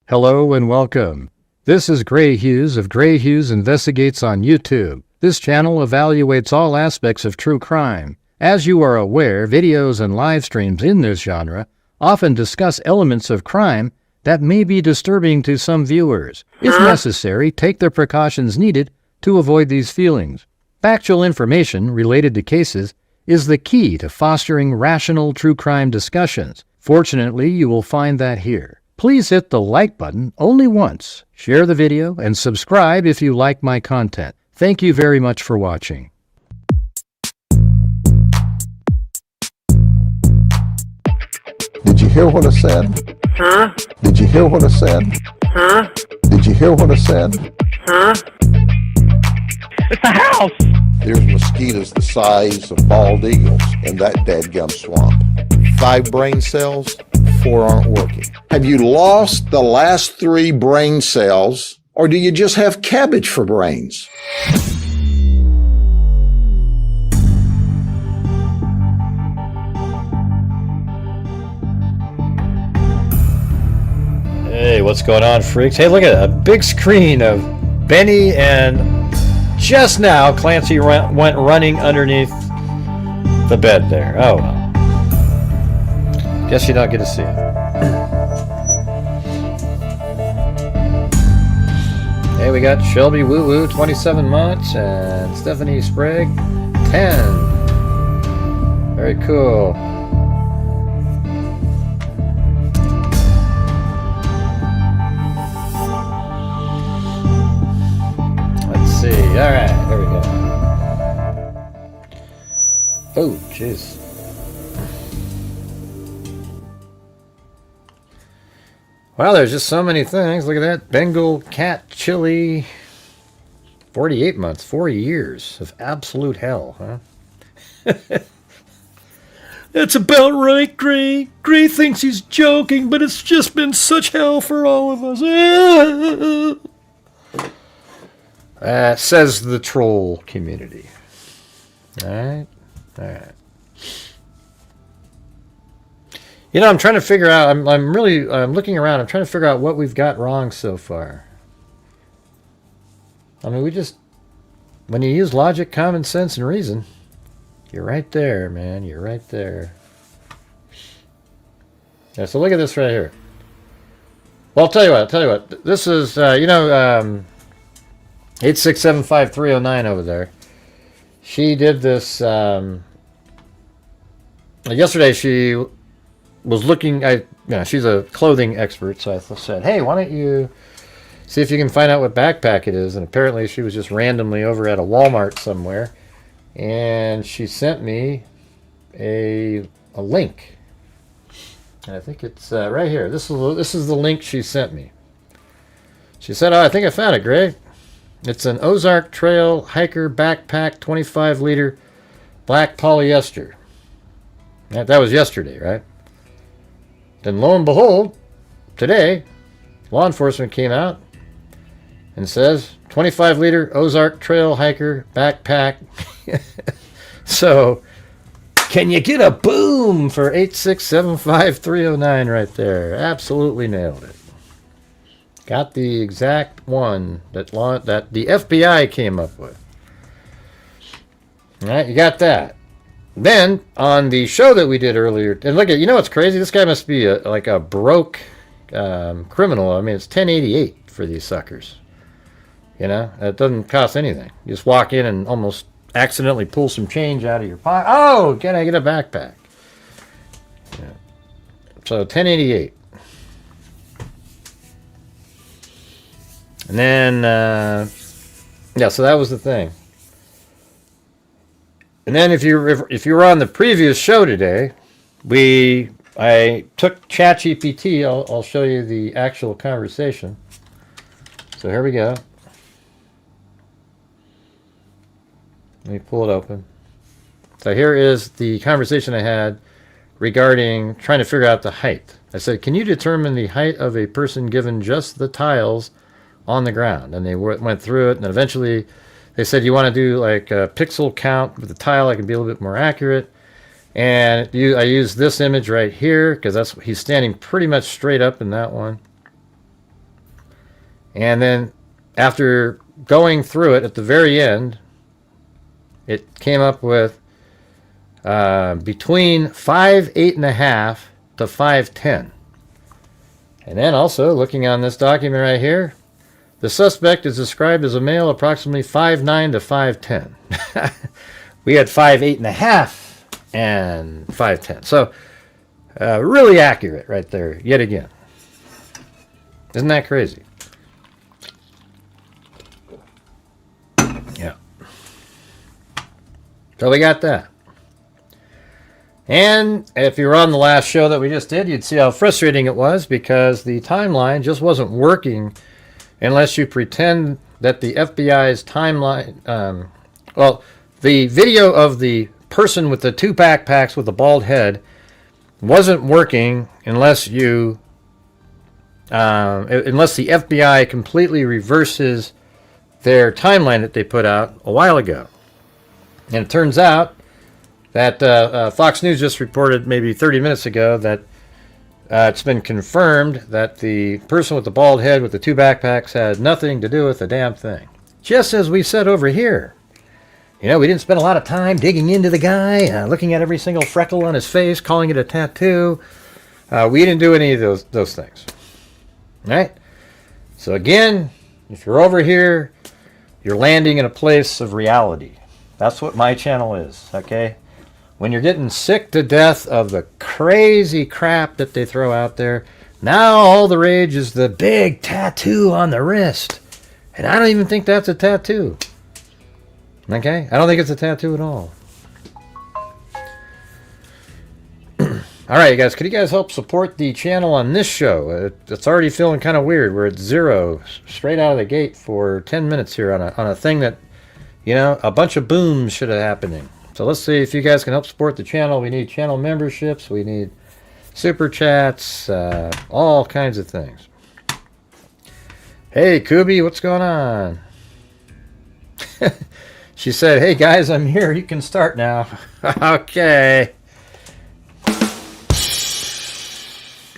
Hello and welcome. This is Grant Hughes of Grant Hughes Investigates on YouTube. This channel evaluates all aspects of true crime. As you are aware, videos and live streams in this genre often discuss elements of crime that may be disturbing to some viewers. If necessary, take the precautions needed to avoid these feelings. Factual information related to cases is the key to fostering rational true crime discussions. Fortunately, you will find that here. Please hit the like button only once, share the video, and subscribe if you like my content. Thank you very much for watching. Did you hear what I said? Huh? Did you hear what I said? Huh? Did you hear what I said? Huh? It's a house! There's mosquitoes the size of bald eagles in that dadgum swamp. 5 brain cells, 4 aren't working. Have you lost the last 3 brain cells, or do you just have cabbage for brains? Hey, what's going on, freaks? Hey, look at a big screen of Benny, and just now Clancy went running underneath the bed there. Oh well. Guess you don't get to see it. Hey, we got Shelby Woo Woo, 27 months, and Stephanie Sprague, 10. Very cool. Let's see. All right, there we go. Oh, jeez. Wow, there's just so many things. Look at that. Bengal cat chili. 48 months. 4 years of absolute hell, huh? That's about right, Gray. Gray thinks he's joking, but it's just been such hell for all of us. Says the troll community. All right. All right. You know, I'm trying to figure out, I'm looking around, I'm trying to figure out what we've got wrong so far. I mean, when you use logic, common sense, and reason, you're right there, man, you're right there. Yeah, so look at this right here. Well, I'll tell you what, this is, 8675309 over there. She did this, yesterday she was looking, she's a clothing expert, so I said, hey, why don't you see if you can find out what backpack it is? And apparently she was just randomly over at a Walmart somewhere, and she sent me a link. And I think it's right here. This is the link she sent me. She said, oh, I think I found it, Gray. It's an Ozark Trail hiker backpack, 25-liter black polyester. That was yesterday, right? Then lo and behold, today, law enforcement came out and says 25-liter Ozark Trail hiker backpack. So, can you get a boom for 8675309 right there? Absolutely nailed it. Got the exact one that the FBI came up with. All right, you got that. Then, on the show that we did earlier, and look at, you know what's crazy? This guy must be like a broke criminal. I mean, it's 1088 for these suckers. You know, it doesn't cost anything. You just walk in and almost accidentally pull some change out of your pocket. Oh, can I get a backpack? Yeah. So, 1088. And then, yeah, so that was the thing. And then if you were on the previous show today, I took ChatGPT. I'll show you the actual conversation. So here we go. Let me pull it open. So here is the conversation I had regarding trying to figure out the height. I said, can you determine the height of a person given just the tiles on the ground? And they went through it, and then eventually they said you want to do like a pixel count with the tile. I can be a little bit more accurate. And I use this image right here because he's standing pretty much straight up in that one. And then after going through it at the very end, it came up with between 5'8.5" to 5'10". And then also, looking on this document right here, the suspect is described as a male approximately 5'9" to 5'10". We had 5'8.5" and 5'10". So, really accurate right there, yet again. Isn't that crazy? Yeah. So we got that. And if you were on the last show that we just did, you'd see how frustrating it was because the timeline just wasn't working unless you pretend that the FBI's timeline... well, the video of the person with the 2 backpacks with the bald head wasn't working unless you... unless the FBI completely reverses their timeline that they put out a while ago. And it turns out that Fox News just reported maybe 30 minutes ago that it's been confirmed that the person with the bald head with the 2 backpacks had nothing to do with the damn thing. Just as we said over here. You know, we didn't spend a lot of time digging into the guy, looking at every single freckle on his face, calling it a tattoo. We didn't do any of those things. All right? So again, if you're over here, you're landing in a place of reality. That's what my channel is, okay? When you're getting sick to death of the crazy crap that they throw out there, now all the rage is the big tattoo on the wrist. And I don't even think that's a tattoo. Okay? I don't think it's a tattoo at all. All right, you guys, could you guys help support the channel on this show? It's already feeling kind of weird. We're at 0 straight out of the gate for 10 minutes here on a thing that, you know, a bunch of booms should have happening. So let's see if you guys can help support the channel. We need channel memberships. We need super chats, all kinds of things. Hey, Kubi, what's going on? She said, hey, guys, I'm here. You can start now. Okay.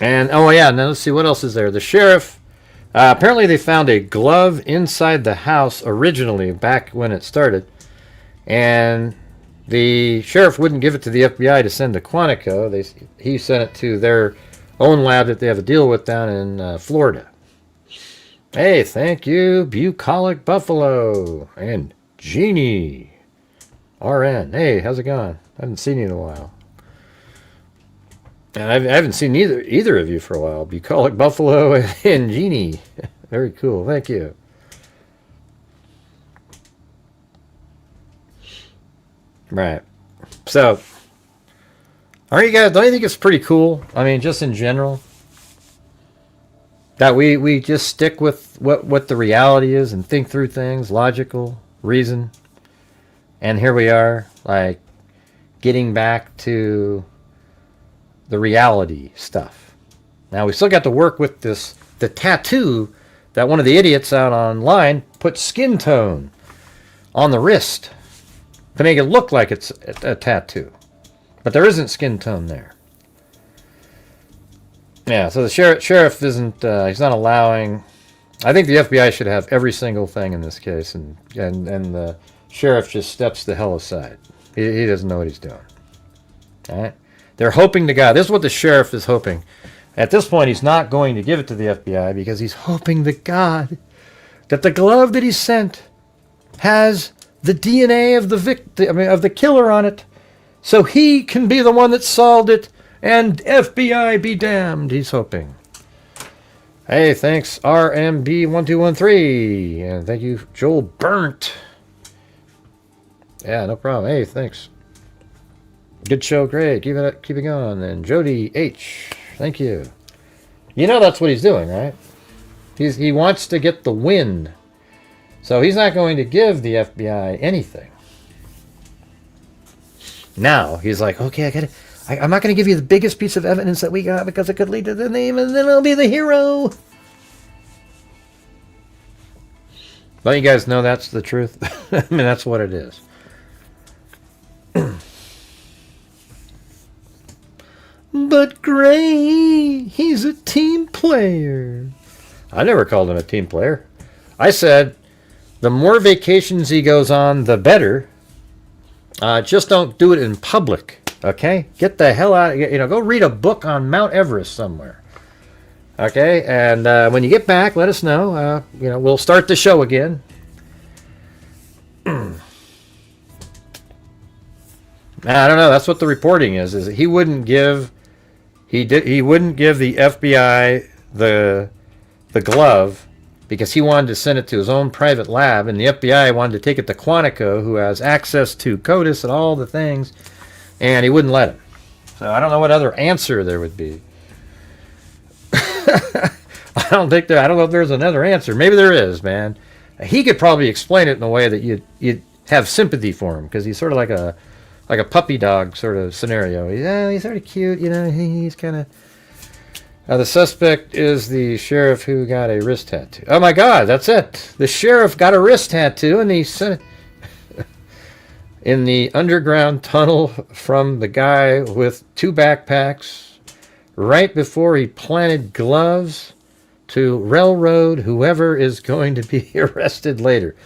And, oh, yeah, now let's see, what else is there? The sheriff, apparently they found a glove inside the house originally, back when it started. And the sheriff wouldn't give it to the FBI to send to Quantico. He sent it to their own lab that they have a deal with down in Florida. Hey, thank you, Bucolic Buffalo. And Jeannie. RN. Hey, how's it going? I haven't seen you in a while. And I haven't seen either of you for a while. Bucolic Buffalo and Jeannie. Very cool. Thank you. Right. So, aren't you guys, don't you think it's pretty cool? I mean, just in general. That we just stick with what the reality is and think through things, logical, reason. And here we are, like, getting back to the reality stuff. Now, we still got to work with the tattoo that one of the idiots out online put skin tone on the wrist to make it look like it's a tattoo. But there isn't skin tone there. Yeah, so the sheriff isn't, he's not allowing... I think the FBI should have every single thing in this case, and the sheriff just steps the hell aside. He doesn't know what he's doing. All right? They're hoping to God. This is what the sheriff is hoping. At this point, he's not going to give it to the FBI because he's hoping to God that the glove that he sent has the DNA of of the killer on it, so he can be the one that solved it, and FBI be damned, he's hoping. Hey, thanks, RMB1213, and thank you, Joel Burnt. Yeah, no problem. Hey, thanks. Good show, great. Keep it going. And Jody H, thank you. You know that's what he's doing, right? He wants to get the win. So he's not going to give the FBI anything. Now, he's like, okay, I'm not going to give you the biggest piece of evidence that we got because it could lead to the name and then I'll be the hero. Don't you guys know that's the truth? I mean, that's what it is. But Gray, he's a team player. I never called him a team player. I said, the more vacations he goes on, the better. Just don't do it in public, okay? Get the hell out, go read a book on Mount Everest somewhere. Okay, and when you get back, let us know. We'll start the show again. I don't know. That's what the reporting is he wouldn't give he wouldn't give the FBI the glove because he wanted to send it to his own private lab, and the FBI wanted to take it to Quantico, who has access to CODIS and all the things, and he wouldn't let him. So I don't know what other answer there would be. I don't know if there's another answer. Maybe there is, man. He could probably explain it in a way that you'd have sympathy for him, because he's sort of like a puppy dog sort of scenario. He's sort of cute, he's kind of... the suspect is the sheriff who got a wrist tattoo. Oh my God, that's it. The sheriff got a wrist tattoo, and he sent in the underground tunnel from the guy with 2 backpacks right before he planted gloves to railroad whoever is going to be arrested later.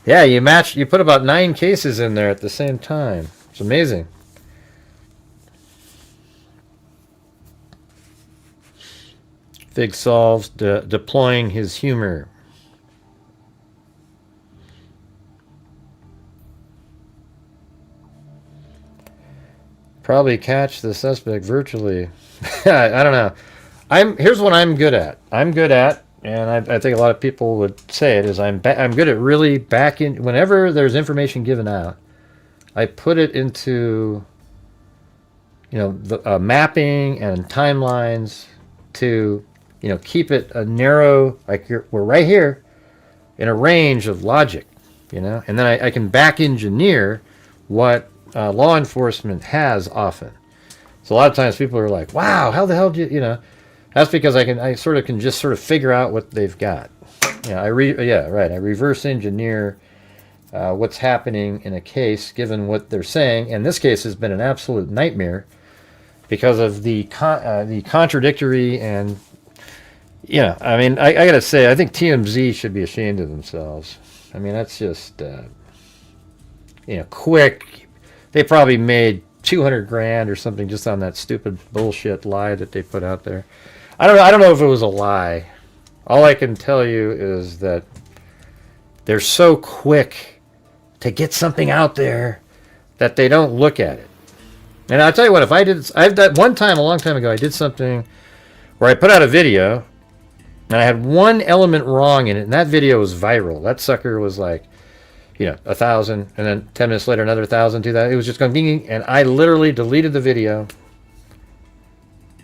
Yeah, you put about 9 cases in there at the same time. It's amazing. Fig solves deploying his humor. Probably catch the suspect virtually. I don't know. Here's what I'm good at. And I think a lot of people would say it, is I'm good at really whenever there's information given out, I put it into, the mapping and timelines to, keep it a narrow, like we're right here in a range of logic, and then I can back engineer what law enforcement has often. So a lot of times people are like, wow, how the hell did you, that's because I can just figure out what they've got. I reverse engineer what's happening in a case given what they're saying, and this case has been an absolute nightmare because of the contradictory and I gotta say, I think TMZ should be ashamed of themselves. I mean, that's just quick. They probably made $200,000 or something just on that stupid bullshit lie that they put out there. I don't know if it was a lie. All I can tell you is that they're so quick to get something out there that they don't look at it. And I'll tell you what, I've done one time a long time ago, I did something where I put out a video and I had one element wrong in it, and that video was viral. That sucker was like, 1,000, and then 10 minutes later another 1,000, 2,000. It was just going ding, and I literally deleted the video.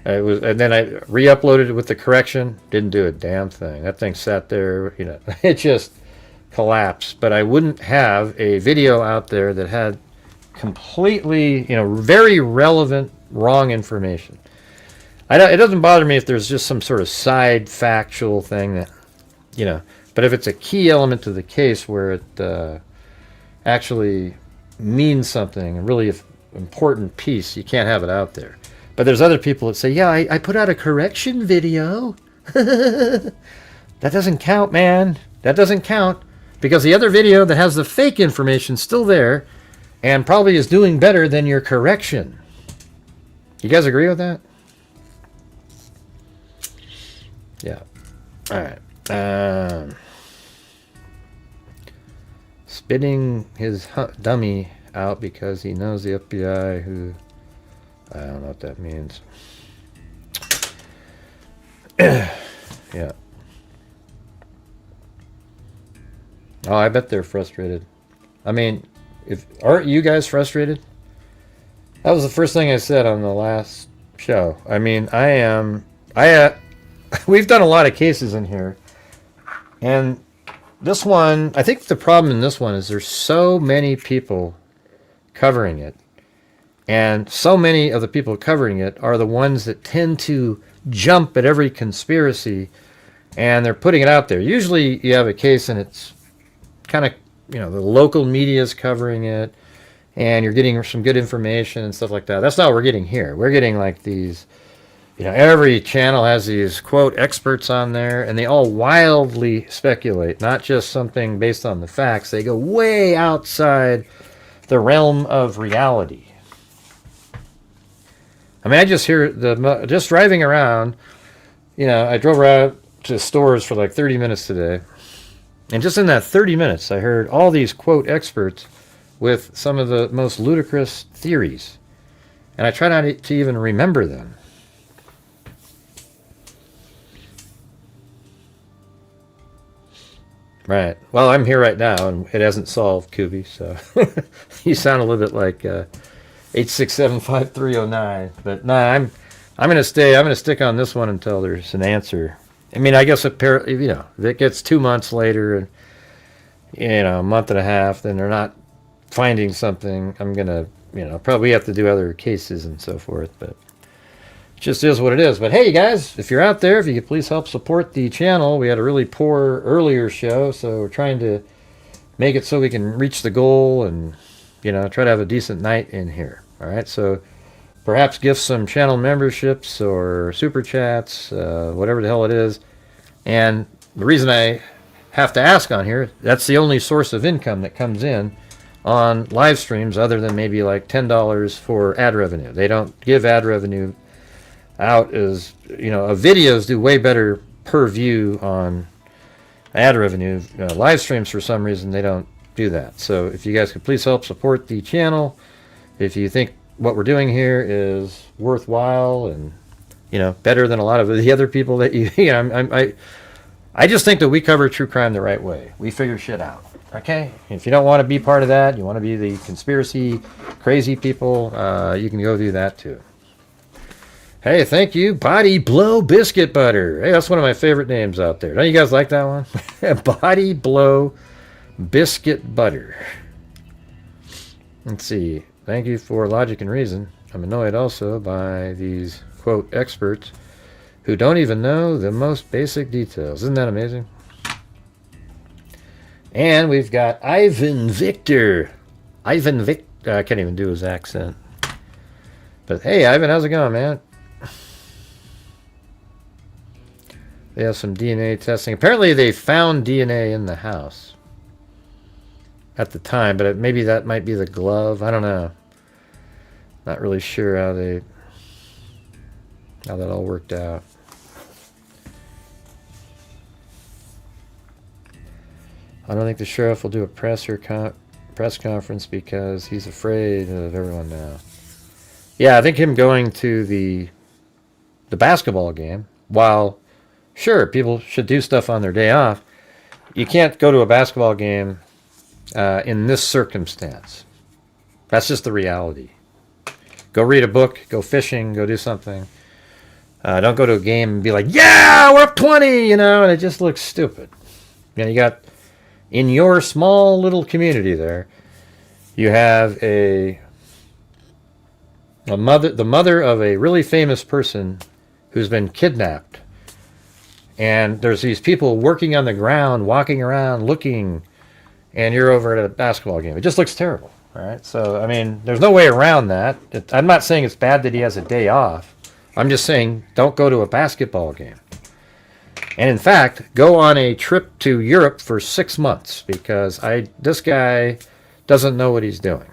And then I re-uploaded it with the correction. Didn't do a damn thing. That thing sat there, it just collapsed. But I wouldn't have a video out there that had completely, very relevant wrong information. It doesn't bother me if there's just some sort of side factual thing that, but if it's a key element to the case where it actually means something, a really important piece, you can't have it out there. But there's other people that say, yeah, I put out a correction video. That doesn't count, man. That doesn't count, because the other video that has the fake information still there and probably is doing better than your correction. You guys agree with that? Yeah. All right. Spitting his dummy out because he knows the FBI who... I don't know what that means. Yeah. Oh, I bet they're frustrated. I mean, aren't you guys frustrated? That was the first thing I said on the last show. I mean, we've done a lot of cases in here, and this one, I think the problem in this one is there's so many people covering it. And so many of the people covering it are the ones that tend to jump at every conspiracy, and they're putting it out there. Usually you have a case and it's kind of, the local media is covering it, and you're getting some good information and stuff like that. That's not what we're getting here. We're getting like these, every channel has these quote experts on there, and they all wildly speculate, not just something based on the facts. They go way outside the realm of reality. I mean, I just hear just driving around, I drove around to stores for like 30 minutes today. And just in that 30 minutes, I heard all these quote experts with some of the most ludicrous theories. And I try not to even remember them. Right. Well, I'm here right now, and it hasn't solved, Kubi, so you sound a little bit like 8675309. But no, I'm going to stick on this one until there's an answer. I mean, I guess if it gets 2 months later and a month and a half, then they're not finding something, I'm going to probably have to do other cases and so forth, but it just is what it is. But hey, guys, if you're out there, if you could please help support the channel. We had a really poor earlier show, so we're trying to make it so we can reach the goal and, try to have a decent night in here. All right, so perhaps gift some channel memberships or super chats, whatever the hell it is. And the reason I have to ask on here, that's the only source of income that comes in on live streams other than maybe like $10 for ad revenue. They don't give ad revenue out as, videos do way better per view on ad revenue. Live streams, for some reason, they don't do that. So if you guys could please help support the channel, if you think what we're doing here is worthwhile and, better than a lot of the other people that I just think that we cover true crime the right way. We figure shit out. Okay? If you don't want to be part of that, you want to be the conspiracy crazy people, you can go do that too. Hey, thank you, Body Blow Biscuit Butter. Hey, that's one of my favorite names out there. Don't you guys like that one? Body Blow Biscuit Butter. Let's see. Thank you for logic and reason. I'm annoyed also by these, quote, experts who don't even know the most basic details. Isn't that amazing? And we've got Ivan Victor. I can't even do his accent. But hey, Ivan, how's it going, man? They have some DNA testing. Apparently they found DNA in the house at the time, but maybe that might be the glove. I don't know. Not really sure how that all worked out. I don't think the sheriff will do a press conference because he's afraid of everyone now. Yeah, I think him going to the basketball game, while sure, people should do stuff on their day off, you can't go to a basketball game in this circumstance. That's just the reality. Go read a book, go fishing, go do something. Don't go to a game and be like, yeah, we're up 20, and it just looks stupid. You got, in your small little community there, you have the mother of a really famous person who's been kidnapped. And there's these people working on the ground, walking around, looking, and you're over at a basketball game. It just looks terrible, all right? So, I mean, there's no way around that. I'm not saying it's bad that he has a day off. I'm just saying don't go to a basketball game. And in fact, go on a trip to Europe for 6 months because this guy doesn't know what he's doing.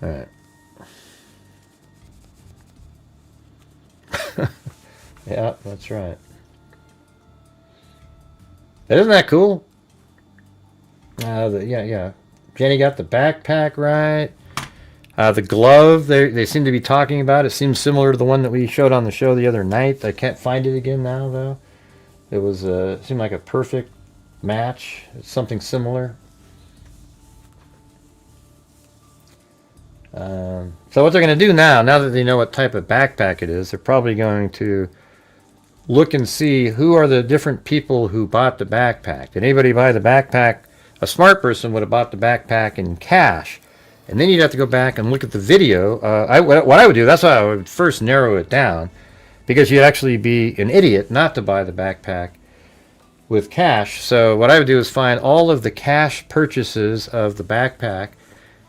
All right. Yeah, that's right. Isn't that cool? Yeah. Jenny got the backpack right. The glove they seem to be talking about, it seems similar to the one that we showed on the show the other night. I can't find it again now, though. It was seemed like a perfect match. It's something similar. So what they're going to do now that they know what type of backpack it is, they're probably going to look and see who are the different people who bought the backpack. Did anybody buy the backpack? A smart person would have bought the backpack in cash. And then you'd have to go back and look at the video. What I would do, that's why I would first narrow it down, because you'd actually be an idiot not to buy the backpack with cash. So what I would do is find all of the cash purchases of the backpack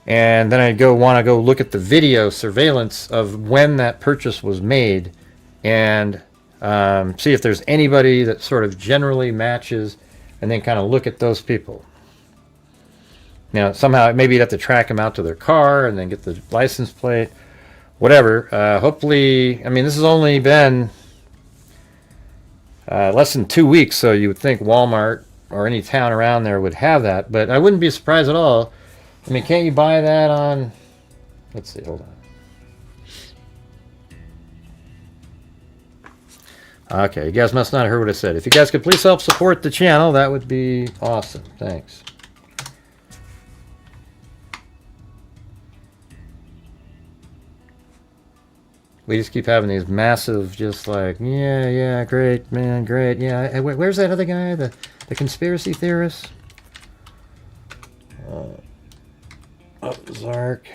And then I want to go look at the video surveillance of when that purchase was made, and see if there's anybody that sort of generally matches, and then kind of look at those people. Now, somehow, maybe you'd have to track them out to their car and then get the license plate, whatever. Hopefully, I mean, this has only been less than 2 weeks, so you would think Walmart or any town around there would have that, but I wouldn't be surprised at all. I mean, can't you buy that on... Let's see, hold on. Okay, you guys must not have heard what I said. If you guys could please help support the channel, that would be awesome. Thanks. We just keep having these massive, just like, yeah, great, man, great. Yeah, where's that other guy, the conspiracy theorist? Zark.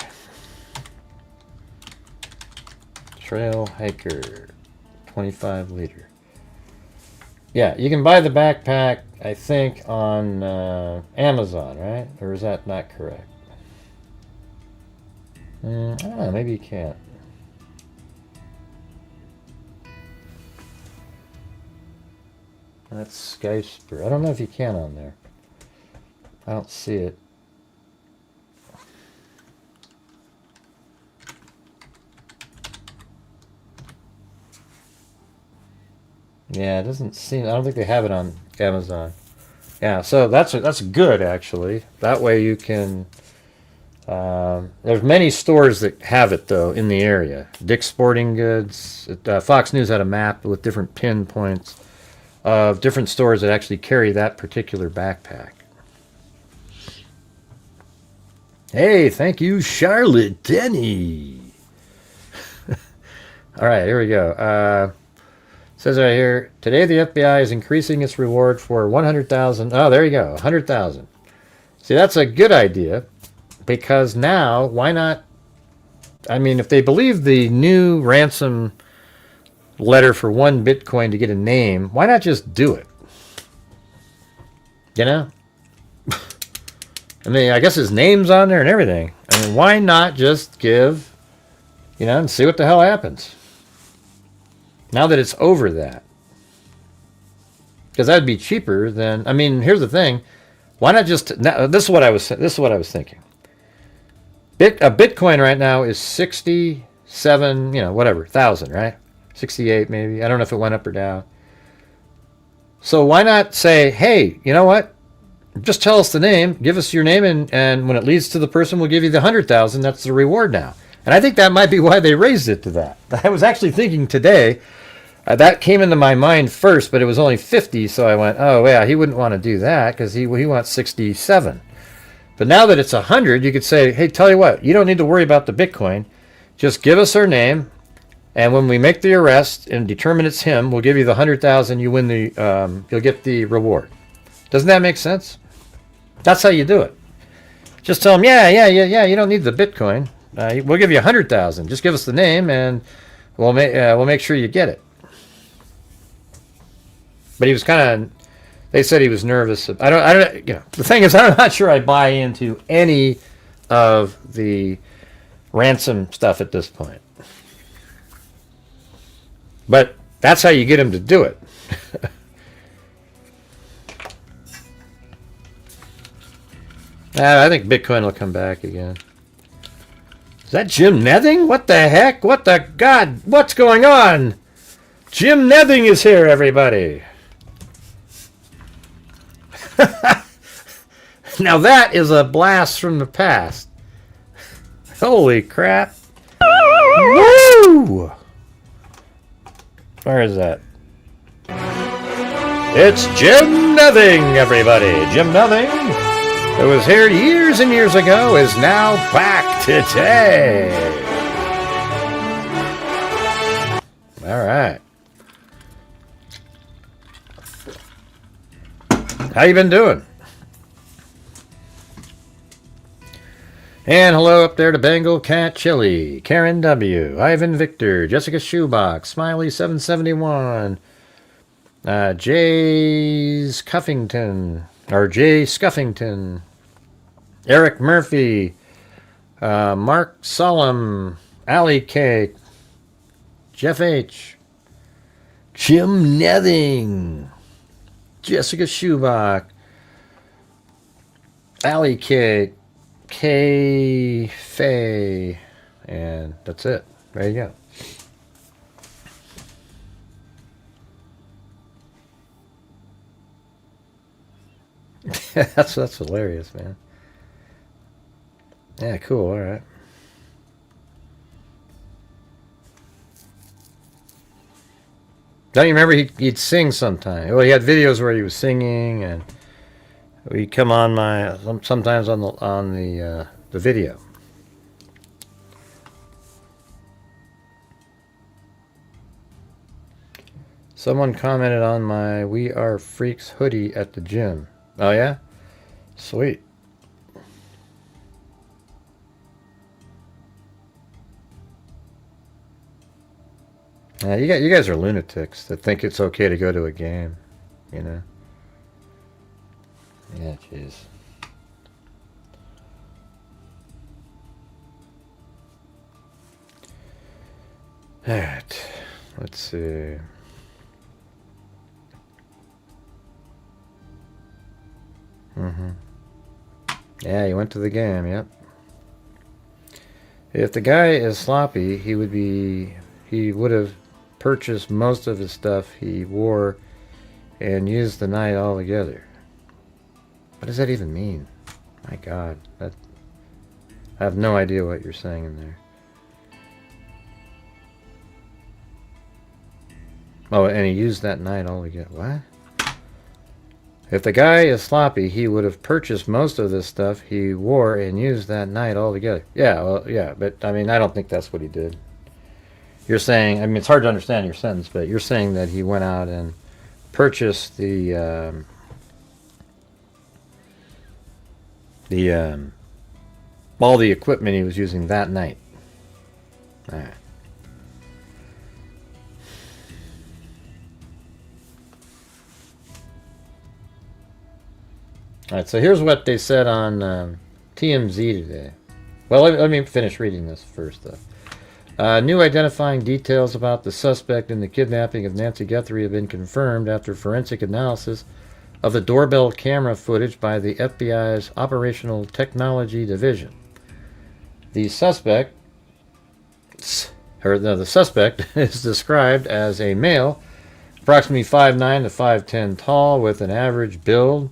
Trail hiker. 25 liter. Yeah, you can buy the backpack, I think, on Amazon, right? Or is that not correct? I don't know, maybe you can't. That's Skyper. I don't know if you can on there. I don't see it. Yeah, it doesn't seem... I don't think they have it on Amazon. Yeah, so that's good, actually. That way you can... there's many stores that have it, though, in the area. Dick's Sporting Goods. Fox News had a map with different pinpoints of different stores that actually carry that particular backpack. Hey, thank you, Charlotte Denny. All right, here we go. Says right here, today the FBI is increasing its reward for 100,000. Oh, there you go, 100,000. See, that's a good idea, because now, why not? I mean, if they believe the new ransom letter for 1 Bitcoin to get a name, why not just do it? You know? I mean, I guess his name's on there and everything. I mean, why not just give, and see what the hell happens? Now that it's over that. Because that would be cheaper than, I mean, here's the thing. Why not just, now, this is what I was thinking. A Bitcoin right now is 67, whatever, thousand, right? 68 maybe. I don't know if it went up or down. So why not say, hey, you know what? Just tell us the name, give us your name, and when it leads to the person, we'll give you the 100,000. That's the reward now. And I think that might be why they raised it to that. I was actually thinking today, that came into my mind first, but it was only 50, so I went, oh, yeah, he wouldn't want to do that because he wants 67. But now that it's 100, you could say, hey, tell you what, you don't need to worry about the Bitcoin. Just give us our name, and when we make the arrest and determine it's him, we'll give you the 100,000. You win the, you'll get the reward. Doesn't that make sense? That's how you do it. Just tell them, yeah, you don't need the Bitcoin. We'll give you 100,000. Just give us the name, and we'll make sure you get it. But he was kind of. They said he was nervous. I don't. The thing is, I'm not sure I buy into any of the ransom stuff at this point. But that's how you get him to do it. I think Bitcoin will come back again. Is that Jim Nething? What the heck? What the God? What's going on? Jim Nething is here, everybody. Now that is a blast from the past. Holy crap. Woo! Where is that? It's Jim Nething, everybody. Jim Nething, who was here years and years ago, is now back today. All right. How you been doing? And hello up there to Bengal Cat Chili, Karen W, Ivan Victor, Jessica Shoebox, Smiley 771, Jay Scuffington, Eric Murphy, Mark Solemn, Ali K, Jeff H, Jim Nething, Jessica Schubach, Ali K, K Faye, and that's it. There you go. that's hilarious, man. Yeah, cool. All right. Don't you remember he'd sing sometime? Well, he had videos where he was singing, and he'd come on my sometimes on the video. Someone commented on my We Are Freaks hoodie at the gym. Oh yeah, sweet. You guys are lunatics that think it's okay to go to a game, you know. Yeah, jeez. All right, let's see. Yeah, he went to the game. Yep. If the guy is sloppy, he would have purchased most of his stuff he wore and used the night altogether. What does that even mean? My God, I have no idea what you're saying in there. Oh, and he used that night altogether. What? If the guy is sloppy, he would have purchased most of this stuff he wore and used that night altogether. Yeah, well, yeah, but I mean, I don't think that's what he did. You're saying, I mean, it's hard to understand your sentence, but you're saying that he went out and purchased all the equipment he was using that night. All right. All right, so here's what they said on TMZ today. Well, let me finish reading this first, though. New identifying details about the suspect in the kidnapping of Nancy Guthrie have been confirmed after forensic analysis of the doorbell camera footage by the FBI's Operational Technology Division. The suspect is described as a male, approximately 5'9" to 5'10" tall, with an average build.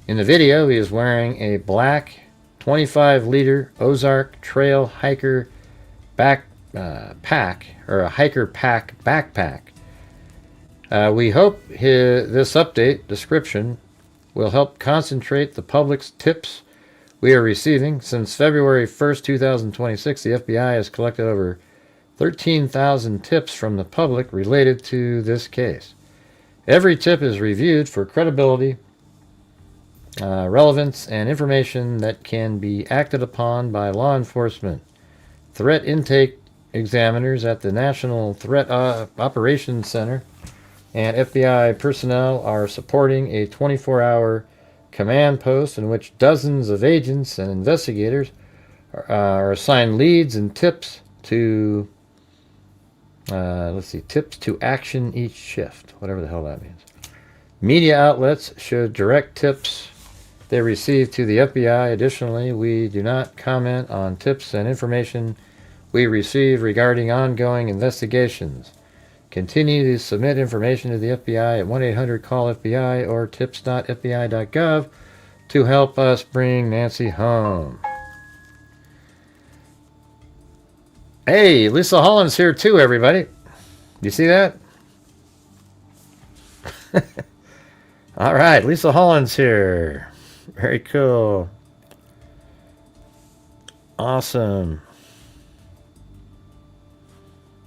In the video, he is wearing a black 25-liter Ozark Trail hiker pack, or a hiker pack backpack. We hope this update description will help concentrate the public's tips we are receiving. Since February 1st, 2026, the FBI has collected over 13,000 tips from the public related to this case. Every tip is reviewed for credibility, relevance, and information that can be acted upon by law enforcement. Threat intake examiners at the National Threat Operations Center and FBI personnel are supporting a 24-hour command post in which dozens of agents and investigators are assigned leads and tips to tips to action each shift, whatever the hell that means. Media outlets should direct tips they receive to the FBI. Additionally, we do not comment on tips and information we receive regarding ongoing investigations. Continue to submit information to the FBI at 1-800-CALL-FBI or tips.fbi.gov to help us bring Nancy home. Hey, Lisa Holland's here too, everybody. You see that? All right, Lisa Holland's here. Very cool. Awesome.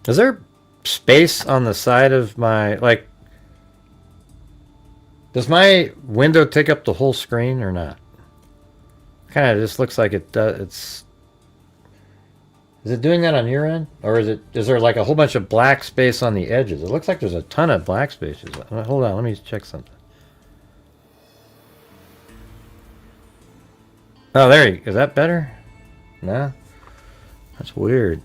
Is there space on the side of my, like, does my window take up the whole screen or not? Kind of just looks like it does. Is it doing that on your end? Or is there like a whole bunch of black space on the edges? It looks like there's a ton of black spaces. Hold on, let me check something. Oh, there you go. Is that better? No? That's weird.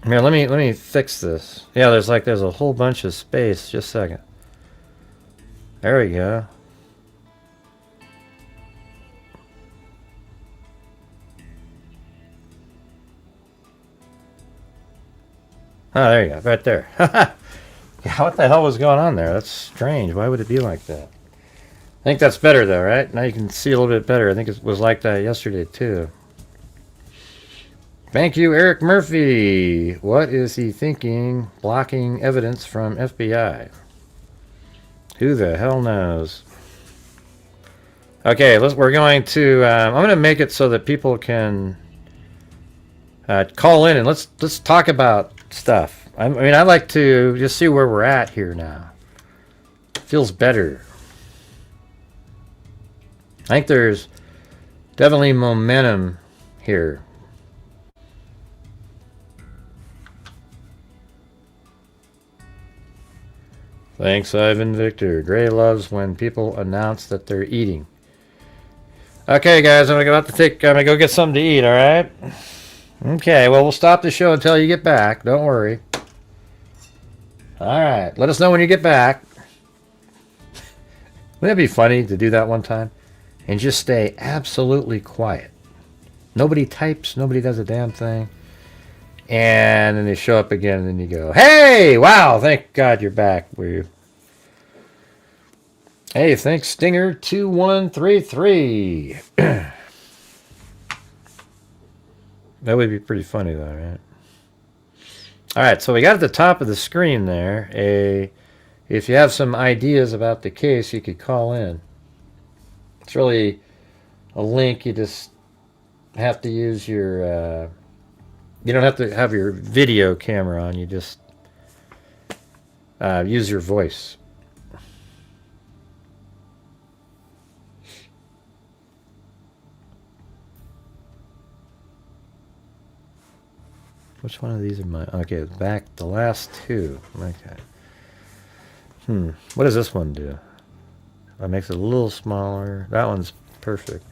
Here, let me fix this. Yeah, there's a whole bunch of space. Just a second. There we go. Oh, there you go. Right there. Yeah, what the hell was going on there? That's strange. Why would it be like that? I think that's better though, right? Now you can see a little bit better. I think it was like that yesterday too. Thank you, Eric Murphy. What is he thinking? Blocking evidence from FBI. Who the hell knows? Okay, we're going to. I'm going to make it so that people can call in and let's talk about stuff. I mean, I like to just see where we're at here now. Feels better. I think there's definitely momentum here. Thanks, Ivan Victor. Gray loves when people announce that they're eating. Okay, guys, I'm gonna go get something to eat. All right. Okay. Well, we'll stop the show until you get back. Don't worry. All right. Let us know when you get back. Wouldn't it be funny to do that one time and just stay absolutely quiet? Nobody types. Nobody does a damn thing. And then they show up again, and then you go, hey, wow, thank God you're back. Hey, thanks, Stinger2133. That would be pretty funny, though, right? All right, so we got at the top of the screen there, if you have some ideas about the case, you could call in. It's really a link. You just have to use your... you don't have to have your video camera on. You just use your voice. Which one of these are mine? Okay, the last two. Okay. What does this one do? That makes it a little smaller. That one's perfect.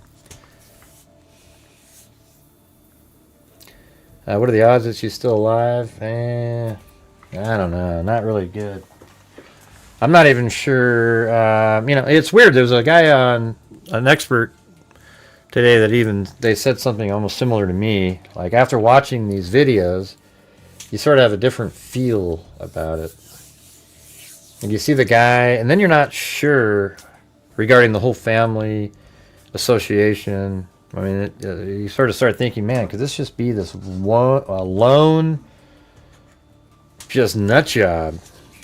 What are the odds that she's still alive? I don't know. Not really good. I'm not even sure. It's weird. There was a guy on an expert today that they said something almost similar to me. Like after watching these videos, you sort of have a different feel about it. And you see the guy, and then you're not sure regarding the whole family association. I mean, you sort of start thinking, man, could this just be this lone, just nut job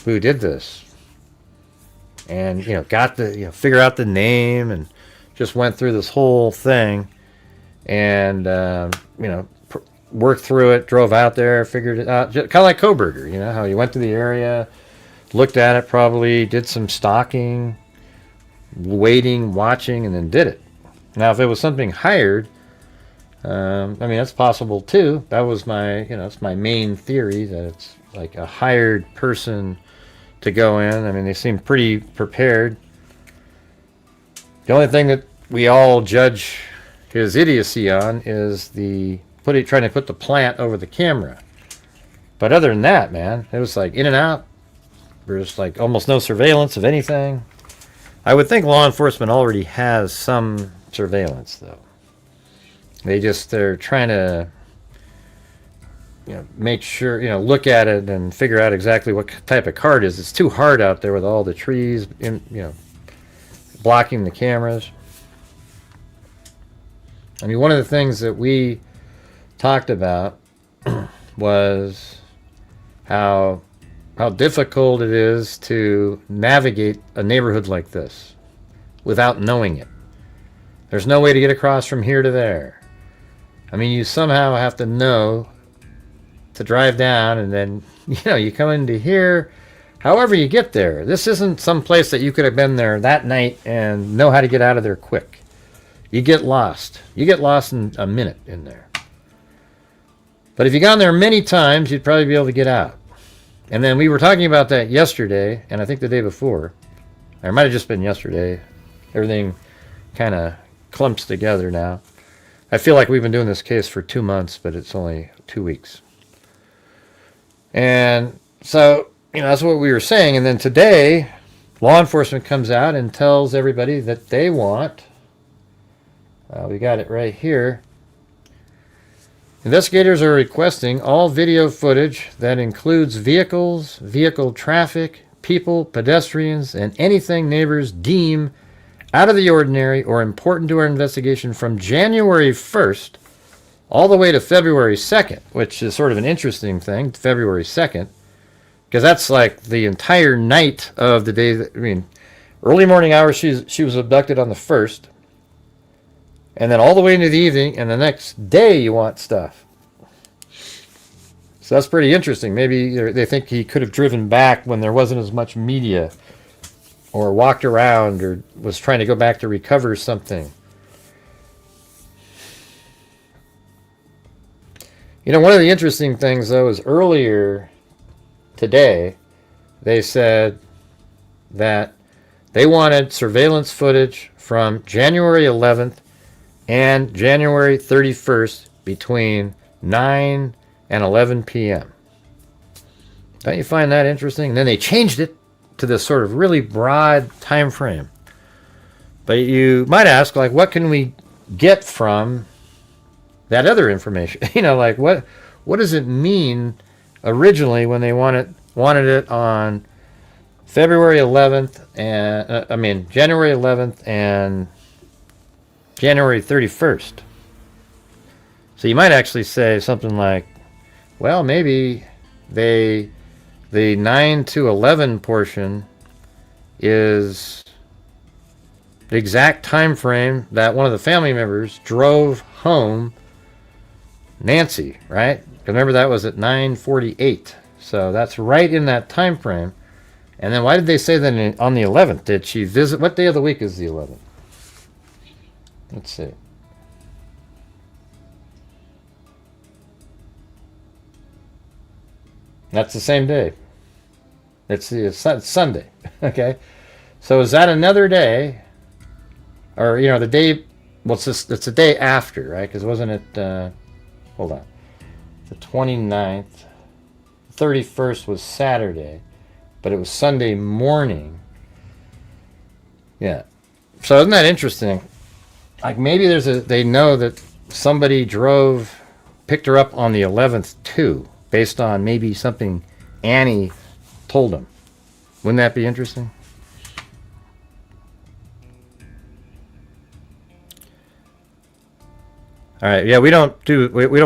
who did this? And, got figure out the name and just went through this whole thing and, worked through it, drove out there, figured it out. Kind of like Koberger, how he went to the area, looked at it probably, did some stalking, waiting, watching, and then did it. Now, if it was something hired, that's possible too. That was it's my main theory that it's like a hired person to go in. I mean, they seem pretty prepared. The only thing that we all judge his idiocy on is trying to put the plant over the camera. But other than that, man, it was like in and out. There's like almost no surveillance of anything. I would think law enforcement already has some surveillance, though. They're trying to make sure, look at it and figure out exactly what type of car it is. It's too hard out there with all the trees blocking the cameras. I mean, one of the things that we talked about was how difficult it is to navigate a neighborhood like this without knowing it. There's no way to get across from here to there. I mean, you somehow have to know to drive down, and then, you come into here. However you get there. This isn't some place that you could have been there that night and know how to get out of there quick. You get lost. You get lost in a minute in there. But if you've gone there many times, you'd probably be able to get out. And then we were talking about that yesterday, and I think the day before. Or it might have just been yesterday. Everything kind of clumps together now. I feel like we've been doing this case for 2 months, but it's only 2 weeks. And so, that's what we were saying. And then today, law enforcement comes out and tells everybody that they want, we got it right here. Investigators are requesting all video footage that includes vehicles, vehicle traffic, people, pedestrians, and anything neighbors deem out of the ordinary or important to our investigation from January 1st all the way to February 2nd, which is sort of an interesting thing, February 2nd, because that's like the entire night of the day. Early morning hours, she was abducted on the 1st, and then all the way into the evening, and the next day you want stuff. So that's pretty interesting. Maybe they think he could have driven back when there wasn't as much media, or walked around, or was trying to go back to recover something. One of the interesting things, though, is earlier today, they said that they wanted surveillance footage from January 11th and January 31st between 9 and 11 p.m. Don't you find that interesting? And then they changed it to this sort of really broad time frame. But you might ask, like, what can we get from that other information? Like, what does it mean originally when they wanted it on February 11th and January 11th and January 31st? So you might actually say something like, well, maybe the 9 to 11 portion is the exact time frame that one of the family members drove home Nancy, right? Remember, that was at 9:48. So that's right in that time frame. And then why did they say that on the 11th? Did she visit? What day of the week is the 11th? Let's see. That's the same day. It's Sunday. Okay. So is that another day? Or, the day, well, it's the day after, right? Because wasn't it, hold on. The 29th. 31st was Saturday, but it was Sunday morning. Yeah. So isn't that interesting? Like, maybe they know that somebody picked her up on the 11th too, based on maybe something Annie told them. Wouldn't that be interesting? All right, yeah, we don't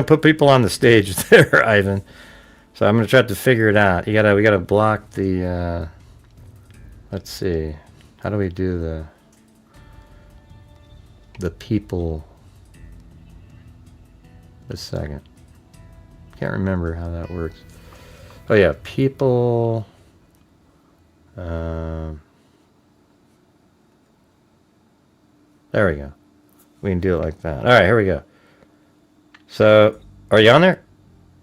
put people on the stage there, Ivan. So I'm gonna try to figure it out. We gotta block the. Let's see, how do we do the people? A second, can't remember how that works. Oh yeah, people. There we go. We can do it like that. All right, here we go. So, are you on there?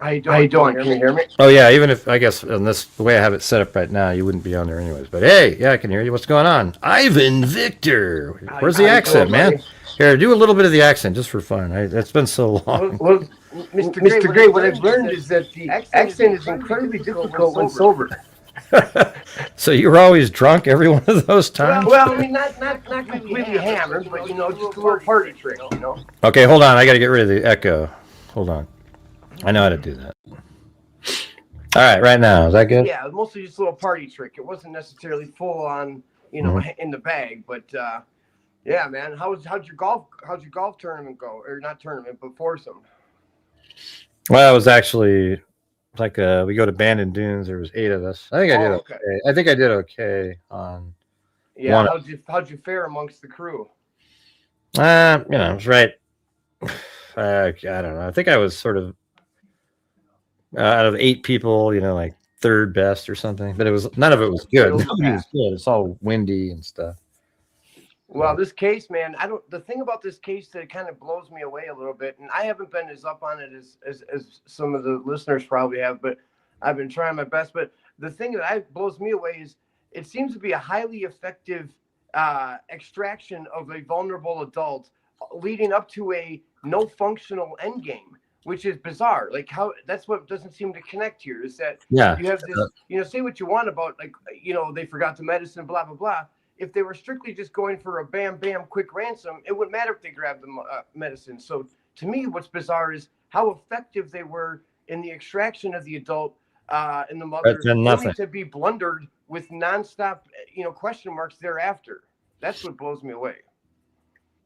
How you doing? Can you hear me? Oh yeah, even if, I guess, on the way I have it set up right now, you wouldn't be on there anyways. But hey, yeah, I can hear you. What's going on? Ivan Victor. Where's the accent, man? Here, do a little bit of the accent just for fun. It's been so long. Well, Mr. Gray, what I've learned is that the accent is incredibly difficult when sober. So you were always drunk every one of those times? Well, I mean, not completely hammered, but, just a little party trick, Okay, hold on. I got to get rid of the echo. Hold on. I know how to do that. All right, right now. Is that good? Yeah, it was mostly just a little party trick. It wasn't necessarily full on, in the bag, but yeah, man. How'd your golf tournament go? Or not tournament, but foursome? Well, it was actually like we go to Bandon Dunes. There was 8 of us. I think I did okay. I think I did okay on. Yeah, how'd you fare amongst the crew? It was right. I don't know. I think I was sort of out of 8 people, like 3rd best or something. But none of it was good. Nobody was good. It's all windy and stuff. Well, this case, man, the thing about this case that kind of blows me away a little bit, and I haven't been as up on it as some of the listeners probably have, but I've been trying my best. But the thing that blows me away is it seems to be a highly effective extraction of a vulnerable adult leading up to a no functional end game, which is bizarre. Like how that's what doesn't seem to connect here is that you have this, say what you want about like, they forgot the medicine, blah, blah, blah. If they were strictly just going for a bam, bam, quick ransom, it wouldn't matter if they grabbed the medicine. So to me, what's bizarre is how effective they were in the extraction of the adult and the mother, only to be blundered with nonstop, question marks thereafter. That's what blows me away.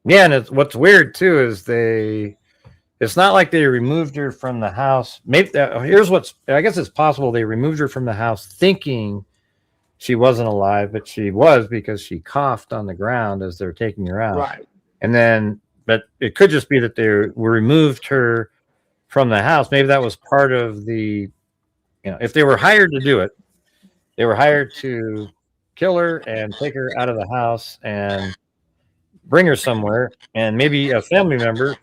Yeah, and what's weird too is it's not like they removed her from the house. Maybe I guess it's possible they removed her from the house thinking she wasn't alive, but she was because she coughed on the ground as they're taking her out. Right. And then, but it could just be that they removed her from the house. Maybe that was part of the, if they were hired to do it, they were hired to kill her and take her out of the house and bring her somewhere. And maybe a family member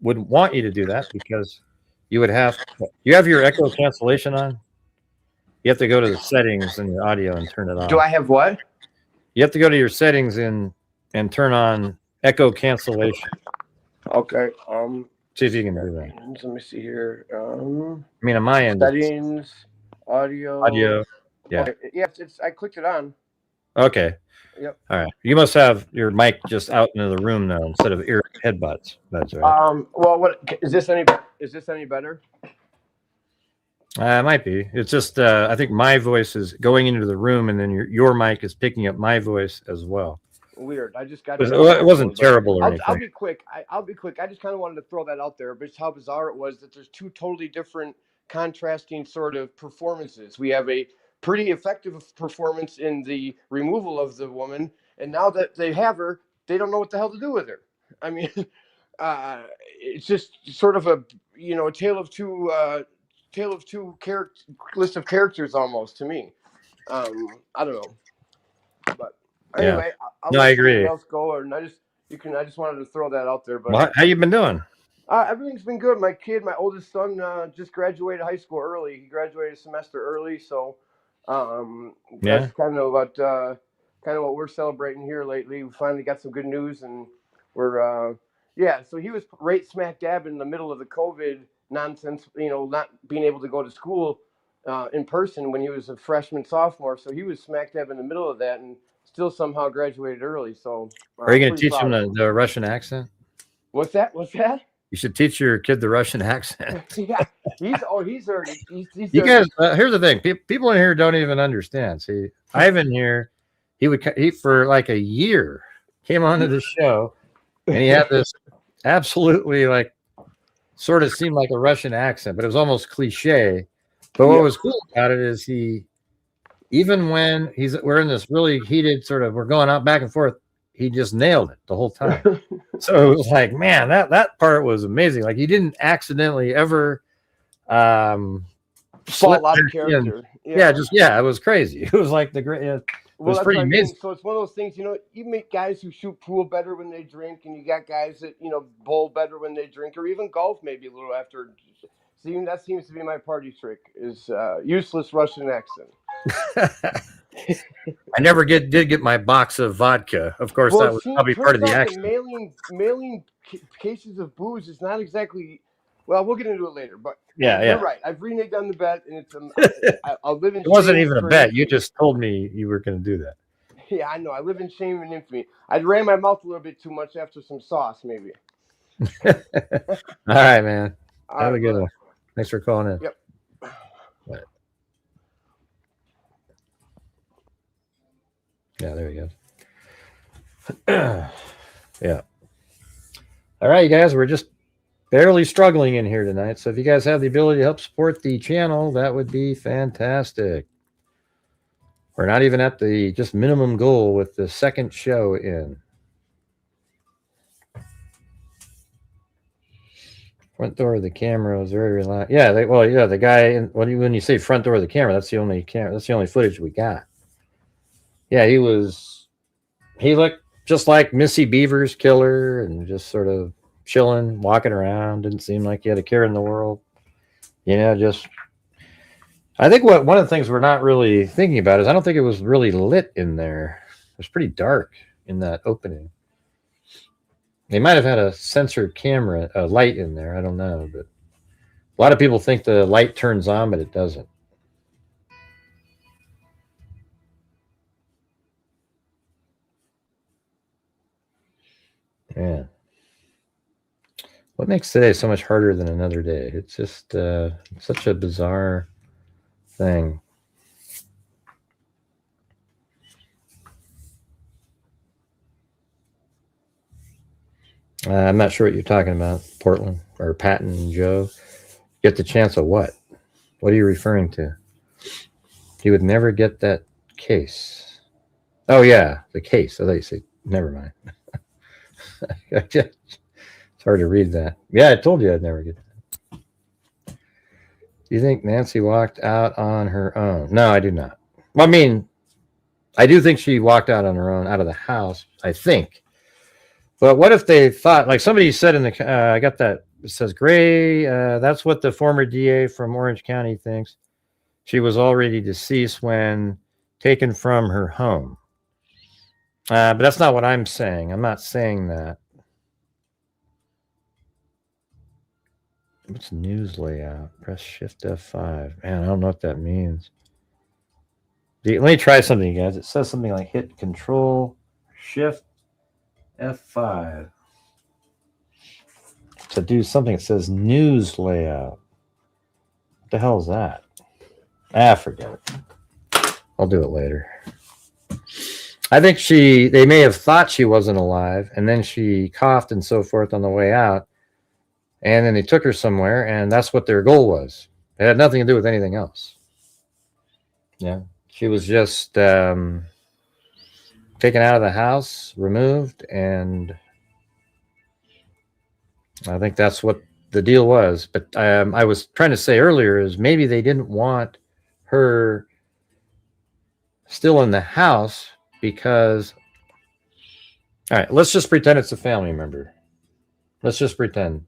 would want you to do that because you have your echo cancellation on. You have to go to the settings in your audio and turn it on. Do I have what? You have to go to your settings and turn on echo cancellation. Okay. See if you can do that. Let me see here. On my end. Settings, audio. Yeah. Okay. Yeah, I clicked it on. Okay. Yep. All right. You must have your mic just out into the room now instead of headbuds. That's right. Well, what is this any better? It might be. It's just I think my voice is going into the room, and then your mic is picking up my voice as well. Weird. I just got. It wasn't terrible or anything. I'll be quick. I'll be quick. I just kind of wanted to throw that out there, but just how bizarre it was that there's two totally different, contrasting sort of performances. We have a pretty effective performance in the removal of the woman, and now that they have her, they don't know what the hell to do with her. I mean, it's just sort of a tale of two list of characters almost to me. I don't know, but anyway, I'll I agree. Else go, and I just wanted to throw that out there. But well, how you been doing? Everything's been good. My oldest son, just graduated high school early. He graduated a semester early, so that's kind of what we're celebrating here lately. We finally got some good news, and we're so he was right smack dab in the middle of the COVID nonsense, not being able to go to school in person when he was a freshman, sophomore. So he was smack dab in the middle of that and still somehow graduated early. So are you going to teach him the Russian accent? What's that? You should teach your kid the Russian accent. Yeah, he's already. You guys, here's the thing: people in here don't even understand. See, Ivan here, he for like a year came onto the show, and he had this absolutely sort of seemed like a Russian accent, but it was almost cliche. But what was cool about it is even when we're in this really heated sort of, we're going out back and forth, he just nailed it the whole time. So it was like, man, that part was amazing. Like he didn't accidentally ever fall out of character. It was crazy. It was like the great. It was pretty amazing. So it's one of those things, you meet guys who shoot pool better when they drink, and you got guys that bowl better when they drink, or even golf maybe a little after. See, that seems to be my party trick is useless Russian accent. I never did get my box of vodka. Of course, that was probably part of the action. Mailing cases of booze is not exactly. Well, we'll get into it later, but you're right. I've reneged on the bet, and it's I'll live in. It wasn't even a bet. You just told me you were going to do that. Yeah, I know. I live in shame and infamy. I ran my mouth a little bit too much after some sauce, maybe. All right, man. Have a good one. Thanks for calling in. Yep. Right. Yeah, there you go. Yeah. All right, you guys, we're just barely struggling in here tonight. So if you guys have the ability to help support the channel, that would be fantastic. We're not even at the just minimum goal with the second show in. Front door of the camera was very relaxed. Yeah, the guy. When you say front door of the camera, that's the only camera. That's the only footage we got. Yeah, he looked just like Missy Beaver's killer, and just sort of chilling, walking around. Didn't seem like he had a care in the world. I think one of the things we're not really thinking about is I don't think it was really lit in there. It was pretty dark in that opening. They might have had a censored camera, a light in there. I don't know, but a lot of people think the light turns on, but it doesn't. Yeah. What makes today so much harder than another day? It's just such a bizarre thing. I'm not sure what you're talking about, Portland or Patton and Joe. Get the chance of what? What are you referring to? You would never get that case. Oh, yeah, the case. I thought you said, never mind. It's hard to read that. Yeah, I told you I'd never get that. Do you think Nancy walked out on her own? No, I do not. Well, I mean, I do think she walked out on her own out of the house, I think. But what if they thought, like somebody said in the, I got that, it says, Gray, that's what the former DA from Orange County thinks. She was already deceased when taken from her home. But that's not what I'm saying. I'm not saying that. What's news layout? Press Shift F5. Man, I don't know what that means. Let me try something, guys. It says something like hit Control Shift F5 to do something. It says news layout. What the hell is that? Forget it. I'll do it later. I think they may have thought she wasn't alive, and then she coughed and so forth on the way out, and then they took her somewhere, and that's what their goal was. It had nothing to do with anything else. Yeah, she was just taken out of the house, removed, and I think that's what the deal was. But I was trying to say earlier is maybe they didn't want her still in the house because, all right, let's just pretend it's a family member. Let's just pretend.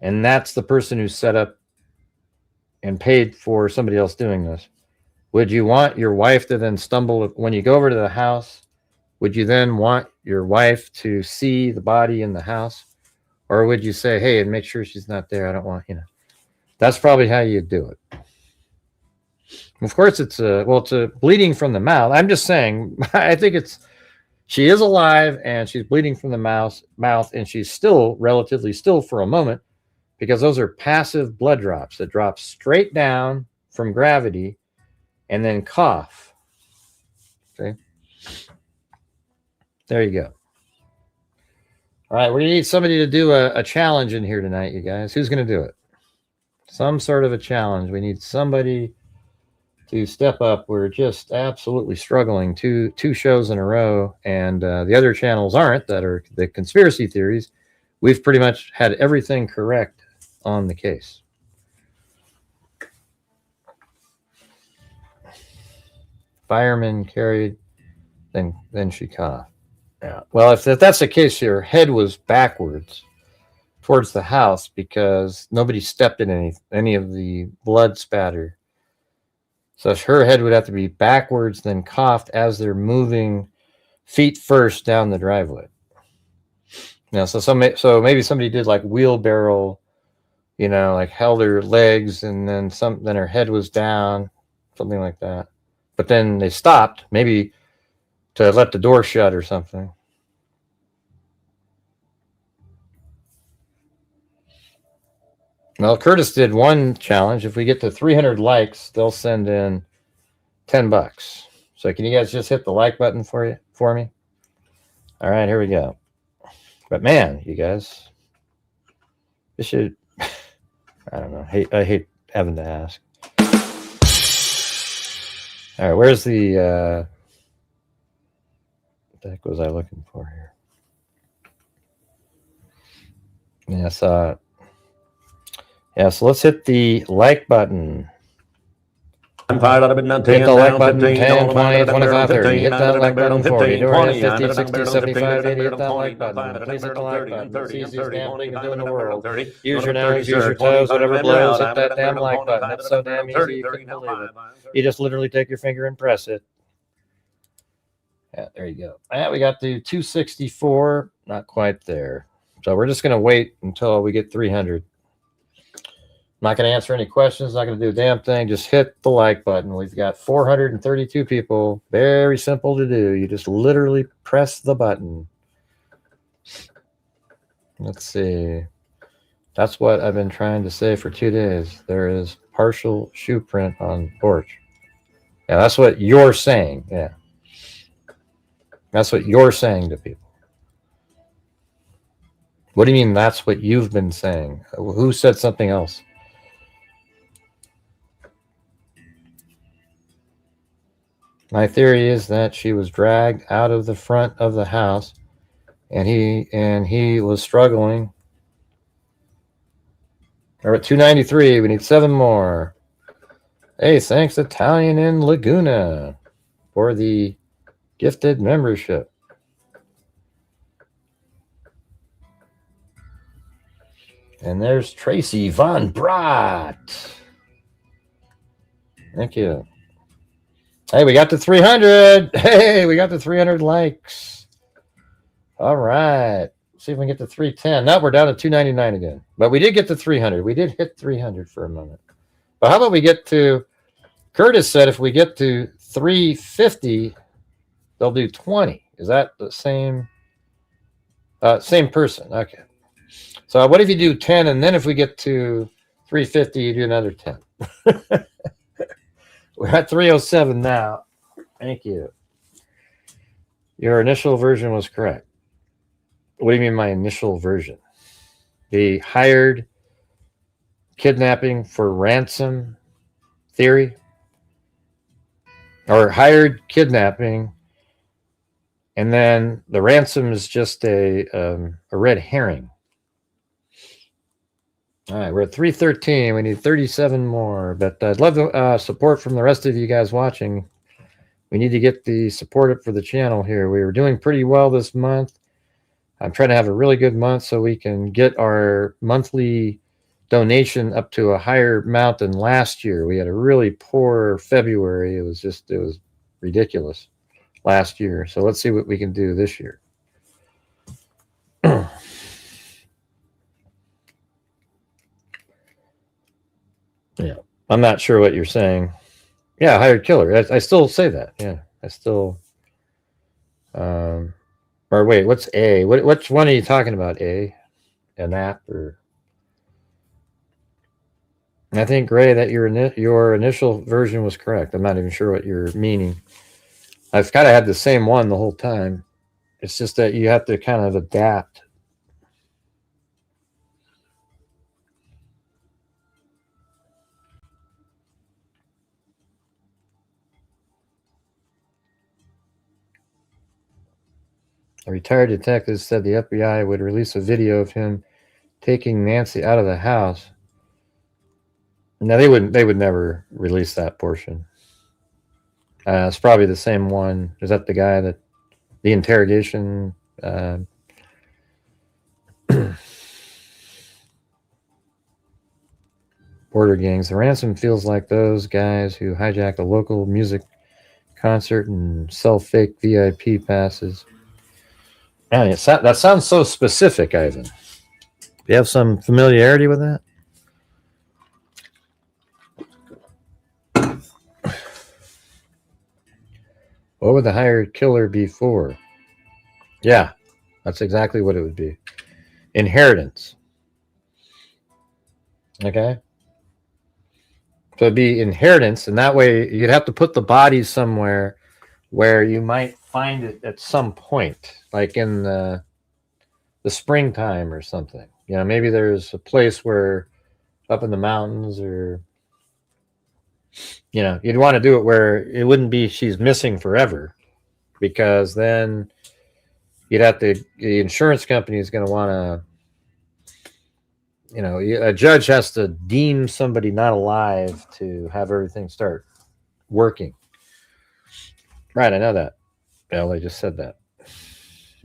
And that's the person who set up and paid for somebody else doing this. Would you want your wife to then stumble when you go over to the house? Would you then want your wife to see the body in the house? Or would you say, hey, and make sure she's not there? I don't want, that's probably how you do it. Of course, it's a bleeding from the mouth. I'm just saying, I think she is alive and she's bleeding from the mouth, and she's still relatively still for a moment because those are passive blood drops that drop straight down from gravity and then cough. Okay. There you go. All right, we need somebody to do a challenge in here tonight, you guys. Who's going to do it? Some sort of a challenge. We need somebody to step up. We're just absolutely struggling. Two shows in a row, and the other channels aren't, that are the conspiracy theories. We've pretty much had everything correct on the case. Fireman carried, then she coughed. Yeah. Well, if that's the case, your head was backwards towards the house because nobody stepped in any of the blood spatter. So her head would have to be backwards, then coughed as they're moving feet first down the driveway. Now, so maybe somebody did like wheelbarrow, like held her legs and then her head was down, something like that. But then they stopped, maybe to let the door shut or something. Well, Curtis did one challenge. If we get to 300 likes, they'll send in $10. So can you guys just hit the like button for me? All right, here we go. But man, you guys, this should, I don't know. I hate having to ask. All right, where's the, what the heck was I looking for here? Yeah, I saw it. Yeah, so let's hit the like button. Hit the like button, 10, 20, 25, 30. Hit that like button, 40. 50, 60, 75, 80. Hit that like button. Please hit the like button. It's the easiest damn thing to do in the world. Use your nose, use your toes, whatever blows. Hit that damn like button. It's so damn easy, you couldn't believe it. You just literally take your finger and press it. Yeah, there you go. Yeah, we got the 264. Not quite there. So we're just going to wait until we get 300. I'm not going to answer any questions. Not going to do a damn thing. Just hit the like button. We've got 432 people. Very simple to do. You just literally press the button. Let's see. That's what I've been trying to say for 2 days. There is partial shoe print on porch. Yeah, that's what you're saying. Yeah. That's what you're saying to people. What do you mean that's what you've been saying? Who said something else? My theory is that she was dragged out of the front of the house and he was struggling. We're at 293. We need 7 more. Hey, thanks Italian in Laguna for the gifted membership. And there's Tracy Von Brott. Thank you. Hey, we got to 300. Hey, we got to 300 likes. All right. See if we can get to 310. Now we're down to 299 again. But we did get to 300. We did hit 300 for a moment. But how about we get to, Curtis said if we get to 350, they'll do 20. Is that the same? Same person. Okay. So what if you do 10 and then if we get to 350, you do another 10? We're at 307 now. Thank you. Your initial version was correct. What do you mean my initial version? The hired kidnapping for ransom theory? Or hired kidnapping, and then the ransom is just a red herring. All right, we're at 313. We need 37 more, but I'd love the support from the rest of you guys watching. We need to get the support for the channel here. We were doing pretty well this month. I'm trying to have a really good month so we can get our monthly donation up to a higher amount than last year. We had a really poor February. It was ridiculous last year. So let's see what we can do this year. Yeah, I'm not sure what you're saying. Yeah, hired killer. I still say that. Yeah, I still. Or wait, what's A? Which one are you talking about? A, an app, or? I think Gray that your initial version was correct. I'm not even sure what you're meaning. I've kind of had the same one the whole time. It's just that you have to kind of adapt. A retired detective said the FBI would release a video of him taking Nancy out of the house. No, they would never release that portion. It's probably the same one. Is that the guy that the interrogation? Border gangs. The ransom feels like those guys who hijack a local music concert and sell fake VIP passes. Man, that sounds so specific, Ivan. Do you have some familiarity with that? What would the hired killer be for? Yeah, that's exactly what it would be. Inheritance. Okay? So it'd be inheritance, and that way you'd have to put the body somewhere where you might find it at some point, like in the springtime or something. You know, maybe there's a place where up in the mountains, or you know, you'd want to do it where it wouldn't be she's missing forever, because then you'd have to, the insurance company is going to want to, you know, a judge has to deem somebody not alive to have everything start working. Right, I know that. Well, I just said that.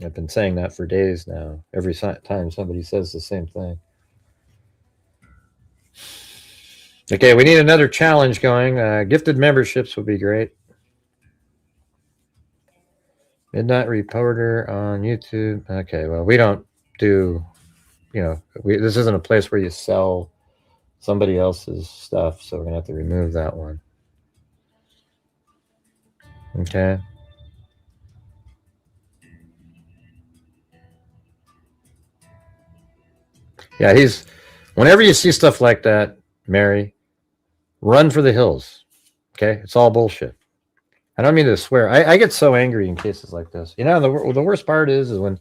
I've been saying that for days now. Every time somebody says the same thing. Okay, we need another challenge going. Gifted memberships would be great. Midnight Reporter on YouTube. Okay, well, we don't do, this isn't a place where you sell somebody else's stuff, so we're going to have to remove that one. Okay. Yeah, whenever you see stuff like that, Mary, run for the hills. Okay? It's all bullshit. I don't mean to swear. I get so angry in cases like this. The worst part is when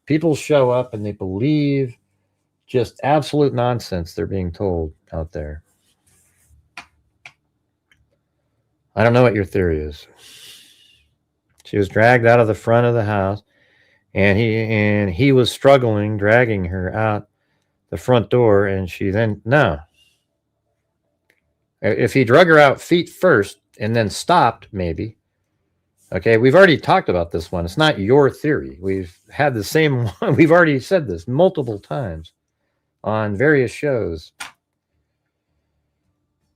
people show up and they believe just absolute nonsense they're being told out there. I don't know what your theory is. She was dragged out of the front of the house, and he was struggling, dragging her out the front door, and she then, no. If he drug her out feet first and then stopped, maybe. Okay, we've already talked about this one. It's not your theory. We've had the same one. We've already said this multiple times on various shows.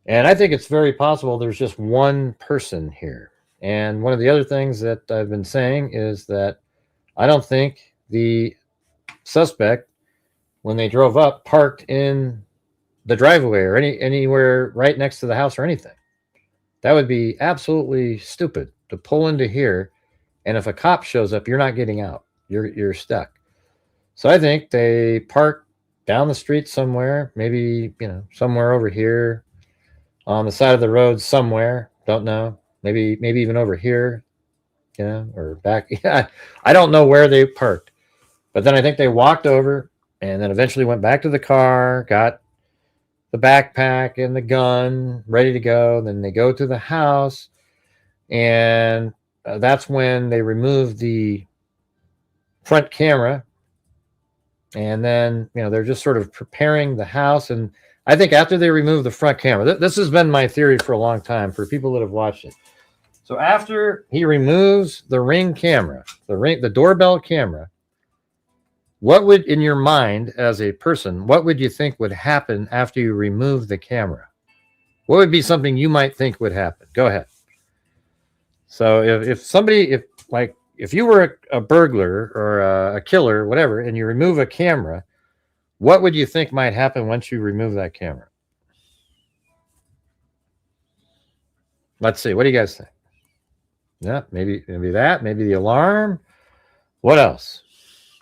And I think it's very possible there's just one person here. And one of the other things that I've been saying is that I don't think the suspect, when they drove up, parked in the driveway or anywhere right next to the house or anything. That would be absolutely stupid to pull into here. And if a cop shows up, you're not getting out. You're stuck. So I think they parked down the street somewhere, maybe, somewhere over here on the side of the road somewhere. Don't know. Maybe even over here, or back. Yeah, I don't know where they parked. But then I think they walked over and then eventually went back to the car, got the backpack and the gun ready to go. Then they go to the house, and that's when they remove the front camera. And then, they're just sort of preparing the house. And I think after they remove the front camera, this has been my theory for a long time for people that have watched it. So after he removes the Ring camera, the doorbell camera, what would, in your mind as a person, what would you think would happen after you remove the camera? What would be something you might think would happen? Go ahead. So if you were a burglar or a killer, whatever, and you remove a camera, what would you think might happen once you remove that camera? Let's see. What do you guys think? Yeah, maybe that. Maybe the alarm. What else?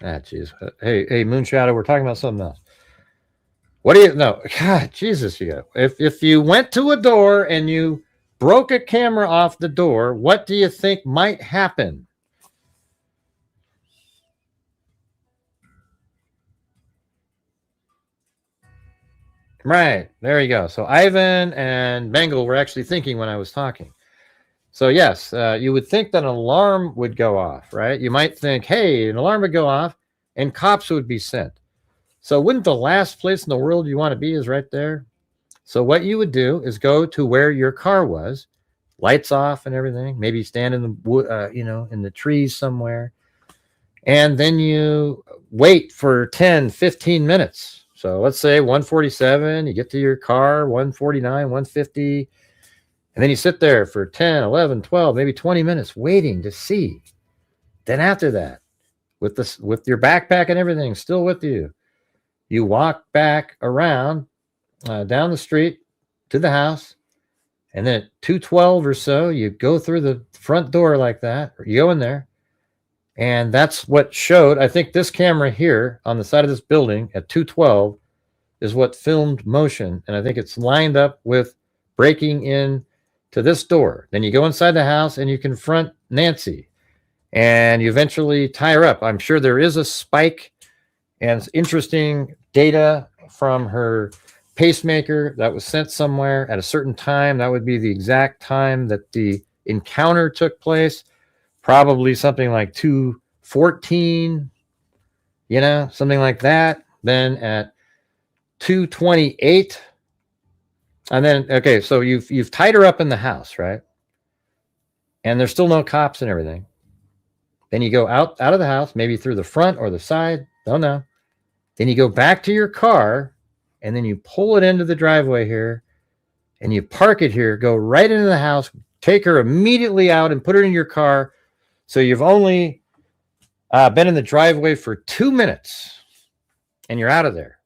Jeez. Hey, Moonshadow, we're talking about something else. What do you know? God, Jesus, if you went to a door and you broke a camera off the door, what do you think might happen? Right. There you go. So Ivan and Bengal were actually thinking when I was talking. So yes, you would think that an alarm would go off, right? You might think, hey, an alarm would go off and cops would be sent. So wouldn't the last place in the world you want to be is right there? So what you would do is go to where your car was, lights off and everything, maybe stand in the in the trees somewhere, and then you wait for 10, 15 minutes. So let's say 1:47, you get to your car, 1:49, 1:50, and then you sit there for 10, 11, 12, maybe 20 minutes waiting to see. Then after that, with your backpack and everything still with you, you walk back around down the street to the house, and then at 2:12 or so, you go through the front door like that, or you go in there, and that's what showed. I think this camera here on the side of this building at 2:12 is what filmed motion, and I think it's lined up with breaking in to this door. Then you go inside the house and you confront Nancy, and you eventually tie her up. I'm sure there is a spike and interesting data from her pacemaker that was sent somewhere at a certain time. That would be the exact time that the encounter took place, probably something like 2:14, something like that. Then at 2:28, and then, okay, so you've tied her up in the house, right? And there's still no cops and everything. Then you go out of the house, maybe through the front or the side, don't know. Then you go back to your car, and then you pull it into the driveway here, and you park it here, go right into the house, take her immediately out and put her in your car, So you've only been in the driveway for 2 minutes and you're out of there.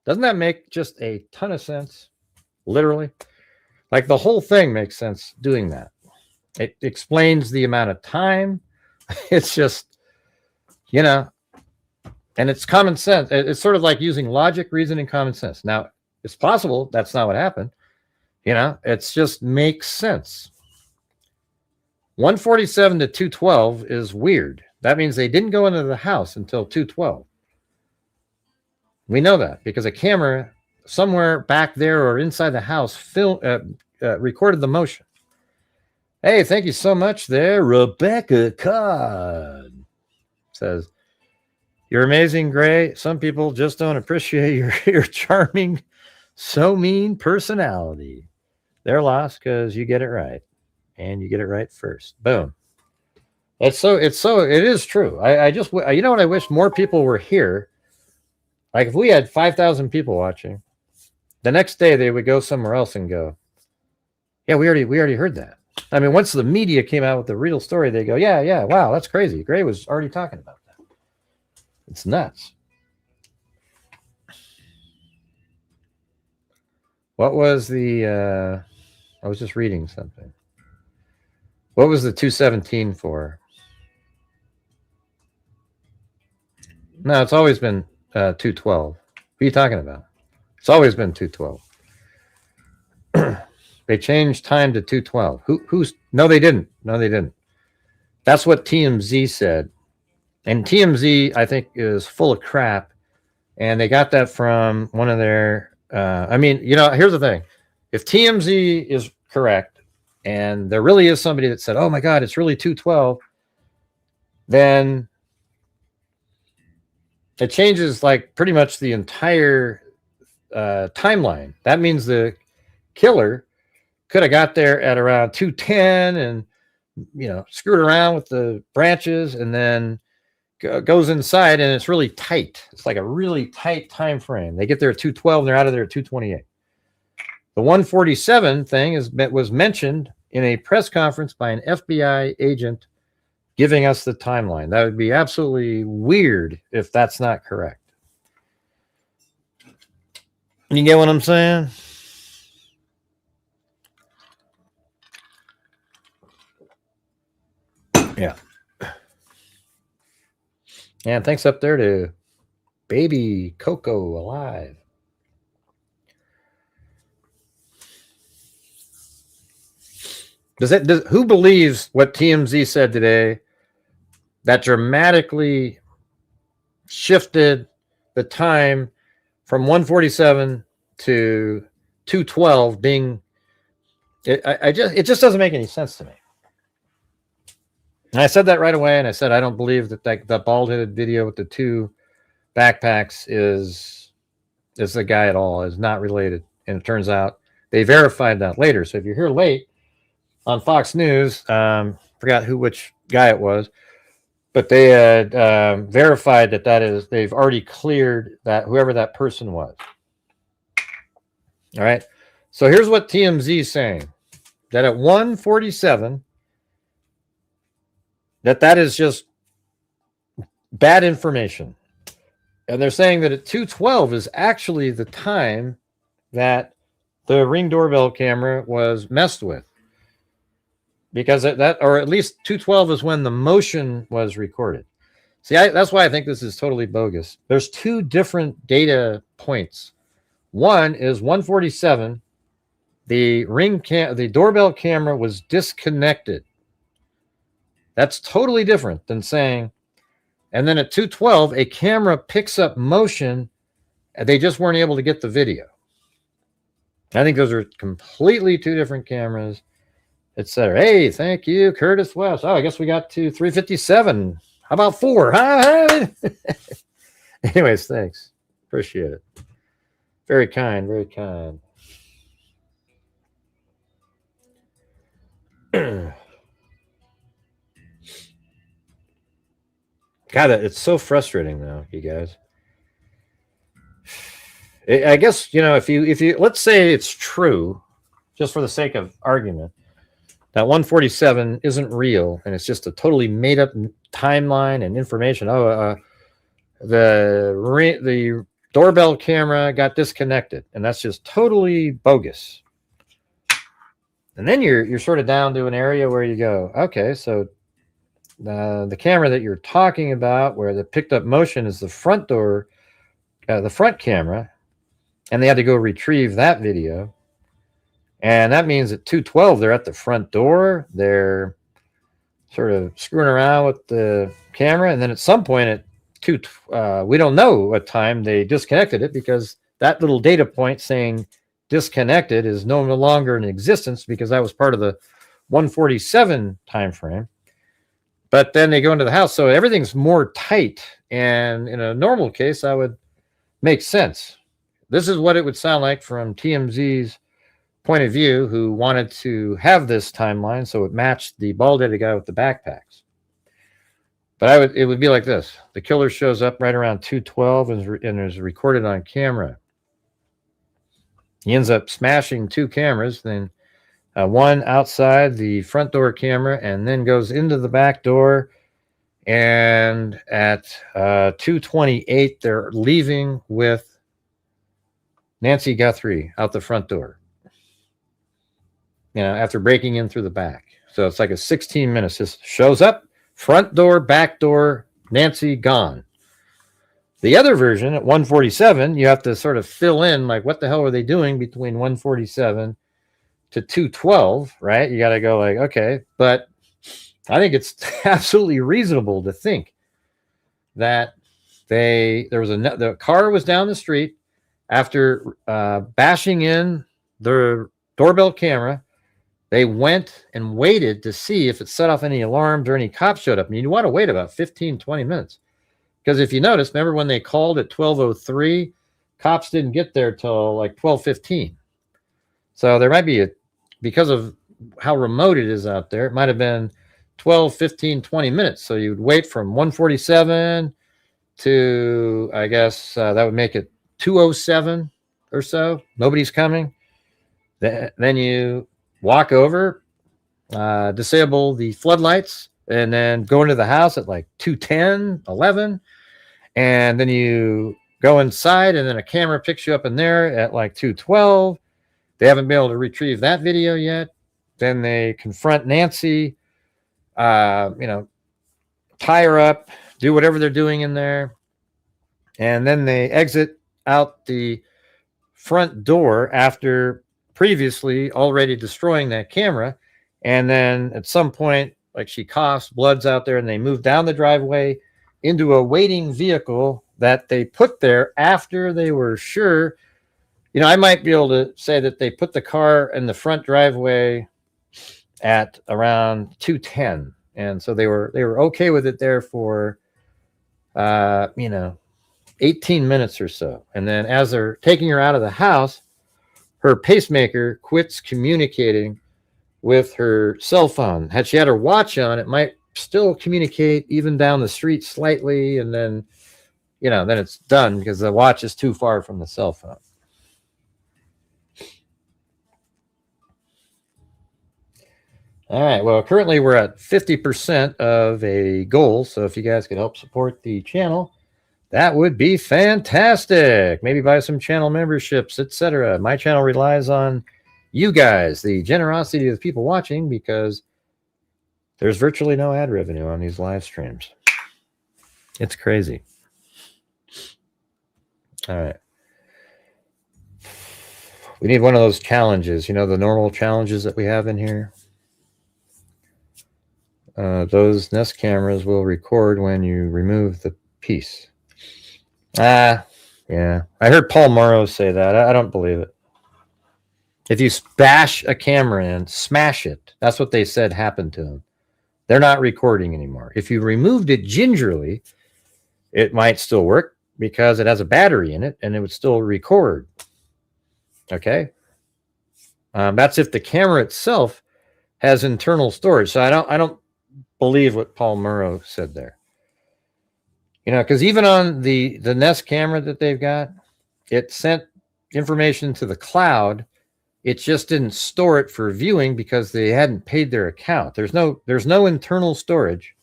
Doesn't that make just a ton of sense? Literally. Like the whole thing makes sense doing that. It explains the amount of time. It's just, you know, and it's common sense. It's sort of like using logic, reason, and common sense. Now, it's possible that's not what happened. You know, it's just makes sense. 147 to 212 is weird. That means they didn't go into the house until 212. We know that because a camera somewhere back there or inside the house recorded the motion. Hey, thank you so much there. Rebecca Cod says, you're amazing, Gray. Some people just don't appreciate your charming, so mean personality. They're lost because you get it right. And you get it right first. Boom. It is true. I just, you know what? I wish more people were here. Like if we had 5,000 people watching, the next day they would go somewhere else and go, yeah, we already heard that. I mean, once the media came out with the real story, they go, yeah, wow, that's crazy. Gray was already talking about that. It's nuts. What was the, I was just reading something. What was the 217 for? No, it's always been 212. What are you talking about? It's always been 212. They changed time to 212. Who's? No, they didn't. No, they didn't. That's what TMZ said. And TMZ, I think, is full of crap. And they got that from one of their, I mean, you know, here's the thing. If TMZ is correct, and there really is somebody that said, oh my God, it's really 212, then it changes like pretty much the entire timeline. That means the killer could have got there at around 210 and, you know, screwed around with the branches and then goes inside and it's really tight. It's like a really tight time frame. They get there at 212 and they're out of there at 228. The 147 thing was mentioned in a press conference by an FBI agent giving us the timeline. That would be absolutely weird if that's not correct. You get what I'm saying? Yeah. And thanks up there to Baby Coco Alive. Who believes what TMZ said today that dramatically shifted the time from 147 to 212 being it just doesn't make any sense to me. And I said that right away, and I said I don't believe that bald-headed video with the two backpacks is the guy at all, is not related. And it turns out they verified that later. So if you're here late on Fox News, forgot which guy it was, but they had verified they've already cleared that whoever that person was. All right. So here's what TMZ is saying, that at 147, that is just bad information. And they're saying that at 212 is actually the time that the Ring doorbell camera was messed with. Because or at least 212 is when the motion was recorded. See, that's why I think this is totally bogus. There's two different data points. One is 147. The doorbell camera was disconnected. That's totally different than saying, and then at 212, a camera picks up motion, and they just weren't able to get the video. I think those are completely two different cameras, etc. Hey, thank you, Curtis West. Oh, I guess we got to 357. How about 4? Huh? Anyways, thanks. Appreciate it. Very kind, very kind. God, it's so frustrating though, you guys. I guess, you know, if you let's say it's true, just for the sake of argument, that 147 isn't real, and it's just a totally made up timeline and information. The doorbell camera got disconnected, and that's just totally bogus. And then you're sort of down to an area where you go, okay, so the camera that you're talking about, where the picked up motion is the front door, the front camera, and they had to go retrieve that video. And that means at 2:12, they're at the front door. They're sort of screwing around with the camera. And then at some point at we don't know what time they disconnected it, because that little data point saying disconnected is no longer in existence, because that was part of the 147 time frame. But then they go into the house, so everything's more tight. And in a normal case, that would make sense. This is what it would sound like from TMZ's point of view, who wanted to have this timeline so it matched the bald-headed guy with the backpacks. But it would be like this. The killer shows up right around 2:12 and is recorded on camera. He ends up smashing two cameras, then one outside the front door camera, and then goes into the back door. And at 2:28, they're leaving with Nancy Guthrie out the front door, after breaking in through the back. So it's like a 16 minutes. Just shows up, front door, back door, Nancy gone. The other version at 1:47, you have to sort of fill in, like, what the hell were they doing between 1:47 to 2:12, right? You got to go like, okay, but I think it's absolutely reasonable to think that the car was down the street after bashing in the doorbell camera. They went and waited to see if it set off any alarms or any cops showed up. And you want to wait about 15, 20 minutes. Because if you notice, remember when they called at 12:03, cops didn't get there till like 12:15. So there might be because of how remote it is out there, it might have been 12, 15, 20 minutes. So you'd wait from 1:47 to, I guess, that would make it 2:07 or so. Nobody's coming. Then you walk over, disable the floodlights, and then go into the house at like 2:10, 11. And then you go inside, and then a camera picks you up in there at like 2:12. They haven't been able to retrieve that video yet. Then they confront Nancy, tie her up, do whatever they're doing in there. And then they exit out the front door after previously already destroying that camera. And then at some point, like, she coughs, blood's out there, and they move down the driveway into a waiting vehicle that they put there after they were sure. I might be able to say that they put the car in the front driveway at around 2:10. And so they were okay with it there for 18 minutes or so. And then as they're taking her out of the house, her pacemaker quits communicating with her cell phone. Had she had her watch on, it might still communicate even down the street slightly, and then then it's done because the watch is too far from the cell phone. All right, well, currently we're at 50% of a goal, so if you guys could help support the channel, that would be fantastic. Maybe buy some channel memberships, etc. My channel relies on you guys, the generosity of the people watching, because there's virtually no ad revenue on these live streams. It's crazy. All right. We need one of those challenges, the normal challenges that we have in here. Those Nest cameras will record when you remove the piece. Yeah. I heard Paul Morrow say that. I don't believe it. If you bash a camera in, smash it. That's what they said happened to them. They're not recording anymore. If you removed it gingerly, it might still work because it has a battery in it and it would still record. Okay? That's if the camera itself has internal storage. So I don't believe what Paul Morrow said there. Because even on the Nest camera that they've got, it sent information to the cloud It just didn't store it for viewing because they hadn't paid their account. There's no internal storage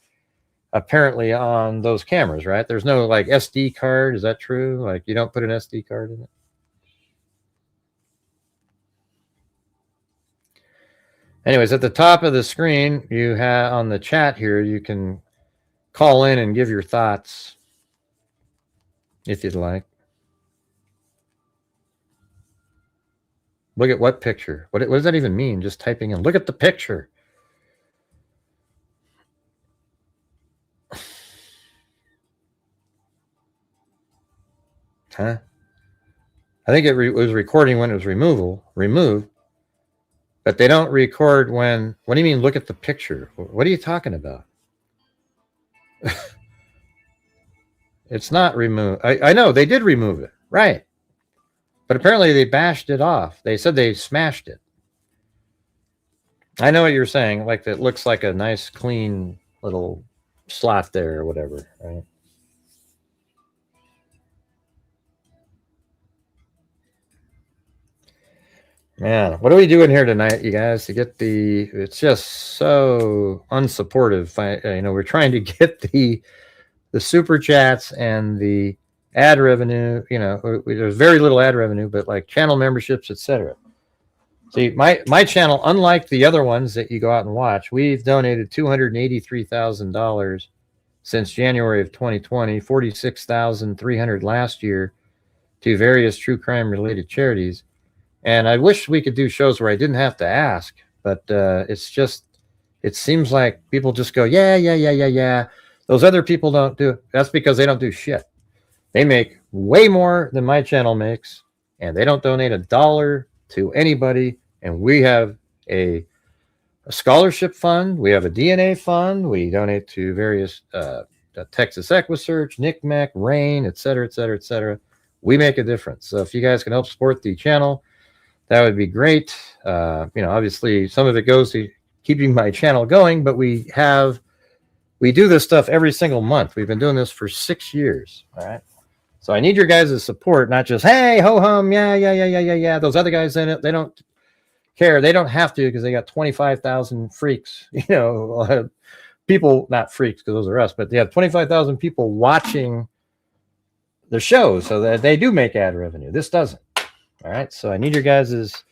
apparently on those cameras, right? There's no like SD card. Is that true? Like you don't put an SD card in it? Anyways, at the top of the screen, you have on the chat here, you can call in and give your thoughts if you'd like. Look at what picture? What does that even mean? Just typing in, look at the picture. Huh? I think it was recording when it was removed. But they don't record when... What do you mean, look at the picture? What are you talking about? It's not removed. I know, they did remove it. Right. But apparently they bashed it off. They said they smashed it. I know what you're saying. Like, it looks like a nice, clean little slot there or whatever, right? Man, what are we doing here tonight, you guys, to get the... It's just so unsupportive. We're trying to get the super chats and the ad revenue. There's very little ad revenue, but like channel memberships, etc. See, my channel, unlike the other ones that you go out and watch, we've donated $283,000 since January of 2020, $46,300 last year to various true crime related charities. And I wish we could do shows where I didn't have to ask, but it's just, it seems like people just go, yeah. Those other people don't do it. That's because they don't do shit. They make way more than my channel makes, and they don't donate $1 to anybody. And we have a scholarship fund. We have a DNA fund. We donate to various Texas Equisearch, NCMEC, RAIN, et cetera, et cetera, et cetera. We make a difference. So if you guys can help support the channel, that would be great. Obviously, some of it goes to keeping my channel going, but we do this stuff every single month. We've been doing this for 6 years. All right. So I need your guys' support, not just, hey, ho-hum, yeah. Those other guys in it, they don't care. They don't have to because they got 25,000 freaks, people, not freaks because those are us, but they have 25,000 people watching the show so that they do make ad revenue. This doesn't. All right. So I need your guys'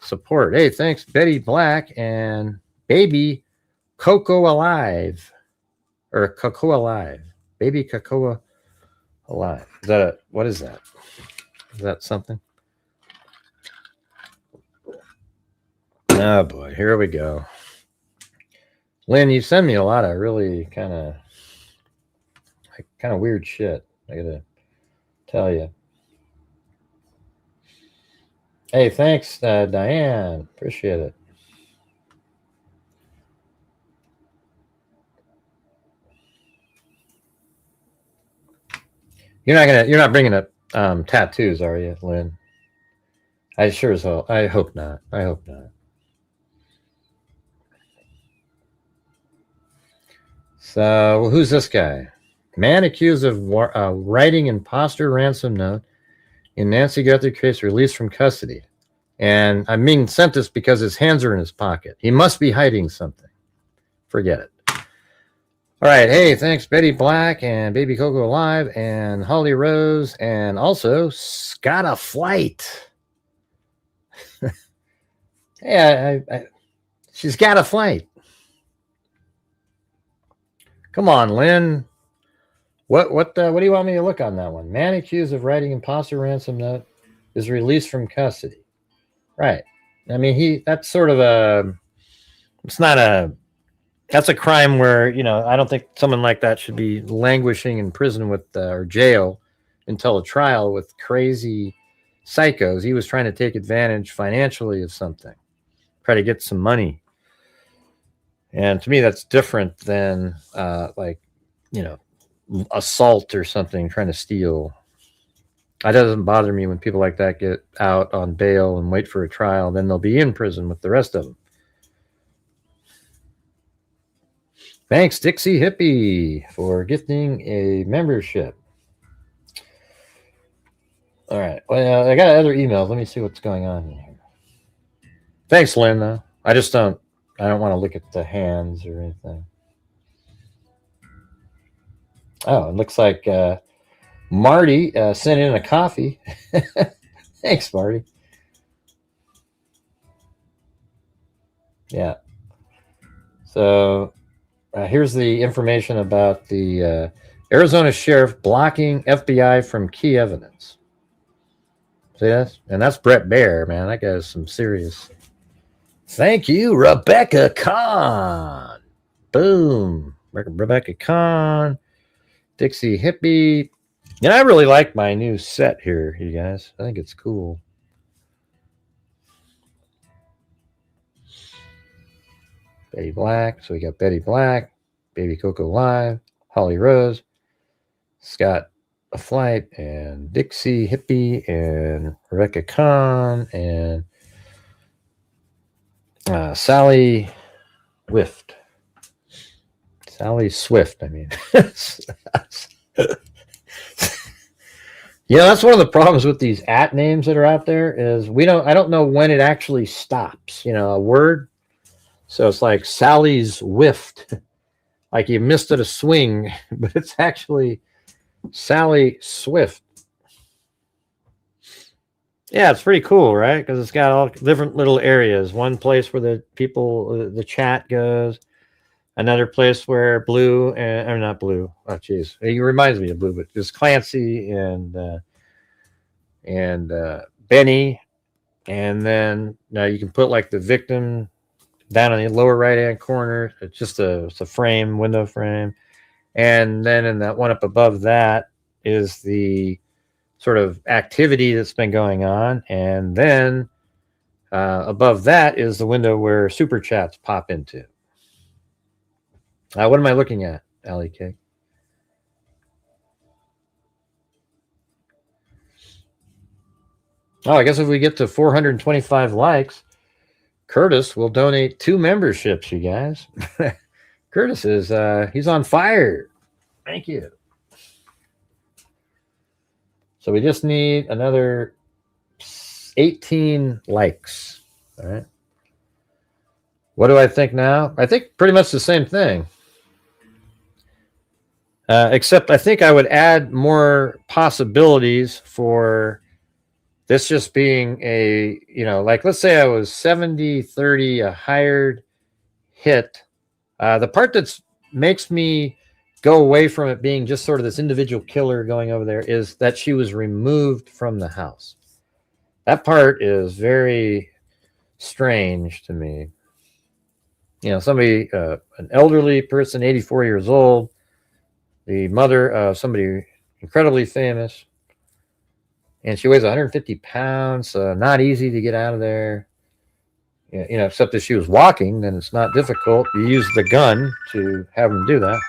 support. Hey, thanks, Betty Black and Baby Cocoa Alive. Or Cocoa Alive. Baby Cocoa Alive. Is that what is that? Is that something? Oh boy, here we go. Lynn, you send me a lot of really kind of weird shit. I gotta tell you. Hey, thanks, Diane. Appreciate it. You're not bringing up tattoos, are you, Lynn? I sure as hell. I hope not. So who's this guy? Man accused of writing imposter ransom note in Nancy Guthrie case, released from custody. And I'm being sent this because his hands are in his pocket. He must be hiding something. Forget it. All right. Hey, thanks, Betty Black and Baby Coco Alive and Holly Rose and also Scott a Flight. Hey, she's got a flight. Come on, Lynn. What do you want me to look on that one? Man accused of writing imposter ransom note is released from custody. Right. I mean, that's sort of that's a crime where, I don't think someone like that should be languishing in prison or jail until a trial with crazy psychos. He was trying to take advantage financially of something, try to get some money. And to me, that's different than assault or something, trying to steal. It doesn't bother me when people like that get out on bail and wait for a trial. Then they'll be in prison with the rest of them. Thanks, Dixie Hippie, for gifting a membership. All right. Well, I got other emails. Let me see what's going on here. Thanks, Lynn, though. I don't want to look at the hands or anything. Oh, it looks like Marty sent in a coffee. Thanks, Marty. Yeah. So here's the information about the Arizona sheriff blocking FBI from key evidence. See that? And that's Brett Baer, man. That guy's some serious. Thank you, Rebecca Kahn. Boom. Rebecca Kahn. Dixie Hippie. Yeah, I really like my new set here, you guys. I think it's cool. Betty Black. So we got Betty Black, Baby Coco Live, Holly Rose, Scott A Flight, and Dixie Hippie, and Rebecca Kahn, and Sally Swift. Sally Swift, I mean. You know, that's one of the problems with these @ names that are out there is I don't know when it actually stops, you know, a word. So it's like Sally's whiffed, like you missed it a swing, but it's actually Sally Swift. Yeah, it's pretty cool, right? Because it's got all different little areas. One place where the chat goes, another place where Blue or not Blue. Oh, geez, he reminds me of Blue, but just Clancy and Benny, and then now you can put like the victim down in the lower right hand corner. It's just it's a frame, window frame. And then in that one up above that is the sort of activity that's been going on. And then above that is the window where super chats pop into. What am I looking at, Allie Cake? Oh, I guess if we get to 425 likes, Curtis will donate 2 memberships, you guys. Curtis is, he's on fire. Thank you. So we just need another 18 likes. All right. What do I think now? I think pretty much the same thing. Except I think I would add more possibilities for this just being a, you know, like let's say I was 70-30, a hired hit. The part that makes me go away from it being just sort of this individual killer going over there is that she was removed from the house. That part is very strange to me. You know, somebody, an elderly person, 84 years old, the mother of somebody incredibly famous, and she weighs 150 pounds, not easy to get out of there. You know, except if she was walking, then it's not difficult. You use the gun to have them do that.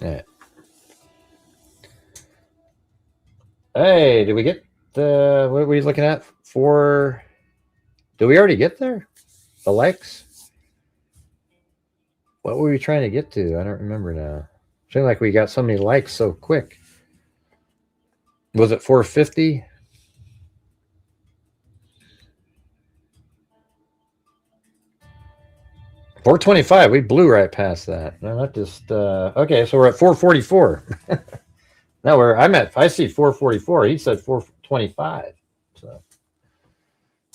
Yeah. Hey, did we get the, what are we looking at? Did we already get there? The likes? What were we trying to get to? I don't remember now. It seemed like we got so many likes so quick. Was it 450? $425. We blew right past that. No, not just okay, so we're at 444. Now I see 444. He said 425. So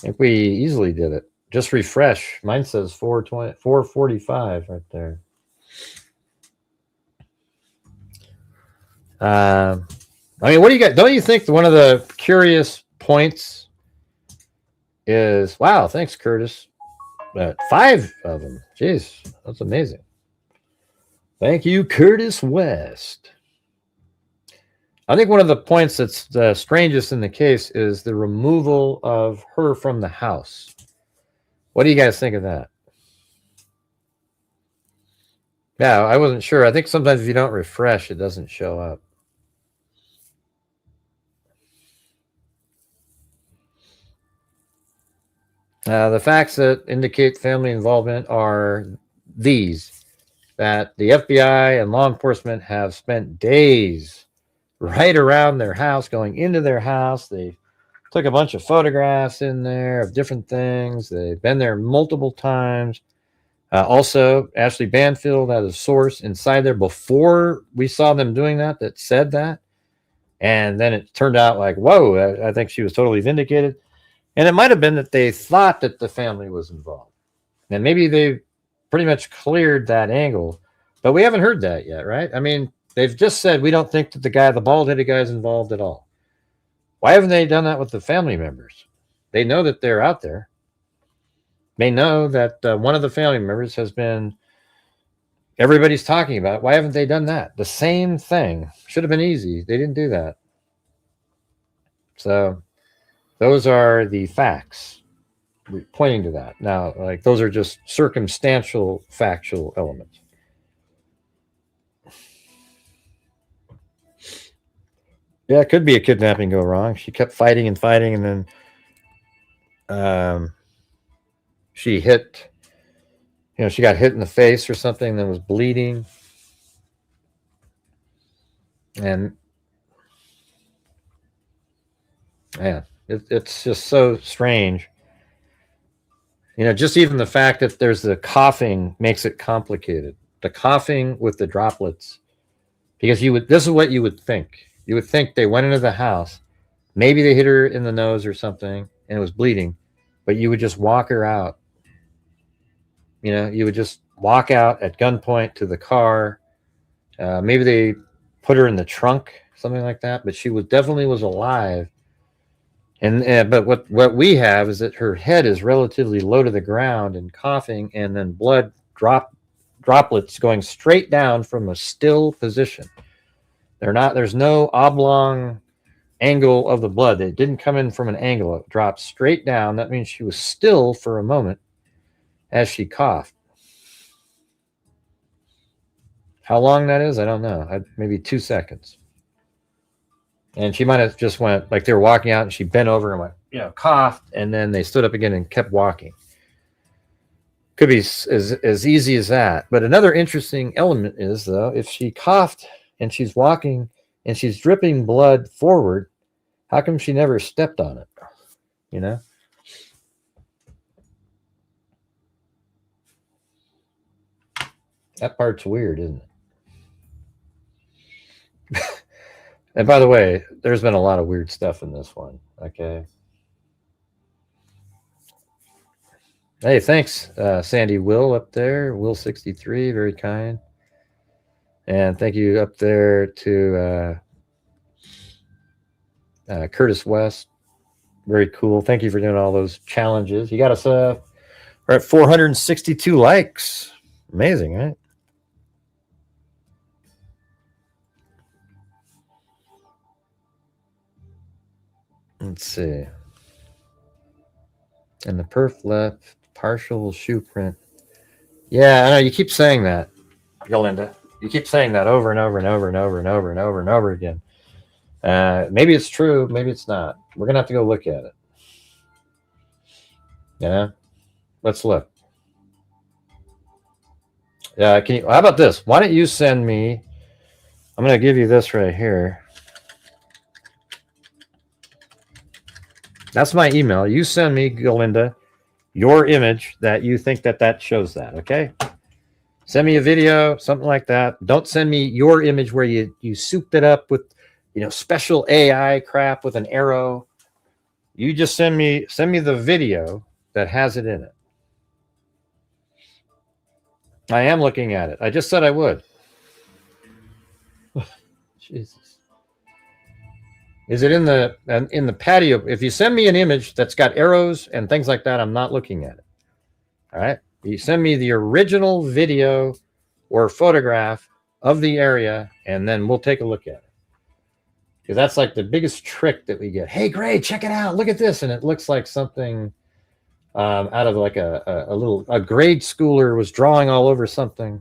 I think we easily did it. Just refresh. Mine says 445 right there. I mean, what do you got? Don't you think one of the curious points is, wow, thanks, Curtis. 5 of them. Jeez, that's amazing. Thank you, Curtis West. I think one of the points that's the strangest in the case is the removal of her from the house. What do you guys think of that? Yeah, I wasn't sure. I think sometimes if you don't refresh, it doesn't show up. The facts that indicate family involvement are these: that the FBI and law enforcement have spent days right around their house, going into their house. They took a bunch of photographs in there of different things. They've been there multiple times. Also, Ashley Banfield had a source inside there before we saw them doing that said that. And then it turned out like, whoa, I think she was totally vindicated. And it might have been that they thought that the family was involved. And maybe they pretty much cleared that angle. But we haven't heard that yet, right? I mean, they've just said we don't think that the bald-headed guy is involved at all. Why haven't they done that with the family members? They know that they're out there. They know that one of the family members has been, everybody's talking about it. Why haven't they done that? The same thing. Should have been easy. They didn't do that. So those are the facts pointing to that. Now, like, those are just circumstantial, factual elements. Yeah, it could be a kidnapping go wrong. She kept fighting and fighting, and then she hit, she got hit in the face or something, then was bleeding. And man, it's just so strange. Just even the fact that there's the coughing makes it complicated. The coughing with the droplets, because this is what you would think. You would think they went into the house, maybe they hit her in the nose or something, and it was bleeding, but you would just walk her out. You would just walk out at gunpoint to the car. Maybe they put her in the trunk, something like that, but she definitely was alive. And but what we have is that her head is relatively low to the ground and coughing, and then blood droplets going straight down from a still position. There's no oblong angle of the blood. It didn't come in from an angle. It dropped straight down. That means she was still for a moment as she coughed. How long that is, I don't know. Maybe 2 seconds. And she might have just went, like they were walking out and she bent over and went, coughed, and then they stood up again and kept walking. Could be as easy as that. But another interesting element is, though, if she coughed and she's walking and she's dripping blood forward, how come she never stepped on it? That part's weird, isn't it? And by the way, there's been a lot of weird stuff in this one. Okay. Hey, thanks, Sandy Will up there. Will63, very kind. And thank you up there to Curtis West. Very cool. Thank you for doing all those challenges. You got us, we're at 462 likes. Amazing, right? Let's see. And the perf left, partial shoe print. Yeah, I know you keep saying that, Yolinda. You keep saying that over and over and over and over and over and over and over again. Maybe it's true, maybe it's not. We're gonna have to go look at it. Yeah, let's look. Yeah, how about this? Why don't you send me? I'm gonna give you this right here. That's my email. You send me, Galinda, your image that you think that shows that, okay? Send me a video, something like that. Don't send me your image where you souped it up with, special AI crap with an arrow. You just send me the video that has it in it. I am looking at it. I just said I would. Jesus. Is it in the patio? If you send me an image that's got arrows and things like that, I'm not looking at it. All right. You send me the original video or photograph of the area, and then we'll take a look at it. Because that's like the biggest trick that we get. Hey, Gray, check it out. Look at this. And it looks like something out of like a grade schooler was drawing all over something.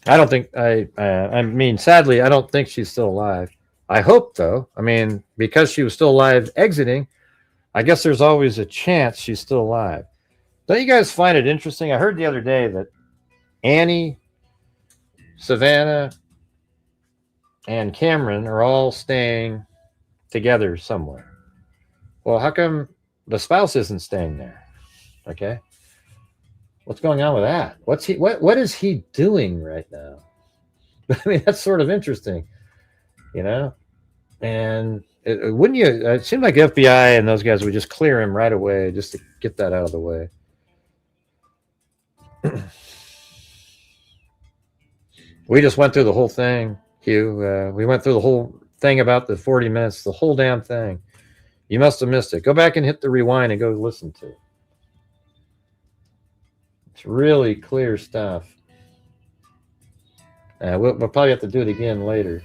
I don't think, I mean, sadly, I don't think she's still alive. I hope, though. I mean, because she was still alive exiting, I guess there's always a chance she's still alive. Don't you guys find it interesting? I heard the other day that Annie, Savannah, and Cameron are all staying together somewhere. Well, how come the spouse isn't staying there? Okay. What's going on with that? What is he doing right now? I mean, that's sort of interesting, you know? And wouldn't you? It seemed like FBI and those guys would just clear him right away just to get that out of the way. We just went through the whole thing, Hugh. We went through the whole thing about the 40 minutes, the whole damn thing. You must have missed it. Go back and hit the rewind and go listen to it. It's really clear stuff. We'll probably have to do it again later.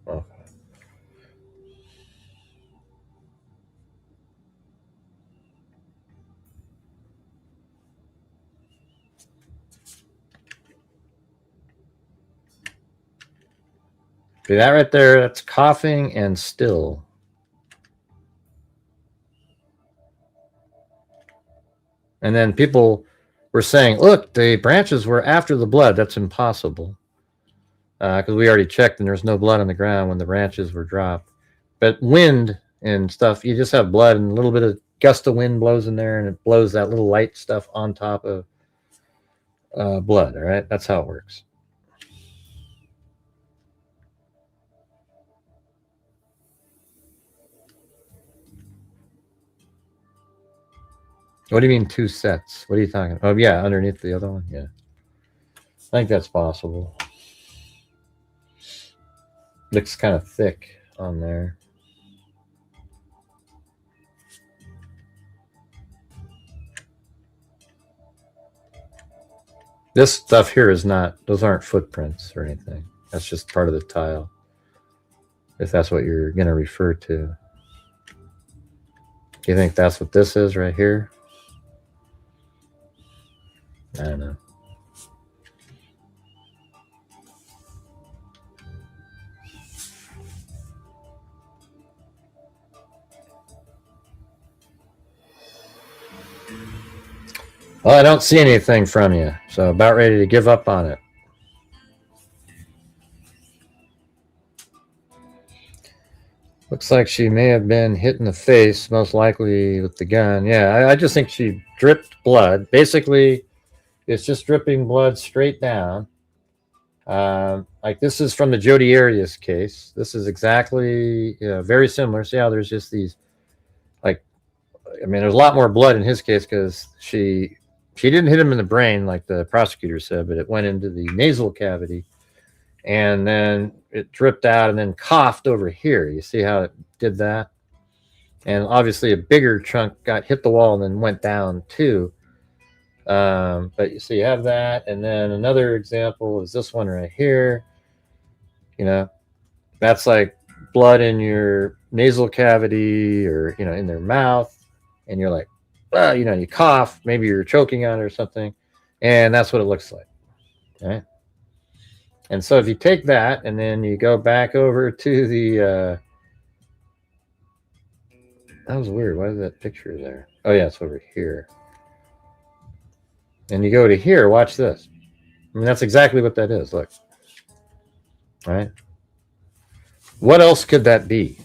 Okay. See that right there? That's coughing and still. And then people were saying, look, the branches were after the blood. That's impossible. Because we already checked and there's no blood on the ground when the branches were dropped. But wind and stuff, you just have blood and a little bit of gust of wind blows in there and it blows that little light stuff on top of blood. All right. That's how it works. What do you mean 2 sets? What are you talking about? Oh, yeah, underneath the other one? Yeah. I think that's possible. Looks kind of thick on there. This stuff here is not, those aren't footprints or anything. That's just part of the tile. If that's what you're going to refer to. Do you think that's what this is right here? I don't know. Well, I don't see anything from you, so about ready to give up on it. Looks like she may have been hit in the face, most likely with the gun. Yeah, I just think she dripped blood. Basically, it's just dripping blood straight down. Like this is from the Jodi Arias case. This is exactly very similar. See how there's just these, like, I mean, there's a lot more blood in his case because she didn't hit him in the brain like the prosecutor said, but it went into the nasal cavity. And then it dripped out and then coughed over here. You see how it did that? And obviously a bigger chunk hit the wall and then went down too. But you see, you have that. And then another example is this one right here. You know, that's like blood in your nasal cavity or, in their mouth. And you're like, well, you cough. Maybe you're choking on it or something. And that's what it looks like. All right. And so if you take that and then you go back over to the, that was weird. Why is that picture there? Oh yeah, it's over here. And you go to here, watch this. I mean, that's exactly what that is. Look. All right. What else could that be?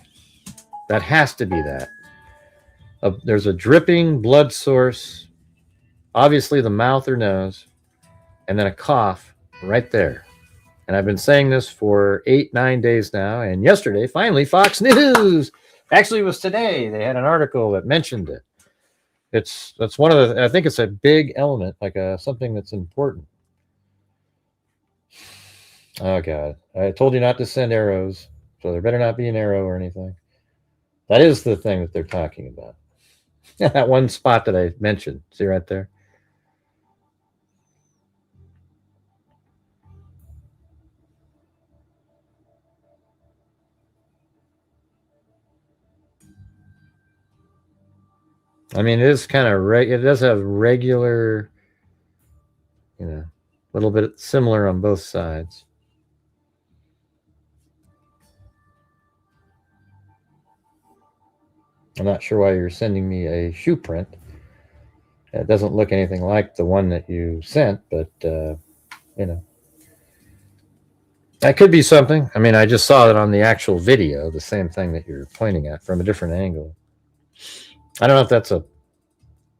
That has to be that. There's a dripping blood source, obviously the mouth or nose, and then a cough right there. And I've been saying this for 8-9 days now. And yesterday, finally, Fox News. Actually, it was today. They had an article that mentioned it. That's one of the. I think it's a big element, like something that's important. Oh God! I told you not to send arrows, so there better not be an arrow or anything. That is the thing that they're talking about. That one spot that I mentioned. See right there. I mean, it is kind of it does have regular, you know, a little bit similar on both sides. I'm not sure why you're sending me a shoe print. It doesn't look anything like the one that you sent, but, you know. That could be something. I mean, I just saw it on the actual video, the same thing that you're pointing at from a different angle. I don't know if that's a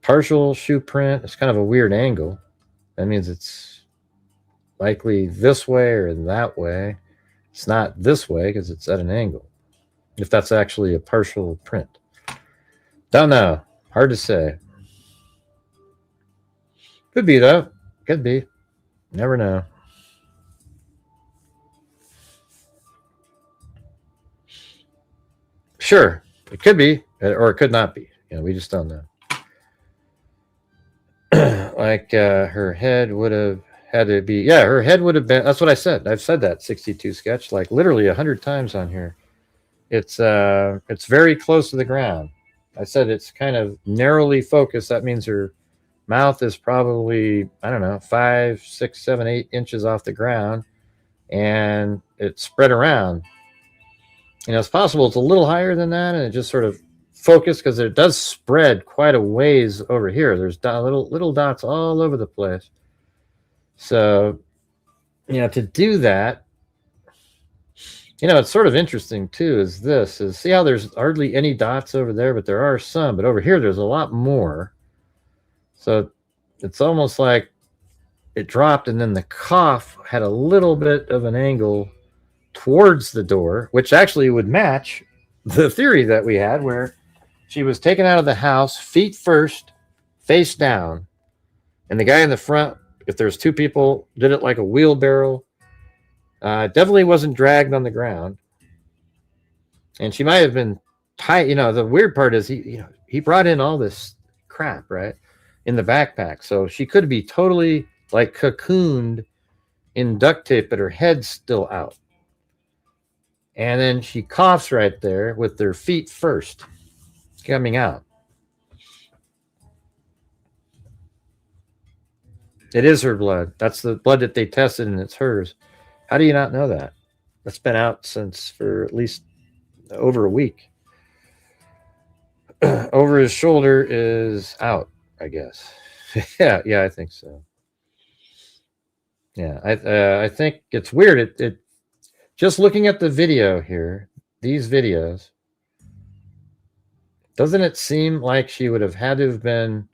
partial shoe print. It's kind of a weird angle. That means it's likely this way or that way. It's not this way because it's at an angle. If that's actually a partial print. Don't know. Hard to say. Could be, though. Could be. Never know. Sure. It could be, or it could not be. You know, we just don't know. Like her head would have had to be, yeah, her head would have been, that's what I said. I've said that 62 sketch, like literally 100 times on here. It's very close to the ground. I said it's kind of narrowly focused. That means her mouth is probably, I don't know, 5, 6, 7, 8 inches off the ground, and it's spread around. You know, it's possible it's a little higher than that, and it just sort of focused because it does spread quite a ways over here. There's little dots all over the place. So, you know, to do that, you know, it's sort of interesting too, is see how there's hardly any dots over there, but there are some, but over here there's a lot more. So it's almost like it dropped, and then the cough had a little bit of an angle towards the door, which actually would match the theory that we had where she was taken out of the house, feet first, face down, and the guy in the front, if there's two people, did it like a wheelbarrow. Definitely wasn't dragged on the ground. And she might have been tight. You know, the weird part is he brought in all this crap, right, in the backpack. So she could be totally like cocooned in duct tape, but her head's still out. And then she coughs right there with their feet first coming out. It is her blood. That's the blood that they tested, and it's hers. How do you not know that? That's been out since for at least over a week. Over his shoulder is out, I guess. yeah, I think so. Yeah, I think it's weird. It just looking at the video here, these videos, doesn't it seem like she would have had to have been,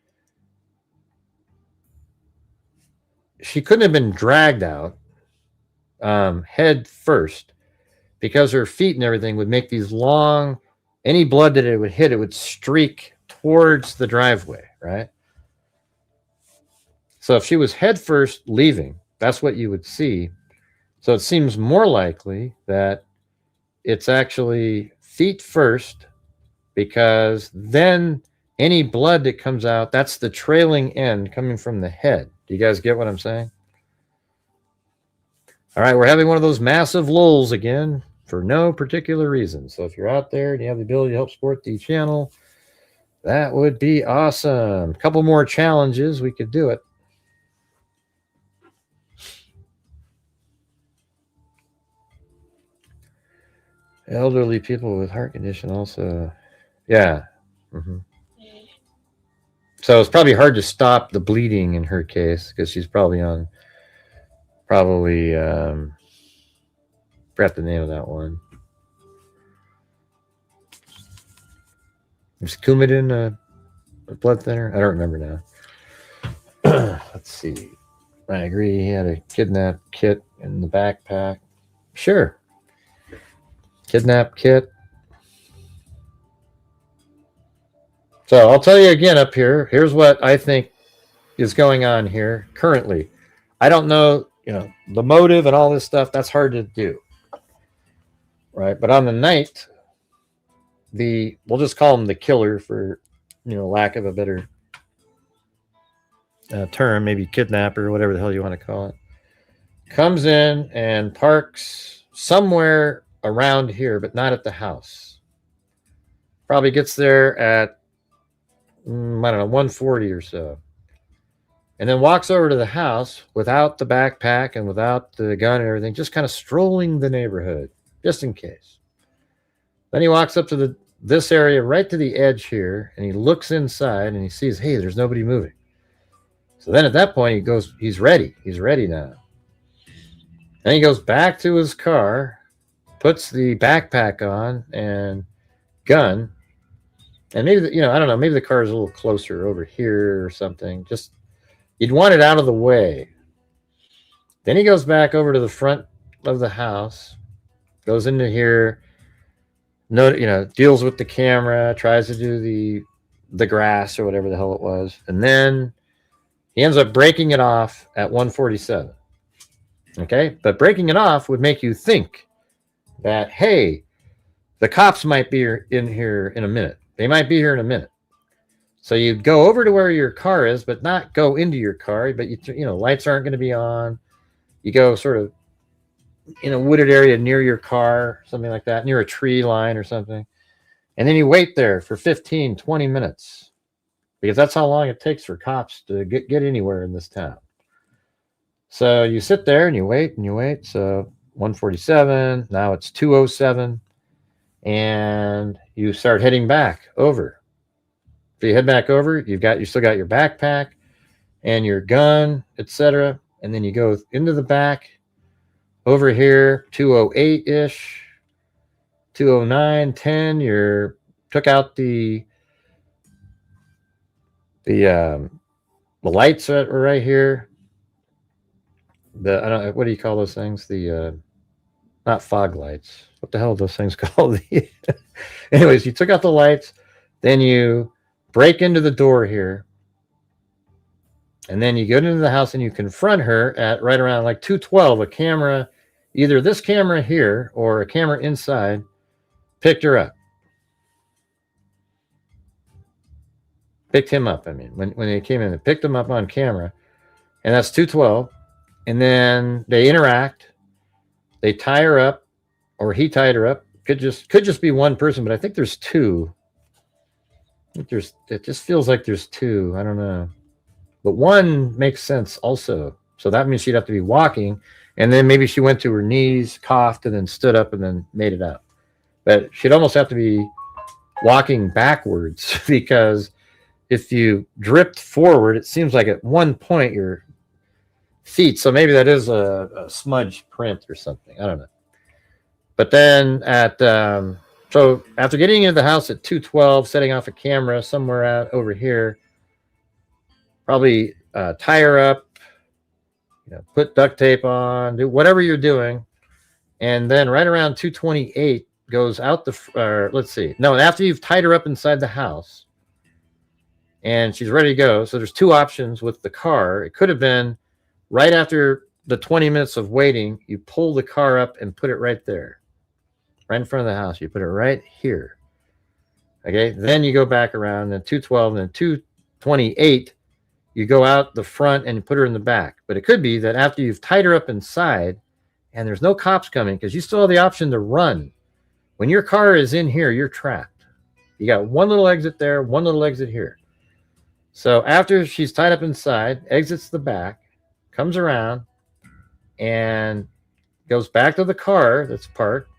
she couldn't have been dragged out head first, because her feet and everything would make these long, any blood that it would hit, it would streak towards the driveway, right? So if she was head first leaving, that's what you would see. So it seems more likely that it's actually feet first, because then any blood that comes out, that's the trailing end coming from the head. Do you guys get what I'm saying? All right, we're having one of those massive lulls again for no particular reason. So if you're out there and you have the ability to help support the channel, that would be awesome. A couple more challenges, we could do it. Elderly people with heart condition also. Yeah. Mm-hmm. So it's probably hard to stop the bleeding in her case because she's probably on, forgot the name of that one. Is Coumadin a blood thinner? I don't remember now. Let's see. I agree. He had a kidnap kit in the backpack. Sure. Kidnap kit. So I'll tell you again up here. Here's what I think is going on here currently. I don't know, the motive and all this stuff. That's hard to do. Right. But on the night, we'll just call him the killer for, lack of a better term, maybe kidnapper, whatever the hell you want to call it, comes in and parks somewhere around here, but not at the house. Probably gets there at I don't know, 140 or so. And then walks over to the house without the backpack and without the gun and everything, just kind of strolling the neighborhood, just in case. Then he walks up to this area right to the edge here, and he looks inside and he sees, hey, there's nobody moving. So then at that point, he goes, he's ready. He's ready now. Then he goes back to his car, puts the backpack on and gun. And maybe, I don't know, maybe the car is a little closer over here or something. Just, you'd want it out of the way. Then he goes back over to the front of the house, goes into here, deals with the camera, tries to do the grass or whatever the hell it was. And then he ends up breaking it off at 147. Okay? But breaking it off would make you think that, hey, the cops might be in here in a minute. They might be here in a minute. So you'd go over to where your car is, but not go into your car. But, lights aren't going to be on. You go sort of in a wooded area near your car, something like that, near a tree line or something. And then you wait there for 15, 20 minutes. Because that's how long it takes for cops to get anywhere in this town. So you sit there and you wait and you wait. So 147, now it's 207. And you start heading back over. So you head back over, you still got your backpack and your gun, etc. And then you go into the back over here, 208-ish, 209, 10. You took out the lights that were right here. I don't know, what do you call those things? Not fog lights. What the hell are those things called? Anyways, you took out the lights, then you break into the door here, and then you go into the house and you confront her at right around like 212. A camera, either this camera here or a camera inside, picked her up. Picked him up, I mean. When they came in, they picked him up on camera, and that's 212. And then they interact. They tie her up, or he tied her up. Could just be one person, but I think there's two. It just feels like there's two. I don't know. But one makes sense also. So that means she'd have to be walking, and then maybe she went to her knees, coughed, and then stood up and then made it out. But she'd almost have to be walking backwards, because if you dripped forward, it seems like at one point your feet, so maybe that is a smudge print or something. I don't know. But then so after getting into the house at 212, setting off a camera somewhere out over here, probably tie her up, put duct tape on, do whatever you're doing. And then right around 228 goes out let's see. No, after you've tied her up inside the house and she's ready to go. So there's two options with the car. It could have been right after the 20 minutes of waiting, you pull the car up and put it right there. Right in front of the house. You put it right here. Okay. Then you go back around, then 212, and then 228, you go out the front and put her in the back. But it could be that after you've tied her up inside and there's no cops coming, because you still have the option to run. When your car is in here, you're trapped. You got one little exit there, one little exit here. So after she's tied up inside, exits the back, comes around, and goes back to the car that's parked.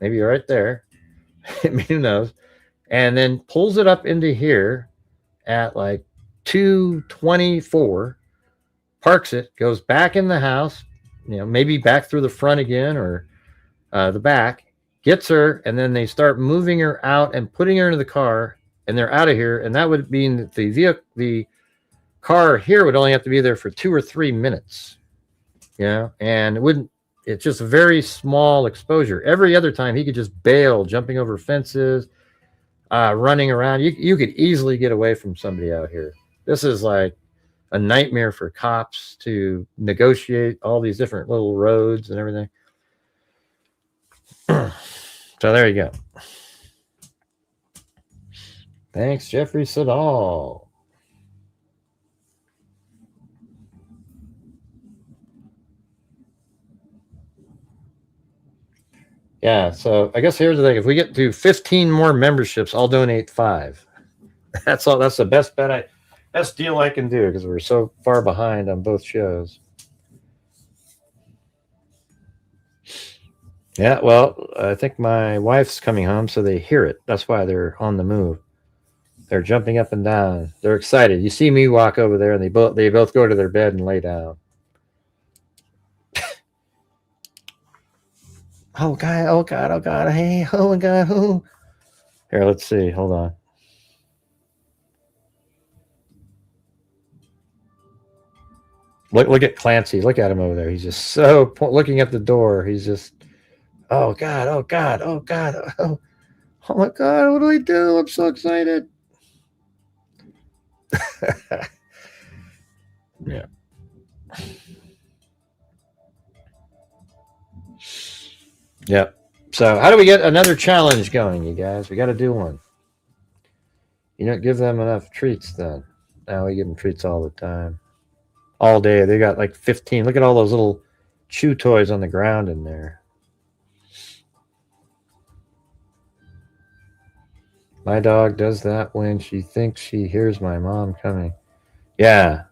Maybe you're right there. Who knows? And then pulls it up into here at like 224, parks it, goes back in the house, maybe back through the front again or the back, gets her, and then they start moving her out and putting her into the car, and they're out of here. And that would mean that the car here would only have to be there for 2 or 3 minutes. And it's just a very small exposure. Every other time he could just bail, jumping over fences, running around. You could easily get away from somebody out here. This is like a nightmare for cops to negotiate all these different little roads and everything. So there you go. Thanks, Jeffrey Siddall. Yeah, so I guess here's the thing. If we get to 15 more memberships, I'll donate 5. That's all. That's the best deal I can do because we're so far behind on both shows. Yeah, well, I think my wife's coming home, so they hear it. That's why they're on the move. They're jumping up and down. They're excited. You see me walk over there, and they both go to their bed and lay down. Oh God! Oh God! Oh God! Hey! Oh my God! Oh. Here, let's see. Hold on. Look at Clancy. Look at him over there. He's just so looking at the door. He's just, oh God! Oh God! Oh God! Oh my God! What do I do? I'm so excited. Yeah. Yep. So how do we get another challenge going, you guys? We got to do one. You don't give them enough treats then. Now we give them treats all the time. All day. They got like 15. Look at all those little chew toys on the ground in there. My dog does that when she thinks she hears my mom coming. Yeah.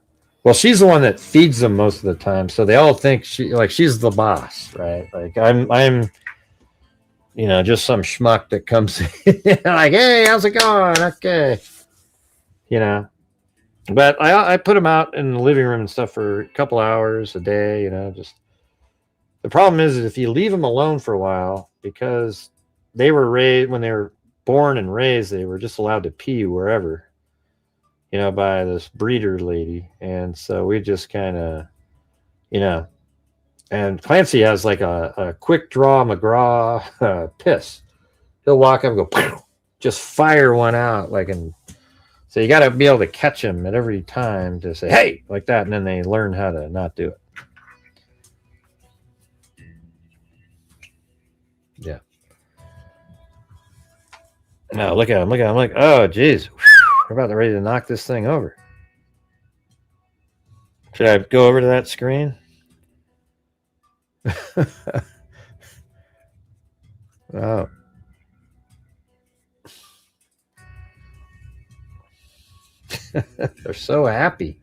Well, she's the one that feeds them most of the time, so they all think she's the boss, right? Like I'm just some schmuck that comes in like, hey, how's it going? Okay. But I put them out in the living room and stuff for a couple hours a day, just the problem is if you leave them alone for a while, because they were raised when they were born and raised, they were just allowed to pee wherever, by this breeder lady. And so we just kind of, and Clancy has like a quick draw McGraw piss. He'll walk up and go, just fire one out. So you got to be able to catch him at every time to say, hey, like that. And then they learn how to not do it. Yeah. No, look at him. Look at him. Like, oh, geez. We're about ready to knock this thing over. Should I go over to that screen? Oh. They're so happy.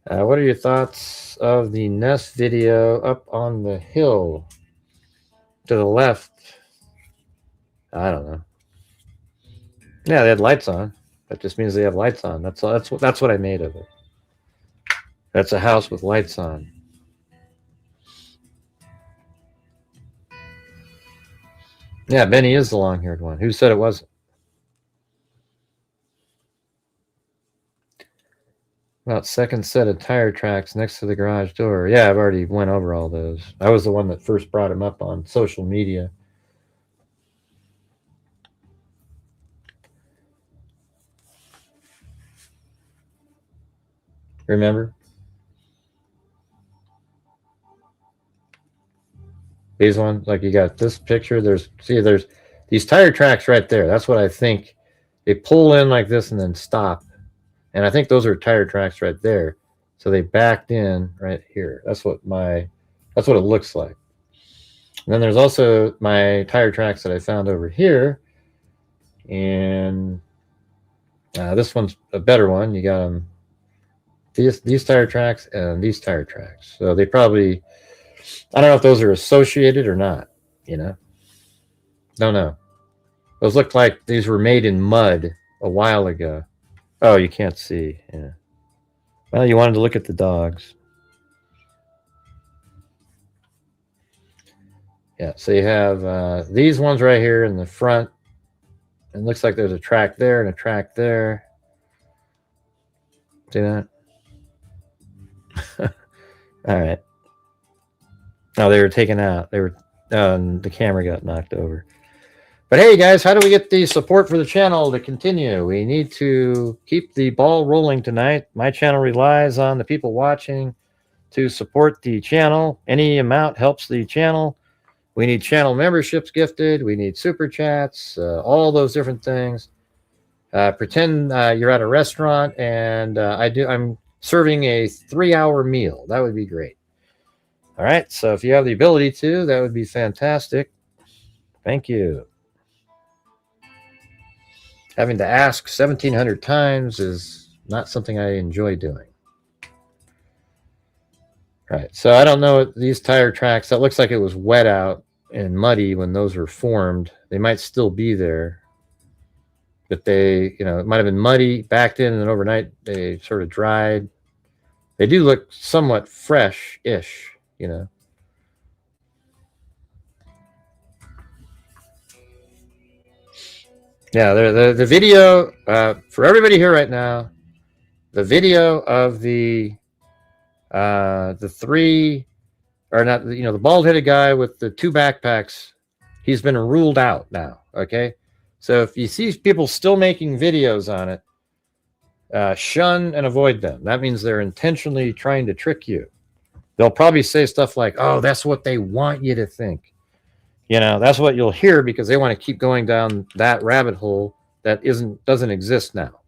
What are your thoughts of the nest video up on the hill to the left? I don't know. Yeah, they had lights on. That just means they have lights on. That's what I made of it. That's a house with lights on. Yeah, Benny is the long-haired one. Who said it wasn't? About second set of tire tracks next to the garage door. Yeah, I've already went over all those. I was the one that first brought him up on social media. Remember? These ones, like you got this picture. There's these tire tracks right there. That's what I think. They pull in like this and then stop. And I think those are tire tracks right there. So they backed in right here. That's what it looks like. And then there's also my tire tracks that I found over here. And this one's a better one. You got them, these tire tracks and these tire tracks. So they probably, I don't know if those are associated or not, Don't know. Those look like these were made in mud a while ago. Oh, you can't see. Yeah. Well, you wanted to look at the dogs. Yeah, so you have these ones right here in the front. It looks like there's a track there and a track there. See that? All right. Oh, they were taken out. They were, the camera got knocked over. But hey, guys, how do we get the support for the channel to continue? We need to keep the ball rolling tonight. My channel relies on the people watching to support the channel. Any amount helps the channel. We need channel memberships gifted. We need super chats, all those different things. Pretend you're at a restaurant and I'm serving a 3-hour meal. That would be great. All right, so if you have the ability to, that would be fantastic. Thank you. Having to ask 1,700 times is not something I enjoy doing. Right, so I don't know these tire tracks. That looks like it was wet out and muddy when those were formed. They might still be there, but they, you know, it might have been muddy, backed in, and then overnight they sort of dried. They do look somewhat fresh-ish, you know. Yeah, the video for everybody here right now. The video of the three, or not, you know, the bald-headed guy with the 2 backpacks, he's been ruled out now. Okay, so if you see people still making videos on it, shun and avoid them. That means they're intentionally trying to trick you. They'll probably say stuff like, "Oh, that's what they want you to think." You know, that's what you'll hear because they want to keep going down that rabbit hole that doesn't exist now.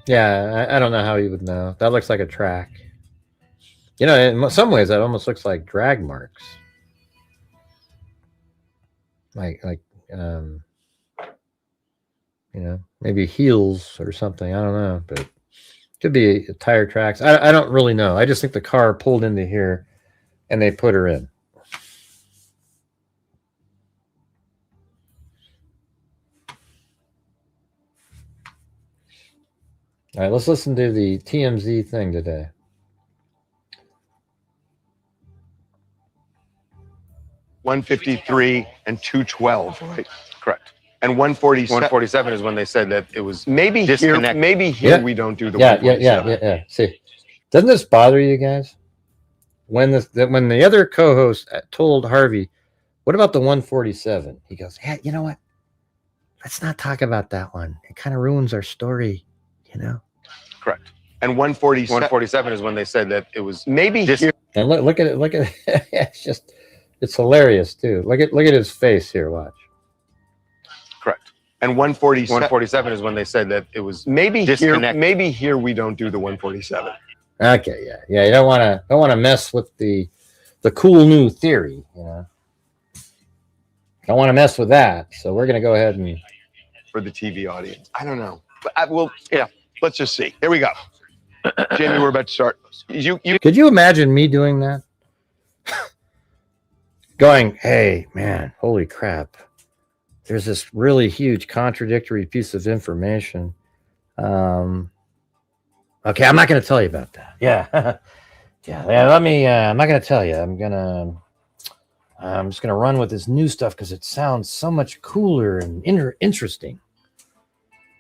Yeah, I don't know how you would know. That looks like a track. You know, in some ways, that almost looks like drag marks. Like you know, maybe heels or something. I don't know, but could be tire tracks. I don't really know. I just think the car pulled into here and they put her in. All right, let's listen to the TMZ thing today. $153 and $212, right? Correct. And $147 is when they said that it was maybe disconnected. Maybe here we don't do the yeah. See, doesn't this bother you guys? When the other co-host told Harvey, "What about the 147?" He goes, "Yeah, you know what? Let's not talk about that one. It kind of ruins our story, you know." Correct. And 147 is when they said that it was maybe here. And look at it. Look at it. It's hilarious too. Look at his face here. Watch. Correct. And 147 is when they said that it was maybe disconnected. Maybe here we don't do the 147. Okay, yeah. You don't want to mess with the cool new theory, you know. Don't want to mess with that. So we're gonna go ahead and for the TV audience. I don't know, but yeah. Let's just see. Here we go. Jamie, we're about to start. Could you imagine me doing that? Going, hey man, holy crap! There's this really huge contradictory piece of information. Okay, I'm not going to tell you about that. Yeah, yeah. Let me. I'm not going to tell you. I'm just going to run with this new stuff because it sounds so much cooler and interesting.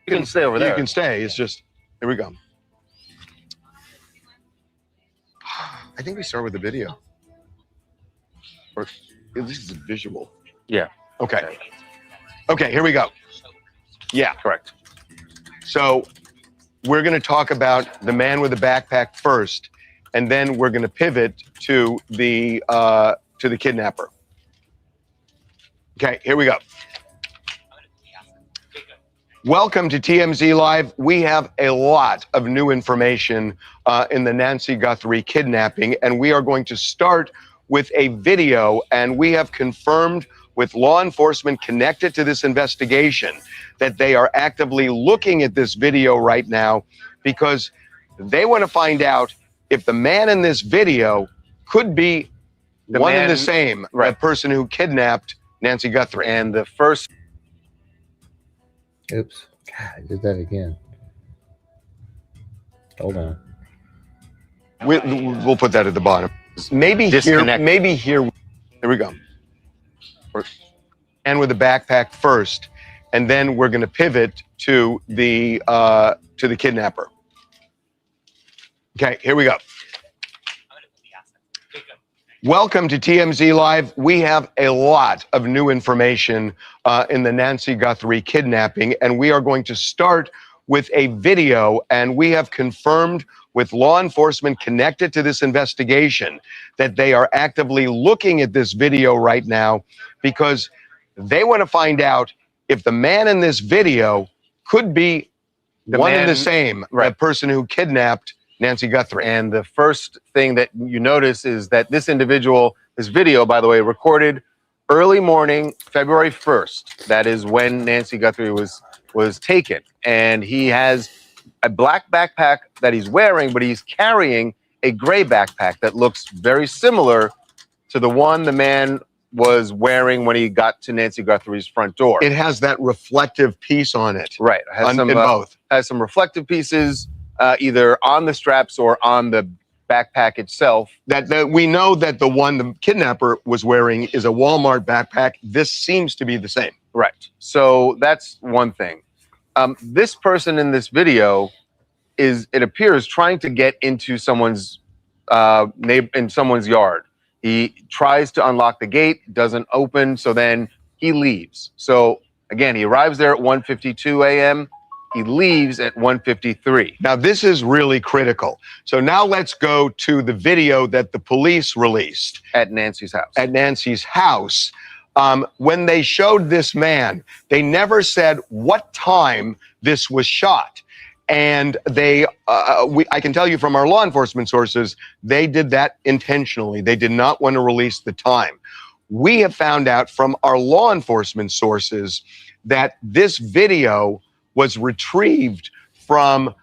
You can stay over there. You can stay. It's just. Here we go. I think we start with the video. Or at least it's a visual. Yeah. Okay. Okay, here we go. Yeah, correct. So we're going to talk about the man with the backpack first, and then we're going to pivot to the kidnapper. Okay, here we go. Welcome to TMZ Live. We have a lot of new information in the Nancy Guthrie kidnapping, and we are going to start with a video, and we have confirmed with law enforcement connected to this investigation that they are actively looking at this video right now because they want to find out if the man in this video could be one and the same, right, person who kidnapped Nancy Guthrie. And the first... Oops. God, I did that again. Hold on. We'll put that at the bottom. Maybe here. Maybe here. Here we go. And with the backpack first, and then we're going to pivot to the kidnapper. Okay, here we go. Welcome to TMZ Live. We have a lot of new information in the Nancy Guthrie kidnapping, and we are going to start with a video, and we have confirmed with law enforcement connected to this investigation that they are actively looking at this video right now because they want to find out if the man in this video could be one and the same, right, person who kidnapped Nancy Guthrie. And the first thing that you notice is that this individual, this video, by the way, recorded early morning, February 1st. That is when Nancy Guthrie was taken. And he has a black backpack that he's wearing, but he's carrying a gray backpack that looks very similar to the one the man was wearing when he got to Nancy Guthrie's front door. It has that reflective piece on it. Right. It has both. Has some reflective pieces either on the straps or on the backpack itself. That we know that the one the kidnapper was wearing is a Walmart backpack. This seems to be the same. Right. So that's one thing. This person in this video is, it appears, trying to get into someone's in someone's yard. He tries to unlock the gate, doesn't open, so then he leaves. So again, he arrives there at 1:52 a.m. He leaves at 1:53. Now this is really critical. So now let's go to the video that the police released at Nancy's house. At Nancy's house. When they showed this man, they never said what time this was shot. And I can tell you from our law enforcement sources, they did that intentionally. They did not want to release the time. We have found out from our law enforcement sources that this video was retrieved from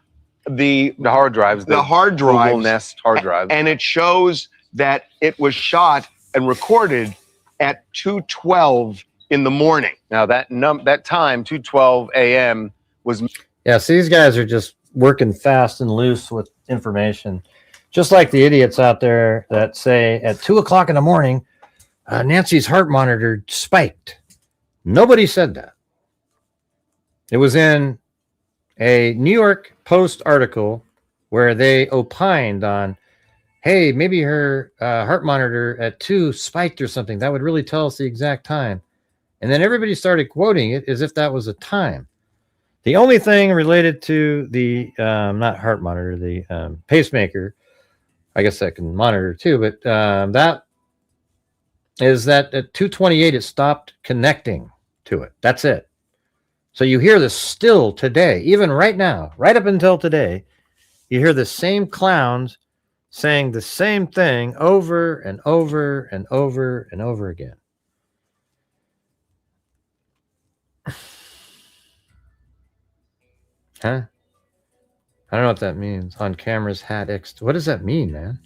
the hard drives, the Google Nest hard drives, and it shows that it was shot and recorded at 2:12 in the morning. Now that time, 2:12 a.m. was. Yeah, so these guys are just working fast and loose with information, just like the idiots out there that say at 2 o'clock in the morning, Nancy's heart monitor spiked. Nobody said that. It was in a New York Post article where they opined on, hey, maybe her heart monitor at 2 spiked or something. That would really tell us the exact time. And then everybody started quoting it as if that was a time. The only thing related to the, not heart monitor, the pacemaker, I guess that can monitor too, but that is that at 2:28 it stopped connecting to it. That's it. So you hear this still today, even right now, right up until today, you hear the same clowns saying the same thing over and over and over and over again. Huh? I don't know what that means. On camera's hat X2. What does that mean, man?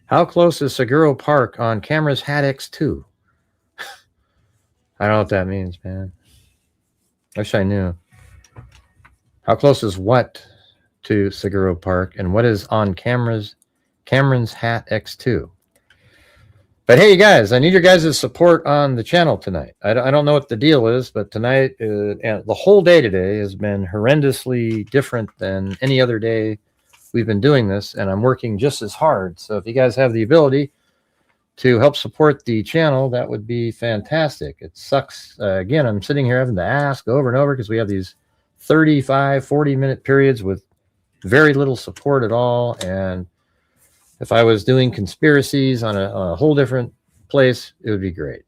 How close is Seguro Park on camera's hat X2? I don't know what that means, man. Wish I knew. How close is what to Seguro Park, and what is on Cameron's hat X2? But hey, you guys, I need your guys' support on the channel tonight. I don't know what the deal is, but tonight, and the whole day today has been horrendously different than any other day we've been doing this, and I'm working just as hard. So if you guys have the ability to help support the channel, that would be fantastic. It sucks. Again, I'm sitting here having to ask over and over because we have these 35, 40-minute periods with very little support at all, and if I was doing conspiracies on a whole different place, it would be great.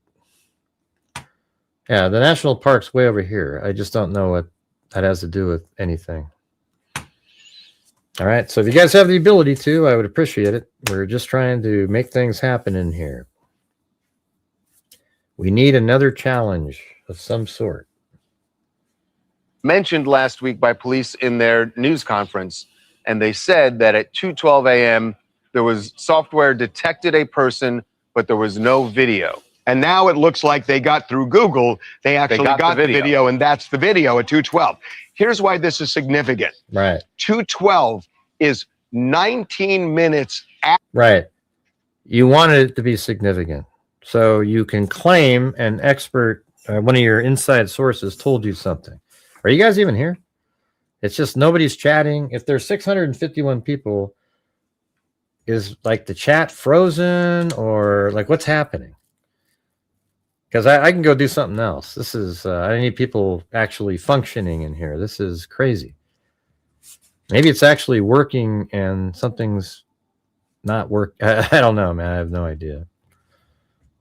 Yeah, the national park's way over here. I just don't know what that has to do with anything. All right, so if you guys have the ability to, I would appreciate it. We're just trying to make things happen in here. We need another challenge of some sort. Mentioned last week by police in their news conference, and they said that at 2:12 a.m., there was software detected a person, but there was no video. And now it looks like they got through Google. They actually got the video, and that's the video at 2:12. Here's why this is significant. Right. 2:12 is 19 minutes after. Right. You wanted it to be significant. So you can claim an expert, one of your inside sources told you something. Are you guys even here? It's just nobody's chatting. If there's 651 people, is like the chat frozen or like what's happening? Because I can go do something else. This is, I need people actually functioning in here. This is crazy. Maybe it's actually working and something's not work. I don't know, man. I have no idea.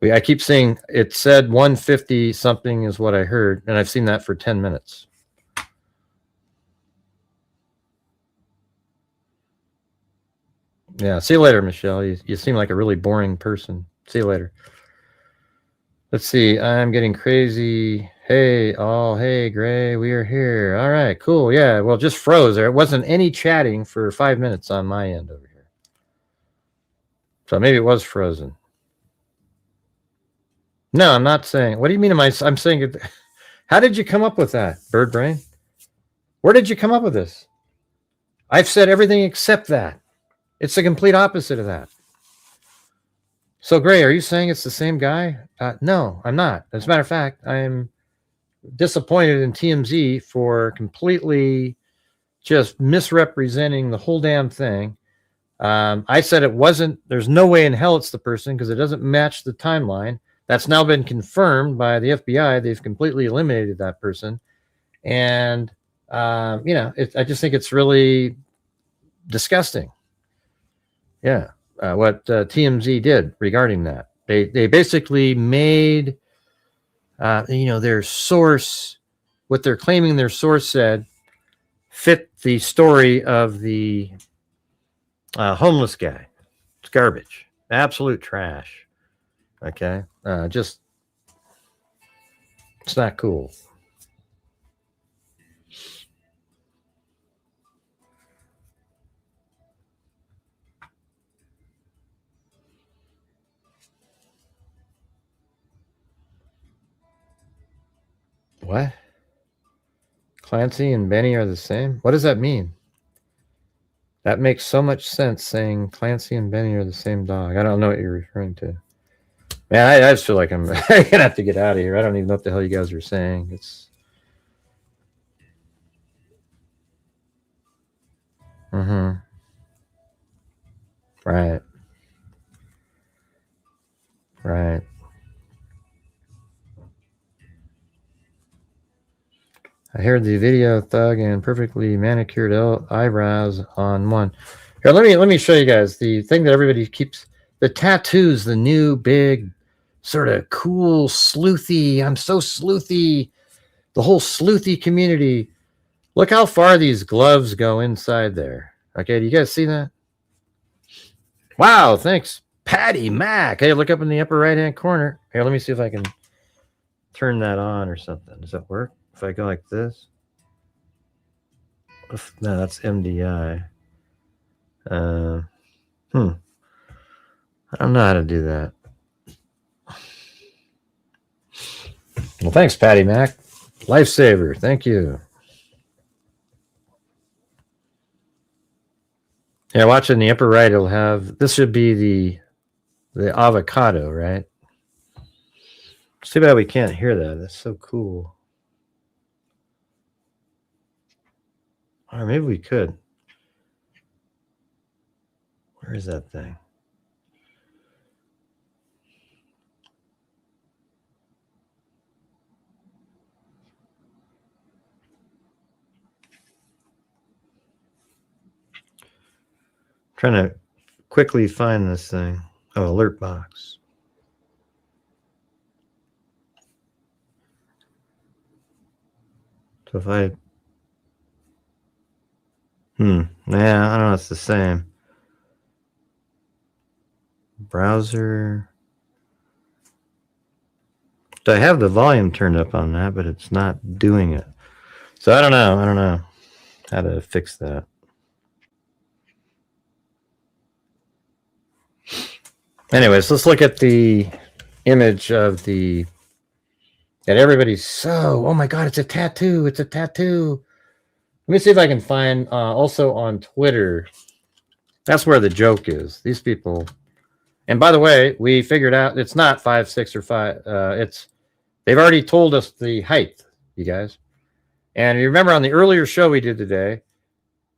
I keep seeing it said 150 something is what I heard, and I've seen that for 10 minutes. Yeah. See you later, Michelle. You seem like a really boring person. See you later. Let's see. I'm getting crazy. Hey, hey, Gray, we are here. All right, cool. Yeah, well, just froze there. It wasn't any chatting for 5 minutes on my end over here. So maybe it was frozen. No, I'm not saying. What do you mean? I'm saying it. How did you come up with that, Bird Brain? Where did you come up with this? I've said everything except that. It's the complete opposite of that. So, Gray, are you saying it's the same guy? No, I'm not. As a matter of fact, I'm disappointed in TMZ for completely just misrepresenting the whole damn thing. I said it wasn't. There's no way in hell it's the person because it doesn't match the timeline. That's now been confirmed by the FBI. They've completely eliminated that person. And, I just think it's really disgusting. Yeah. What TMZ did regarding that. They basically made, their source, what they're claiming their source said, fit the story of the homeless guy. It's garbage. Absolute trash. Okay? It's not cool. What? Clancy and Benny are the same? What does that mean? That makes so much sense saying Clancy and Benny are the same dog. I don't know what you're referring to. Man, I just feel like I'm going to have to get out of here. I don't even know what the hell you guys are saying. It's... Mm-hmm. Right. Right. I heard the video, thug, and perfectly manicured eyebrows on one. Here, let me show you guys the thing that everybody keeps. The tattoos, the new big sort of cool sleuthy. I'm so sleuthy. The whole sleuthy community. Look how far these gloves go inside there. Okay, do you guys see that? Wow, thanks, Patty Mac. Hey, look up in the upper right-hand corner. Here, let me see if I can turn that on or something. Does that work? If I go like this? No, that's MDI. I don't know how to do that. Well, thanks, Patty Mac. Lifesaver. Thank you. Yeah, watch in the upper right. It'll have, this should be the avocado, right? It's too bad we can't hear that. That's so cool. Or maybe we could. Where is that thing? Trying to quickly find this thing. Oh, alert box. So if I... Yeah, I don't know. It's the same. Browser. So I have the volume turned up on that, but it's not doing it. So I don't know how to fix that. Anyways, let's look at the image of the... And everybody's so... Oh my God, it's a tattoo. It's a tattoo. Let me see if I can find also on Twitter. That's where the joke is. These people... And by the way, we figured out it's not 5'6" or 5. They've already told us the height, you guys. And you remember on the earlier show we did today,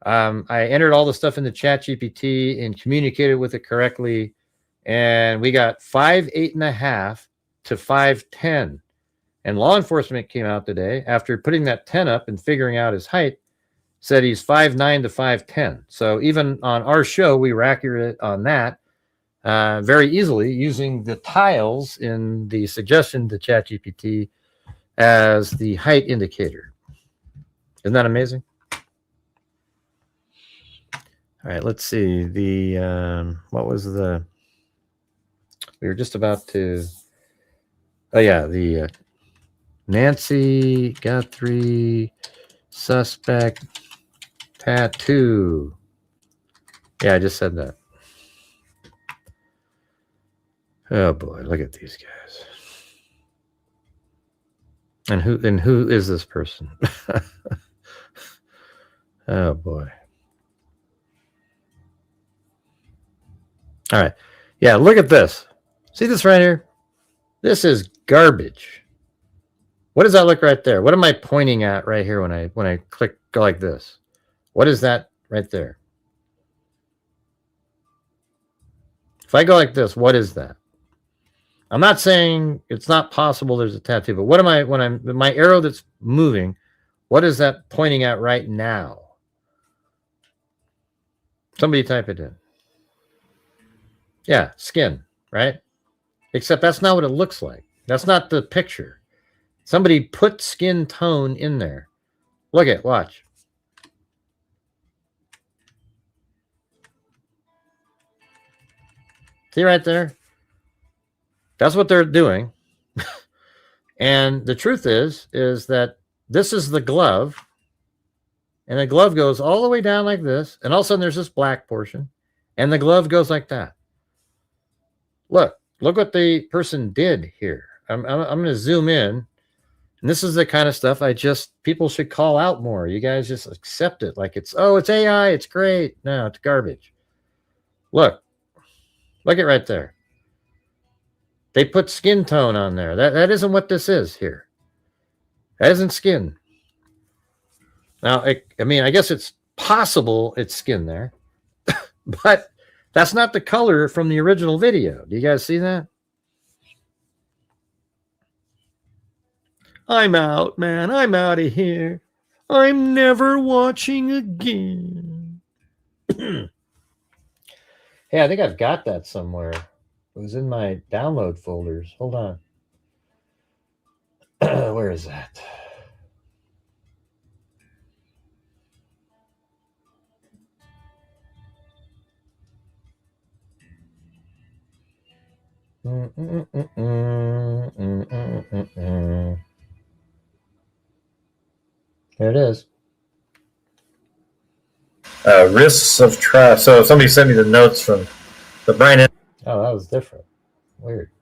I entered all the stuff into ChatGPT and communicated with it correctly. And we got 5'8.5" to 5'10". And law enforcement came out today after putting that 10 up and figuring out his height, said he's 5'9" to 5'10". So even on our show, we were accurate on that. Very easily using the tiles in the suggestion to ChatGPT as the height indicator. Isn't that amazing? All right, let's see. What was the? We were just about to. Oh yeah, the Nancy Guthrie suspect tattoo. Yeah, I just said that. Oh boy, look at these guys. And who is this person? Oh boy. All right. Yeah, look at this. See this right here? This is garbage. What does that look right there? What am I pointing at right here when I click go like this? What is that right there? If I go like this, what is that? I'm not saying it's not possible there's a tattoo, but what am I when I'm my arrow that's moving, what is that pointing at right now? Somebody type it in. Yeah, skin, right? Except that's not what it looks like. That's not the picture. Somebody put skin tone in there. Look at, watch. See right there? That's what they're doing. And the truth is that this is the glove. And the glove goes all the way down like this. And all of a sudden there's this black portion. And the glove goes like that. Look what the person did here. I'm going to zoom in. And this is the kind of stuff people should call out more. You guys just accept it like it's AI, it's great. No, it's garbage. Look at right there. They put skin tone on there. That isn't what this is here. That isn't skin. Now, I guess it's possible it's skin there, but that's not the color from the original video. Do you guys see that? I'm out, man. I'm out of here. I'm never watching again. Hey, I think I've got that somewhere. It was in my download folders. Hold on. Where is that? There it is. Risks of trust. So somebody sent me the notes from the Brian. Oh, that was different. Weird.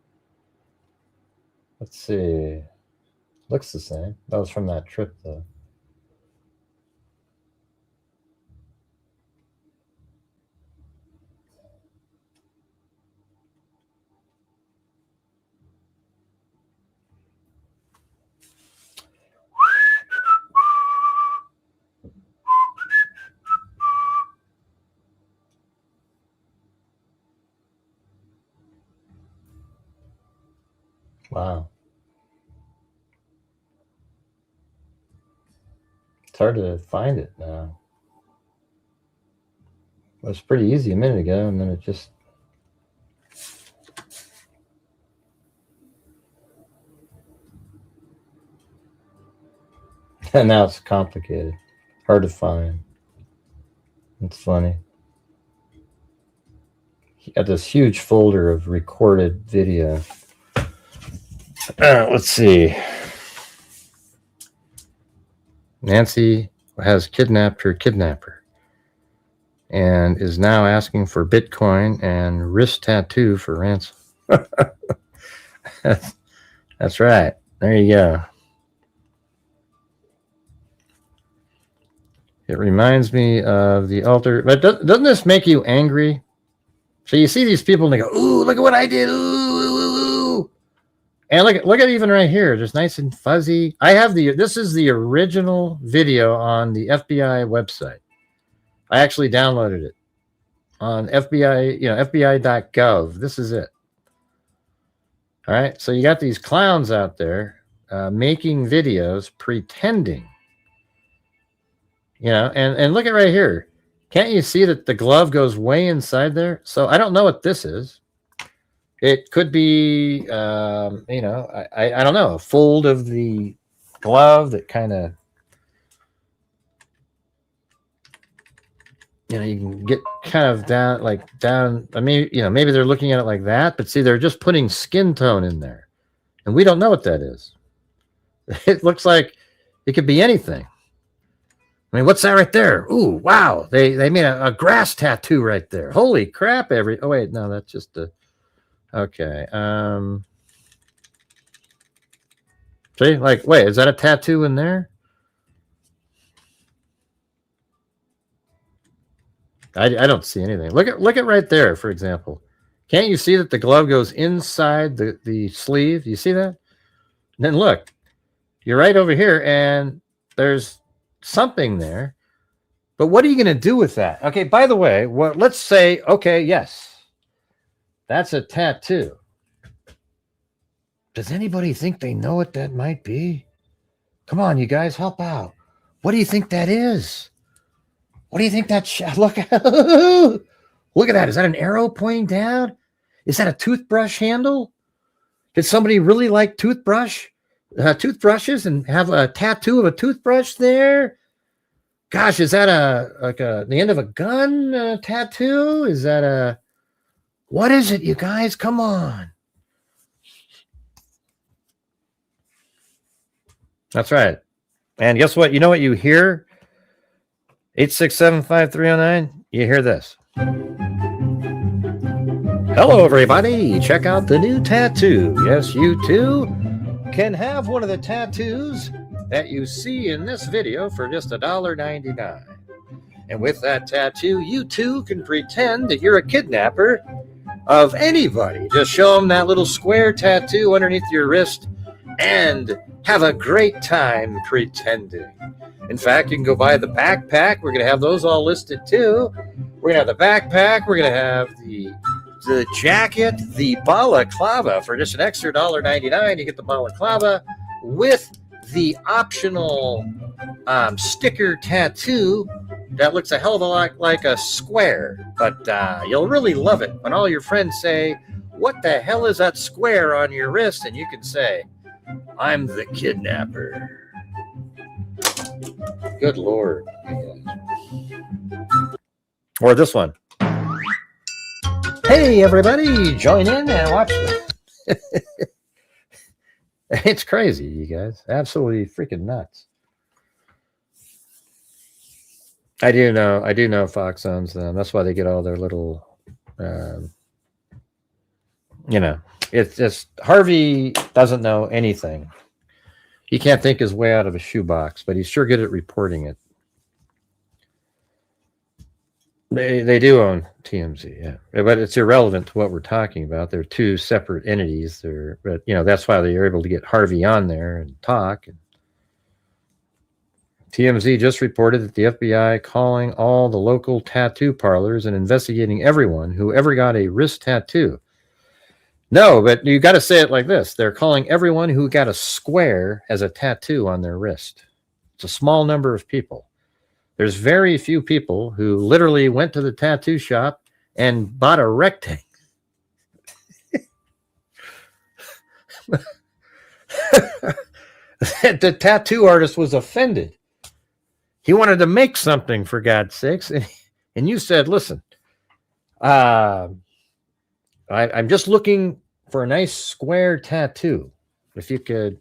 Let's see. Looks the same. That was from that trip, though. Wow. It's hard to find it now. It was pretty easy a minute ago, and then it just... And now it's complicated. Hard to find. It's funny. He got this huge folder of recorded video. Let's see. Nancy has kidnapped her kidnapper and is now asking for Bitcoin and wrist tattoo for ransom. That's right. There you go. It reminds me of the altar. But doesn't this make you angry? So you see these people and they go, "Ooh, look at what I did! Ooh, ooh, ooh, ooh." And look at even right here, just nice and fuzzy. This is the original video on the FBI website. I actually downloaded it on FBI, FBI.gov. This is it. All right, so you got these clowns out there making videos, pretending, and look at right here. Can't you see that the glove goes way inside there? So I don't know what this is. It could be, I don't know, a fold of the glove that kind of, you can get kind of down. I mean, maybe they're looking at it like that, but see, they're just putting skin tone in there, and we don't know what that is. It looks like it could be anything. I mean, what's that right there? Ooh, wow! They made a grass tattoo right there. Holy crap! Oh wait, no, that's just a. Okay. See, wait, is that a tattoo in there? I don't see anything. Look at right there, for example. Can't you see that the glove goes inside the sleeve? You see that? And then look, you're right over here, and there's something there. But what are you going to do with that? Okay, by the way, let's say, okay, yes, that's a tattoo. Does anybody think they know what that might be? Come on, you guys, help out. What do you think that is? What do you think that? Look at that. Is that an arrow pointing down? Is that a toothbrush handle? Did somebody really like toothbrushes and have a tattoo of a toothbrush there? Gosh, is that the end of a gun tattoo? Is that what is it, you guys? Come on. That's right. And guess what? You know what you hear? 867-5309. You hear this. Hello, everybody. Check out the new tattoo. Yes, you too can have one of the tattoos that you see in this video for just $1.99. And with that tattoo, you too can pretend that you're a kidnapper of anybody. Just show them that little square tattoo underneath your wrist and have a great time pretending. In fact, you can go buy the backpack. We're going to have those all listed too. We're going to have the backpack. We're going to have the jacket, the balaclava for just an extra $1.99. You get the balaclava with the optional sticker tattoo that looks a hell of a lot like a square. But you'll really love it when all your friends say, "What the hell is that square on your wrist?" And you can say, "I'm the kidnapper." Good Lord. Or this one. Hey, everybody, join in and watch. It's crazy, you guys. Absolutely freaking nuts. I do know Fox owns them. That's why they get all their little, it's just Harvey doesn't know anything. He can't think his way out of a shoebox, but he's sure good at reporting it. They do own TMZ, yeah, but it's irrelevant to what we're talking about. They're two separate entities. But that's why they're able to get Harvey on there and talk. And TMZ just reported that the FBI calling all the local tattoo parlors and investigating everyone who ever got a wrist tattoo. No, but you got to say it like this. They're calling everyone who got a square as a tattoo on their wrist. It's a small number of people. There's very few people who literally went to the tattoo shop and bought a rectangle. The tattoo artist was offended. He wanted to make something, for God's sakes. And you said, listen, I'm just looking for a nice square tattoo. If you could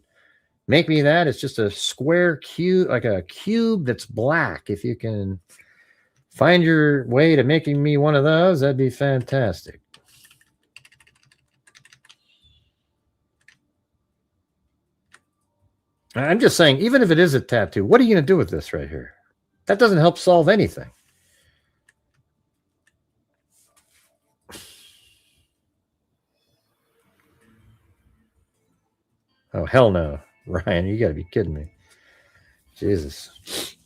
make me that, it's just a square cube, like a cube that's black. If you can find your way to making me one of those, that'd be fantastic. I'm just saying, even if it is a tattoo, what are you going to do with this right here? That doesn't help solve anything. Oh, hell no. Ryan, you got to be kidding me. Jesus.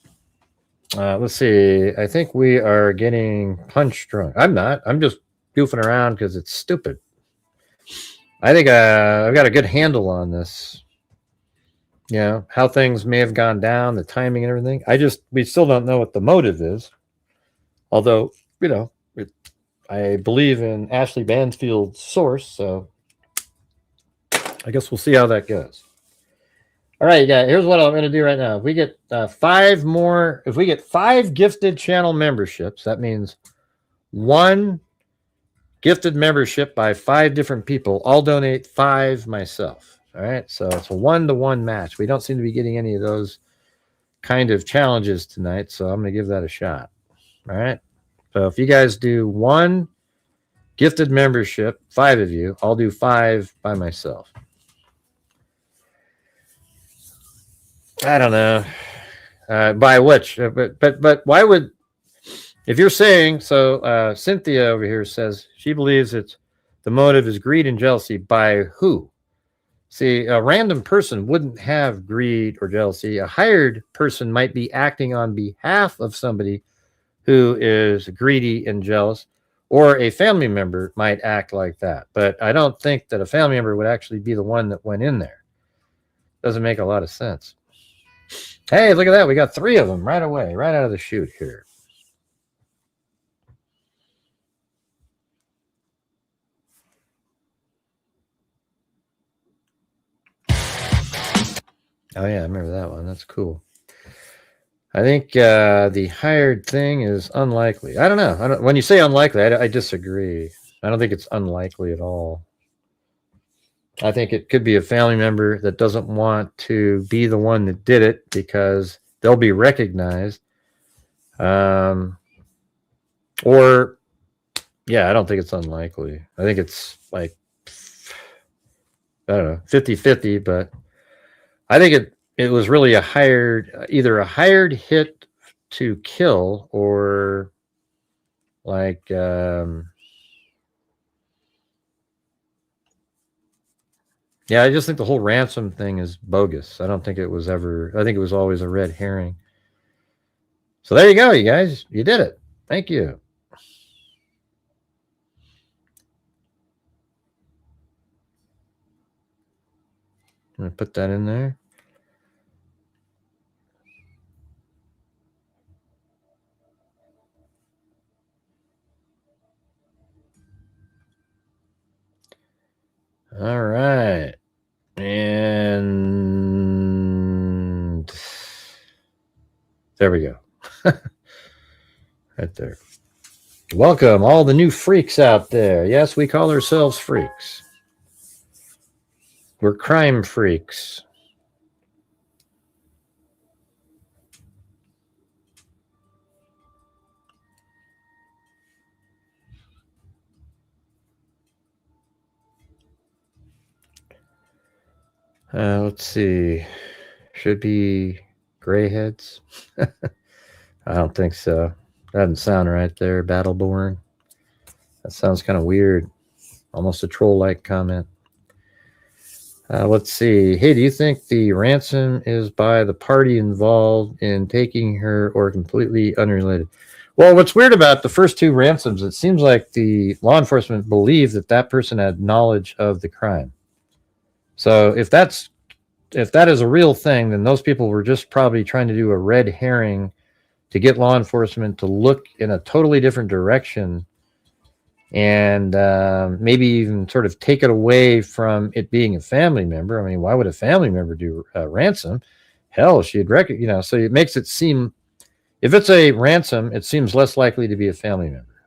Let's see. I think we are getting punch drunk. I'm not. I'm just goofing around because it's stupid. I think I've got a good handle on this. How things may have gone down, the timing and everything. We still don't know what the motive is. Although, I believe in Ashley Bansfield's source, so I guess we'll see how that goes. All right, guys. Here's what I'm going to do right now. If we get 5 more, if we get 5 gifted channel memberships, that means 1 gifted membership by 5 different people. I'll donate 5 myself. All right, so it's a 1-to-1 match. We don't seem to be getting any of those kind of challenges tonight, so I'm going to give that a shot. All right, so if you guys do 1 gifted membership, 5 of you, I'll do 5 by myself. I don't know by which, but why would, if you're saying so? Cynthia over here says she believes it's the motive is greed and jealousy. By who? See, a random person wouldn't have greed or jealousy. A hired person might be acting on behalf of somebody who is greedy and jealous, or a family member might act like that. But I don't think that a family member would actually be the one that went in there. Doesn't make a lot of sense. Hey, look at that. We got 3 of them right away, right out of the chute here. Oh, yeah, I remember that one. That's cool. I think the hired thing is unlikely. I don't know. When you say unlikely, I disagree. I don't think it's unlikely at all. I think it could be a family member that doesn't want to be the one that did it because they'll be recognized. Or, yeah, I don't think it's unlikely. I think it's like, I don't know, 50-50, but I think it was really a hired, either a hired hit to kill or like, yeah, I just think the whole ransom thing is bogus. I don't think it was ever, I think it was always a red herring. So there you go, you guys. You did it. Thank you. I'm going to put that in there. All right. And there we go. Right there. Welcome, all the new freaks out there. Yes, we call ourselves freaks. We're crime freaks. Let's see. Should be gray heads. I don't think so. That doesn't sound right there. Battleborn. That sounds kind of weird. Almost a troll-like comment. Let's see. Hey, do you think the ransom is by the party involved in taking her or completely unrelated? Well, what's weird about the first 2 ransoms, it seems like the law enforcement believed that that person had knowledge of the crime. So if that is a real thing, then those people were just probably trying to do a red herring to get law enforcement to look in a totally different direction and maybe even sort of take it away from it being a family member. I mean, why would a family member do ransom? Hell, she'd reckon, you know, so it makes it seem, if it's a ransom, it seems less likely to be a family member.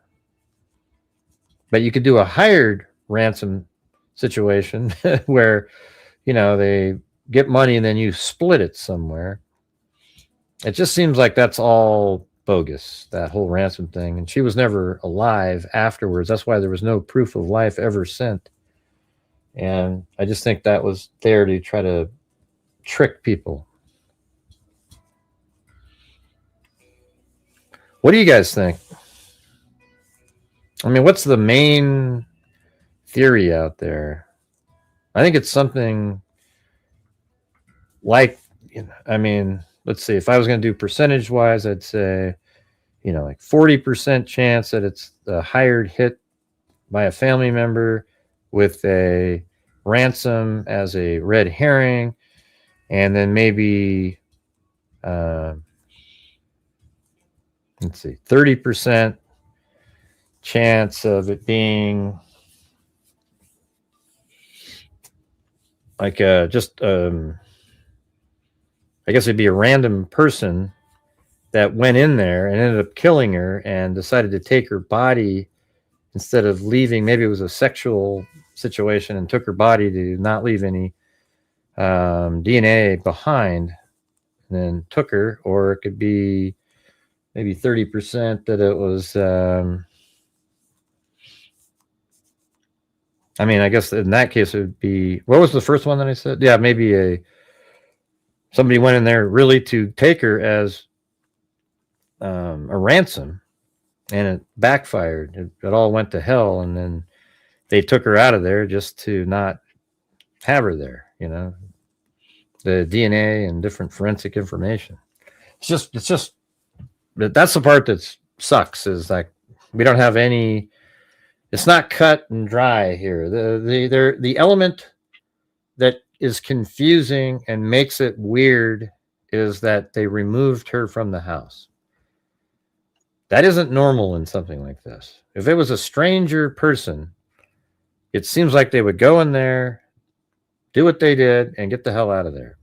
But you could do a hired ransom situation where, you know, they get money and then you split it somewhere. It just seems like that's all bogus, that whole ransom thing. And she was never alive afterwards. That's why there was no proof of life ever sent. And I just think that was there to try to trick people. What do you guys think? I mean, what's the main theory out there? I think it's something like, you know, I mean, let's see, if I was going to do percentage wise, I'd say, you know, like 40% chance that it's the hired hit by a family member with a ransom as a red herring. And then maybe, let's see, 30% chance of it being like just I guess it'd be a random person that went in there and ended up killing her and decided to take her body instead of leaving. Maybe it was a sexual situation and took her body to not leave any DNA behind, and then took her. Or it could be maybe 30% that it was. I mean, I guess in that case it would be. What was the first one that I said? Yeah, maybe somebody went in there really to take her as a ransom, and it backfired. It all went to hell, and then they took her out of there just to not have her there. You know, the DNA and different forensic information. It's just that's the part that sucks. Is like we don't have any. It's not cut and dry here. The element that is confusing and makes it weird is that they removed her from the house. That isn't normal in something like this. If it was a stranger person, it seems like they would go in there, do what they did, and get the hell out of there.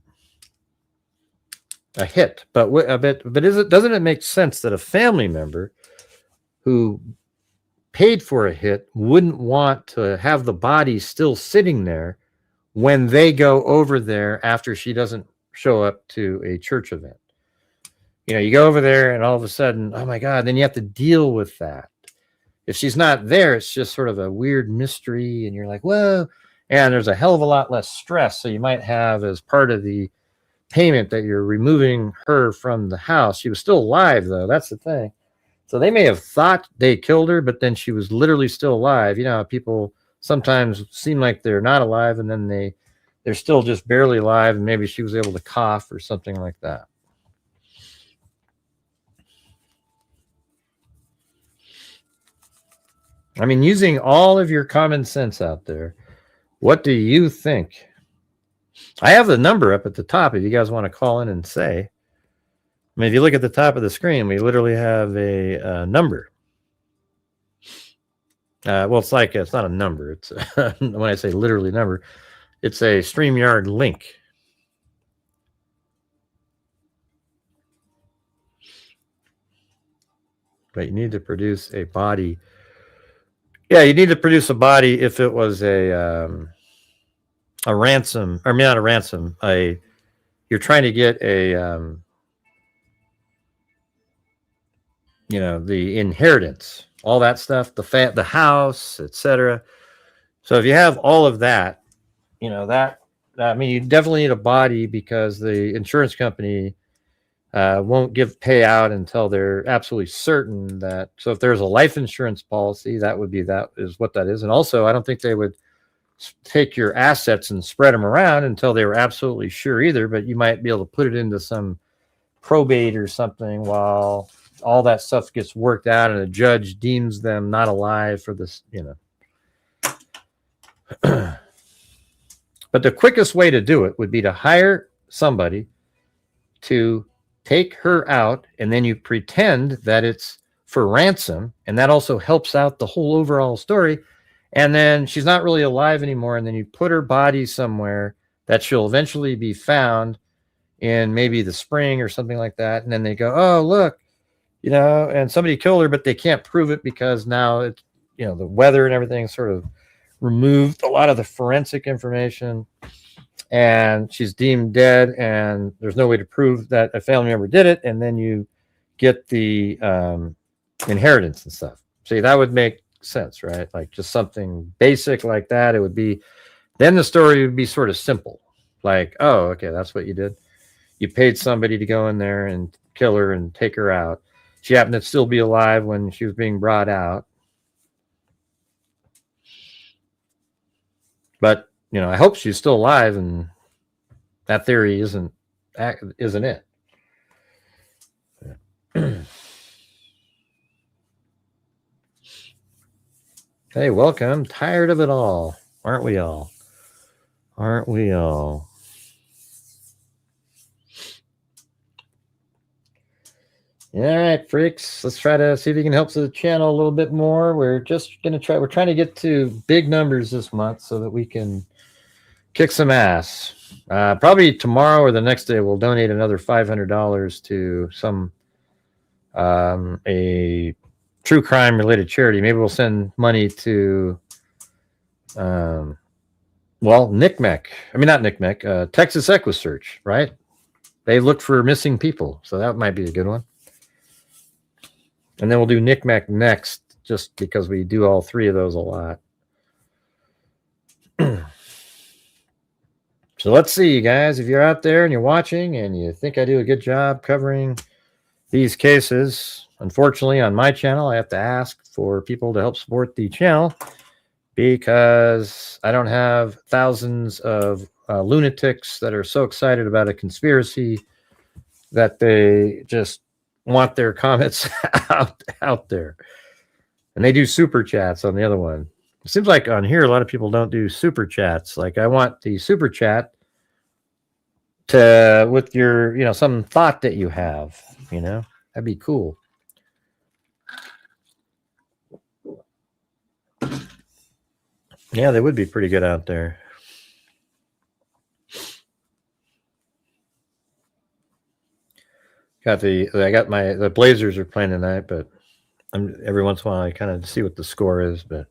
A hit, but doesn't it make sense that a family member who paid for a hit wouldn't want to have the body still sitting there when they go over there after she doesn't show up to a church event? You know, you go over there and all of a sudden, oh my God, then you have to deal with that. If she's not there, it's just sort of a weird mystery, and you're like, whoa. And there's a hell of a lot less stress. So you might have, as part of the payment, that you're removing her from the house. She was still alive, though. That's the thing. So they may have thought they killed her, but then she was literally still alive. You know how people sometimes seem like they're not alive, and then they're still just barely alive, and maybe she was able to cough or something like that. I mean, using all of your common sense out there, what do you think? I have the number up at the top if you guys want to call in and say. I mean, if you look at the top of the screen, we literally have a number. Well, it's not a number. It's when I say literally number, it's a StreamYard link. But you need to produce a body. Yeah, you need to produce a body if it was a ransom, or not a ransom. You're trying to get a the inheritance, all that stuff, the house, etc. So if you have all of that, I mean, you definitely need a body, because the insurance company won't give payout until they're absolutely certain that. So if there's a life insurance policy, that is what that is. And also, I don't think they would take your assets and spread them around until they were absolutely sure either. But you might be able to put it into some probate or something while all that stuff gets worked out and a judge deems them not alive for this, But the quickest way to do it would be to hire somebody to take her out, and then you pretend that it's for ransom, and that also helps out the whole overall story. And then she's not really alive anymore, and then you put her body somewhere that she'll eventually be found in maybe the spring or something like that. And then they go, oh, look, and somebody killed her, but they can't prove it because now it's, the weather and everything sort of removed a lot of the forensic information, and she's deemed dead, and there's no way to prove that a family member did it. And then you get the inheritance and stuff. See, that would make sense, right? Like just something basic like that. It would be, then the story would be sort of simple. Like, oh, okay, that's what you did. You paid somebody to go in there and kill her and take her out. She happened to still be alive when she was being brought out. But, I hope she's still alive, and that theory isn't it. Hey, welcome. Tired of it all. Aren't we all? Aren't we all? All right, freaks. Let's try to see if you can help the channel a little bit more. We're trying to get to big numbers this month so that we can kick some ass. Probably tomorrow or the next day, we'll donate another $500 to some a true crime related charity. Maybe we'll send money to well, NCMEC. I mean, not NCMEC. Texas EquiSearch, right? They look for missing people, so that might be a good one. And then we'll do NCMEC next, just because we do all three of those a lot. So let's see, you guys. If you're out there and you're watching and you think I do a good job covering these cases, unfortunately, on my channel, I have to ask for people to help support the channel because I don't have thousands of lunatics that are so excited about a conspiracy that they just want their comments out there. And they do super chats on the other one. It seems like on here, a lot of people don't do super chats. Like, I want the super chat to, with your, you know, some thought that you have, you know, that'd be cool. Yeah, they would be pretty good out there. The Blazers are playing tonight, but every once in a while I kind of see what the score is, but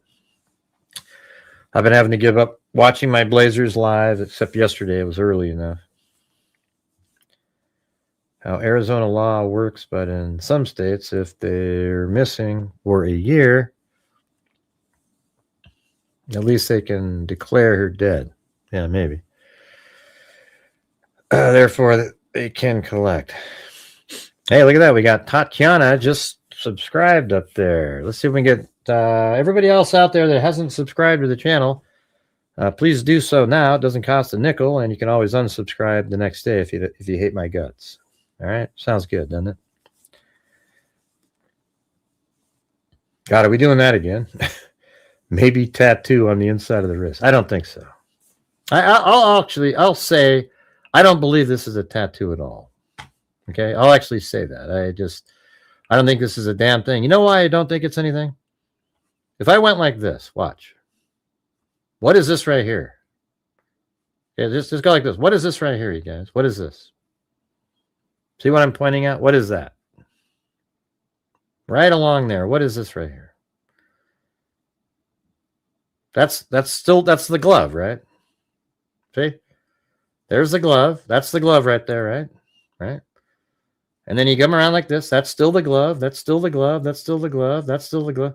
I've been having to give up watching my Blazers live, except yesterday it was early enough. How Arizona law works, but in some states, if they're missing for a year, at least they can declare her dead. Yeah, maybe. Therefore, they can collect. Hey, look at that. We got Tatiana just subscribed up there. Let's see if we can get everybody else out there that hasn't subscribed to the channel. Please do so now. It doesn't cost a nickel, and you can always unsubscribe the next day if you hate my guts. All right? Sounds good, doesn't it? God, are we doing that again? Maybe tattoo on the inside of the wrist. I don't think so. I'll say I don't believe this is a tattoo at all. Okay, I'll actually say that. I don't think this is a damn thing. You know why I don't think it's anything? If I went like this, watch. What is this right here? Okay, just go like this. What is this right here, you guys? What is this? See what I'm pointing at? What is that? Right along there. What is this right here? That's the glove, right? See? There's the glove. That's the glove right there, right? Right? And then you come around like this. That's still the glove. That's still the glove. That's still the glove. That's still the glove.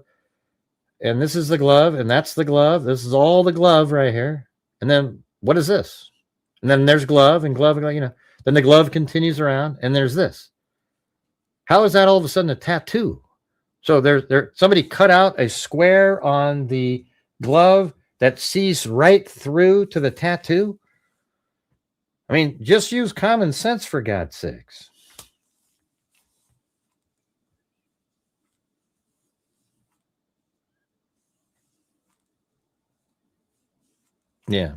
And this is the glove, and that's the glove. This is all the glove right here. And then what is this? And then there's glove and glove, you know. Then the glove continues around, and there's this. How is that all of a sudden a tattoo? So somebody cut out a square on the glove that sees right through to the tattoo. I mean, just use common sense, for God's sakes. Yeah.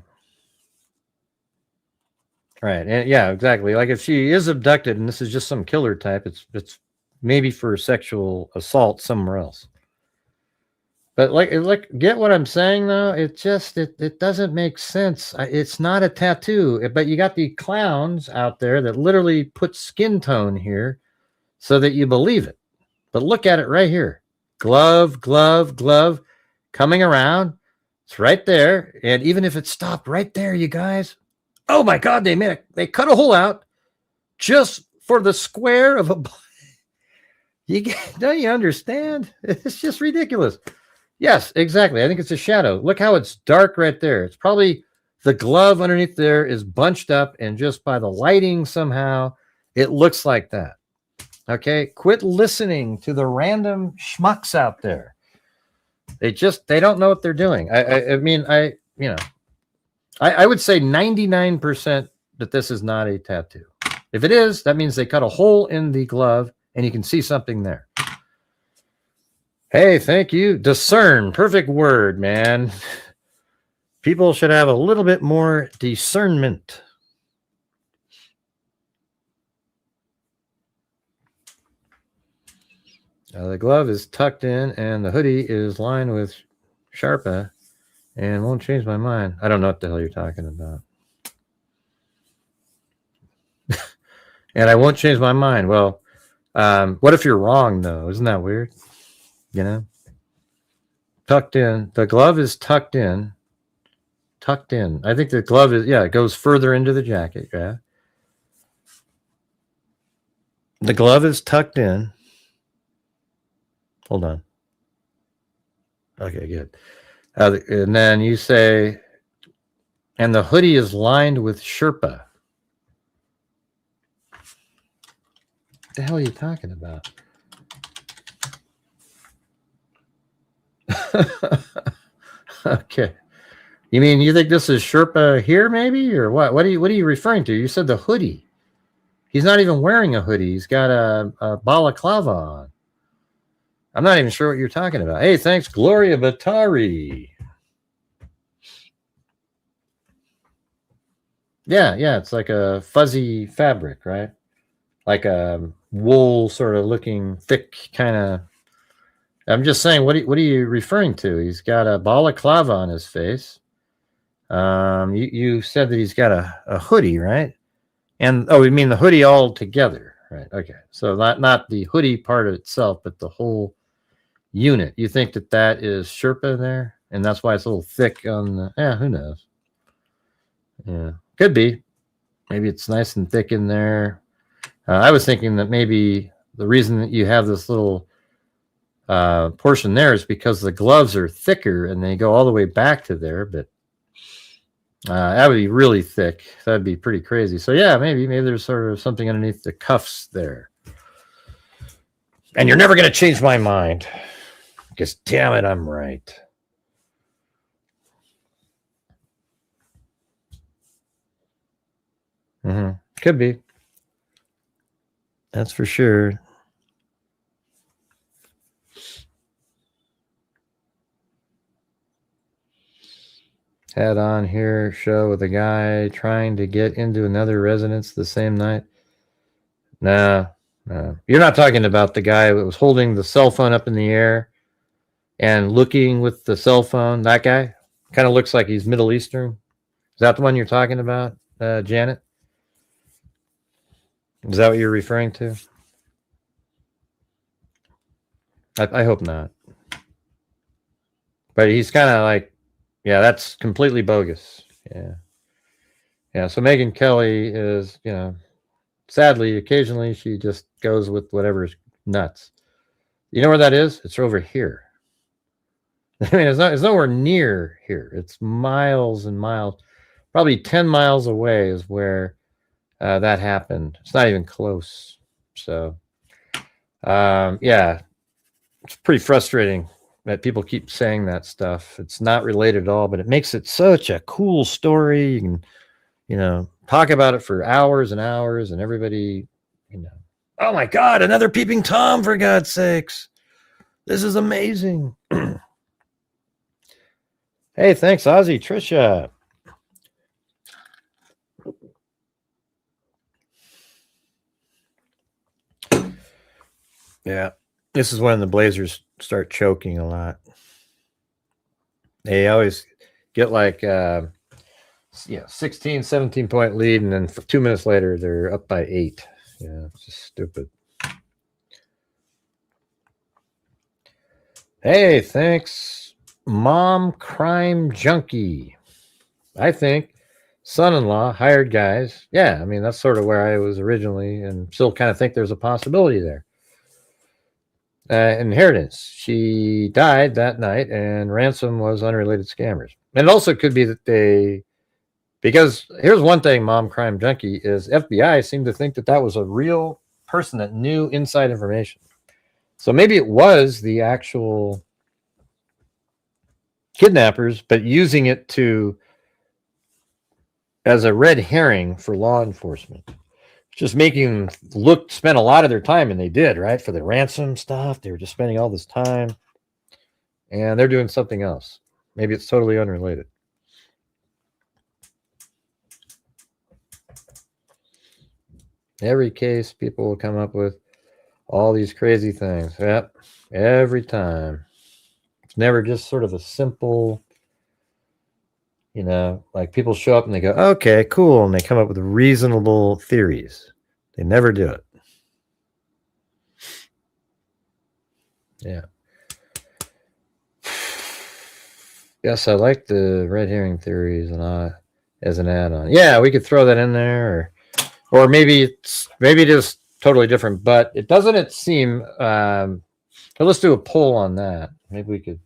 Right. And yeah, exactly. Like if she is abducted and this is just some killer type, it's maybe for sexual assault somewhere else. But like get what I'm saying though? It doesn't make sense. It's not a tattoo, but you got the clowns out there that literally put skin tone here so that you believe it. But look at it right here. Glove, glove, glove coming around. It's right there. And even if it stopped right there, you guys, oh my God, they cut a hole out just for the square of a. Don't you understand? It's just ridiculous. Yes, exactly. I think it's a shadow. Look how it's dark right there. It's probably the glove underneath there is bunched up, and just by the lighting somehow, it looks like that. Okay, quit listening to the random schmucks out there. They don't know what they're doing. I mean, I would say 99% that this is not a tattoo. If it is, that means they cut a hole in the glove and you can see something there. Hey, thank you. Discern. Perfect word, man. People should have a little bit more discernment. The glove is tucked in and the hoodie is lined with Sharpa and won't change my mind. I don't know what the hell you're talking about. And I won't change my mind. Well, what if you're wrong, though? Isn't that weird? You know? Tucked in. The glove is tucked in. Tucked in. I think the glove is, yeah, it goes further into the jacket. Yeah. The glove is tucked in. Hold on. Okay, good. And then you say, and the hoodie is lined with Sherpa. What the hell are you talking about? Okay. You mean you think this is Sherpa here, maybe, or what? What are you referring to? You said the hoodie. He's not even wearing a hoodie. He's got a balaclava on. I'm not even sure what you're talking about. Hey, thanks, Gloria Batari. Yeah, it's like a fuzzy fabric, right? Like a wool sort of looking thick kind of. I'm just saying, what are you referring to? He's got a balaclava on his face. You said that he's got a hoodie, right? And you mean the hoodie all together, right? Okay, so not the hoodie part of itself, but the whole unit. You think that is Sherpa there, and that's why it's a little thick on the. Yeah, who knows? Yeah, could be. Maybe it's nice and thick in there. I was thinking that maybe the reason that you have this little portion there is because the gloves are thicker and they go all the way back to there, but that would be really thick. That'd be pretty crazy. So yeah, maybe there's sort of something underneath the cuffs there. And you're never going to change my mind because damn it, I'm right. Could be. That's for sure. Had on here show with a guy trying to get into another residence the same night. No. You're not talking about the guy that was holding the cell phone up in the air and looking with the cell phone. That guy kind of looks like he's Middle Eastern. Is that the one you're talking about, Janet? Is that what you're referring to? I hope not. But he's kind of like, yeah, that's completely bogus. Yeah. So Megyn Kelly is, sadly, occasionally she just goes with whatever's nuts. You know where that is? It's over here. I mean, it's nowhere near here. It's miles and miles. Probably 10 miles away is where that happened. It's not even close. So, yeah, it's pretty frustrating that people keep saying that stuff. It's not related at all, but it makes it such a cool story. You can, talk about it for hours and hours, and everybody, oh my God, another peeping Tom, for God's sakes. This is amazing. Hey, thanks, Ozzy, Trisha. Yeah, this is when the Blazers start choking a lot. They always get like 16, 17 point lead, and then 2 minutes later they're up by 8. Yeah, it's just stupid. Hey, thanks, Mom Crime Junkie. I think son-in-law hired guys. Yeah, I mean, that's sort of where I was originally, and still kind of think there's a possibility there. Inheritance. She died that night, and ransom was unrelated scammers. And it also could be that because here's one thing, Mom Crime Junkie, is FBI seemed to think that was a real person that knew inside information. So maybe it was the actual kidnappers, but using it as a red herring for law enforcement. Just making them spend a lot of their time, and they did, right? For the ransom stuff, they were just spending all this time, and they're doing something else. Maybe it's totally unrelated. Every case, people will come up with all these crazy things. Yep, every time. It's never just sort of a simple, like people show up and they go, okay, cool, and they come up with reasonable theories. They never do it. Yeah. Yes, I like the red herring theories and as an add-on. Yeah, we could throw that in there, or maybe it is totally different, but it doesn't seem. So let's do a poll on that. Maybe we could.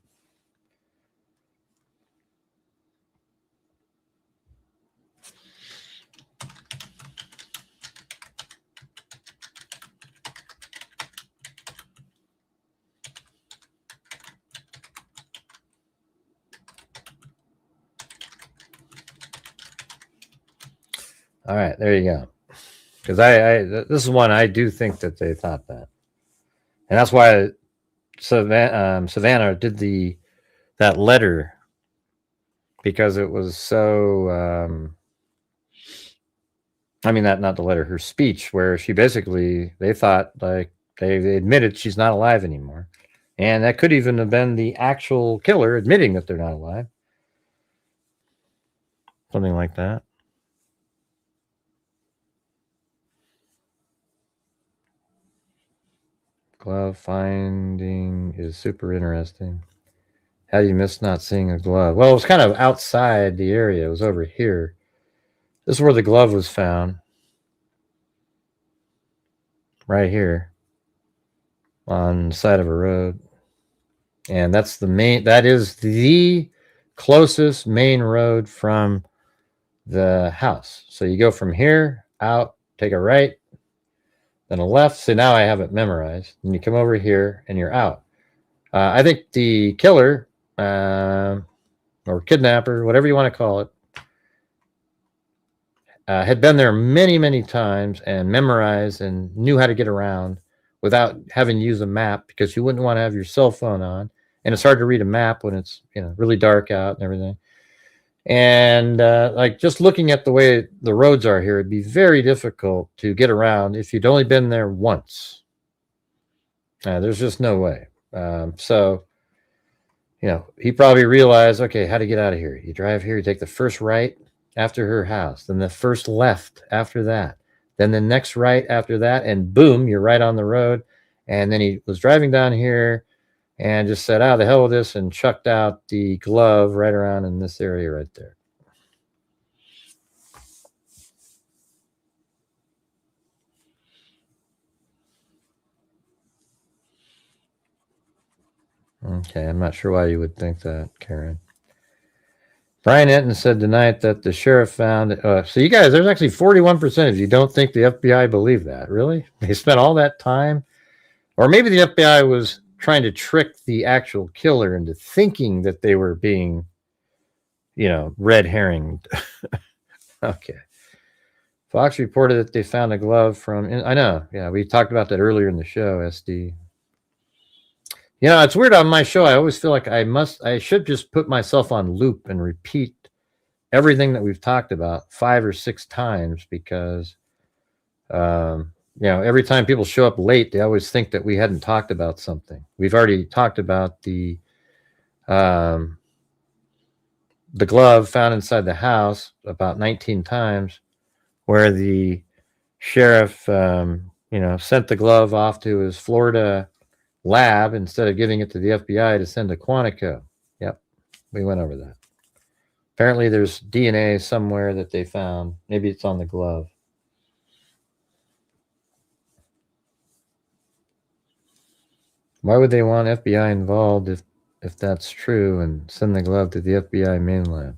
All right, there you go. Because this is one I do think that they thought that, and that's why Savannah did that letter, because it was so. I mean, not the letter, her speech, where she basically, they thought, like, they admitted she's not alive anymore, and that could even have been the actual killer admitting that they're not alive, something like that. Glove finding is super interesting. How do you miss not seeing a glove? Well, it was kind of outside the area. It was over here. This is where the glove was found. Right here. On the side of a road. And that is the closest main road from the house. So you go from here out, take a right, then a left. So now I have it memorized. And you come over here and you're out. I think the killer or kidnapper, whatever you want to call it, had been there many, many times and memorized and knew how to get around without having to use a map, because you wouldn't want to have your cell phone on. And it's hard to read a map when it's really dark out and everything. And like just looking at the way the roads are here, it'd be very difficult to get around if you'd only been there once. There's just no way. So, he probably realized, okay, how to get out of here. You drive here, you take the first right after her house, then the first left after that, then the next right after that, and boom, you're right on the road. And then he was driving down here and just said, the hell with this, and chucked out the glove right around in this area right there. Okay, I'm not sure why you would think that, Karen. Brian Enton said tonight that the sheriff found... so you guys, there's actually 41% of you don't think the FBI believed that. Really? They spent all that time? Or maybe the FBI was trying to trick the actual killer into thinking that they were being, red herringed. Okay. Fox reported that they found a glove from... I know. Yeah, we talked about that earlier in the show, SD. It's weird on my show. I always feel like I should just put myself on loop and repeat everything that we've talked about 5 or 6 times, because, every time people show up late, they always think that we hadn't talked about something. We've already talked about the glove found inside the house about 19 times, where the sheriff, sent the glove off to his Florida lab instead of giving it to the FBI to send to Quantico. Yep, we went over that. Apparently there's DNA somewhere that they found. Maybe it's on the glove. Why would they want FBI involved if that's true, and send the glove to the FBI main lab?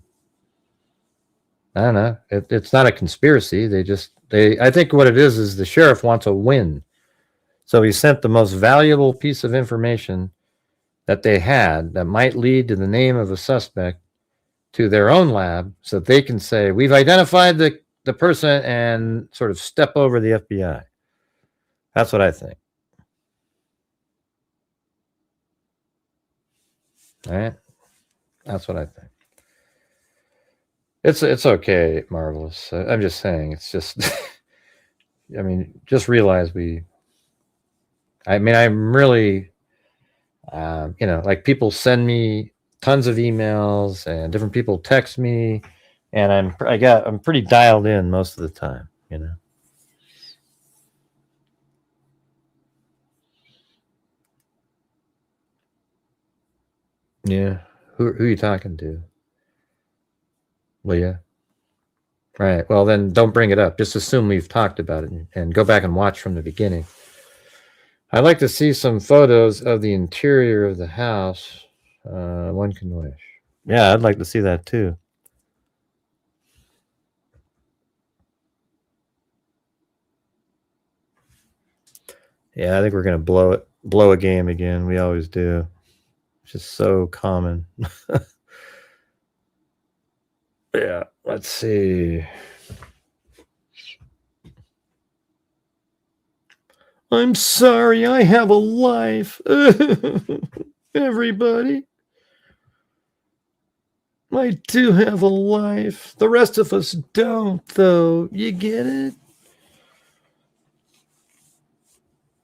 I don't know. It's not a conspiracy. I think what it is the sheriff wants a win. So he sent the most valuable piece of information that they had that might lead to the name of a suspect to their own lab, so that they can say, we've identified the person, and sort of step over the FBI. That's what I think. All right? That's what I think. It's okay, Marvelous. I'm just saying, it's just... just realize I'm really, like, people send me tons of emails and different people text me, and I'm pretty dialed in most of the time, Yeah. Who are you talking to? Leah? Right. Well, then don't bring it up. Just assume we've talked about it and go back and watch from the beginning. I'd like to see some photos of the interior of the house. One can wish. Yeah, I'd like to see that too. Yeah, I think we're going to blow a game again. We always do. It's just so common. Yeah, let's see. I'm sorry, I have a life. Everybody. I do have a life. The rest of us don't, though. You get it?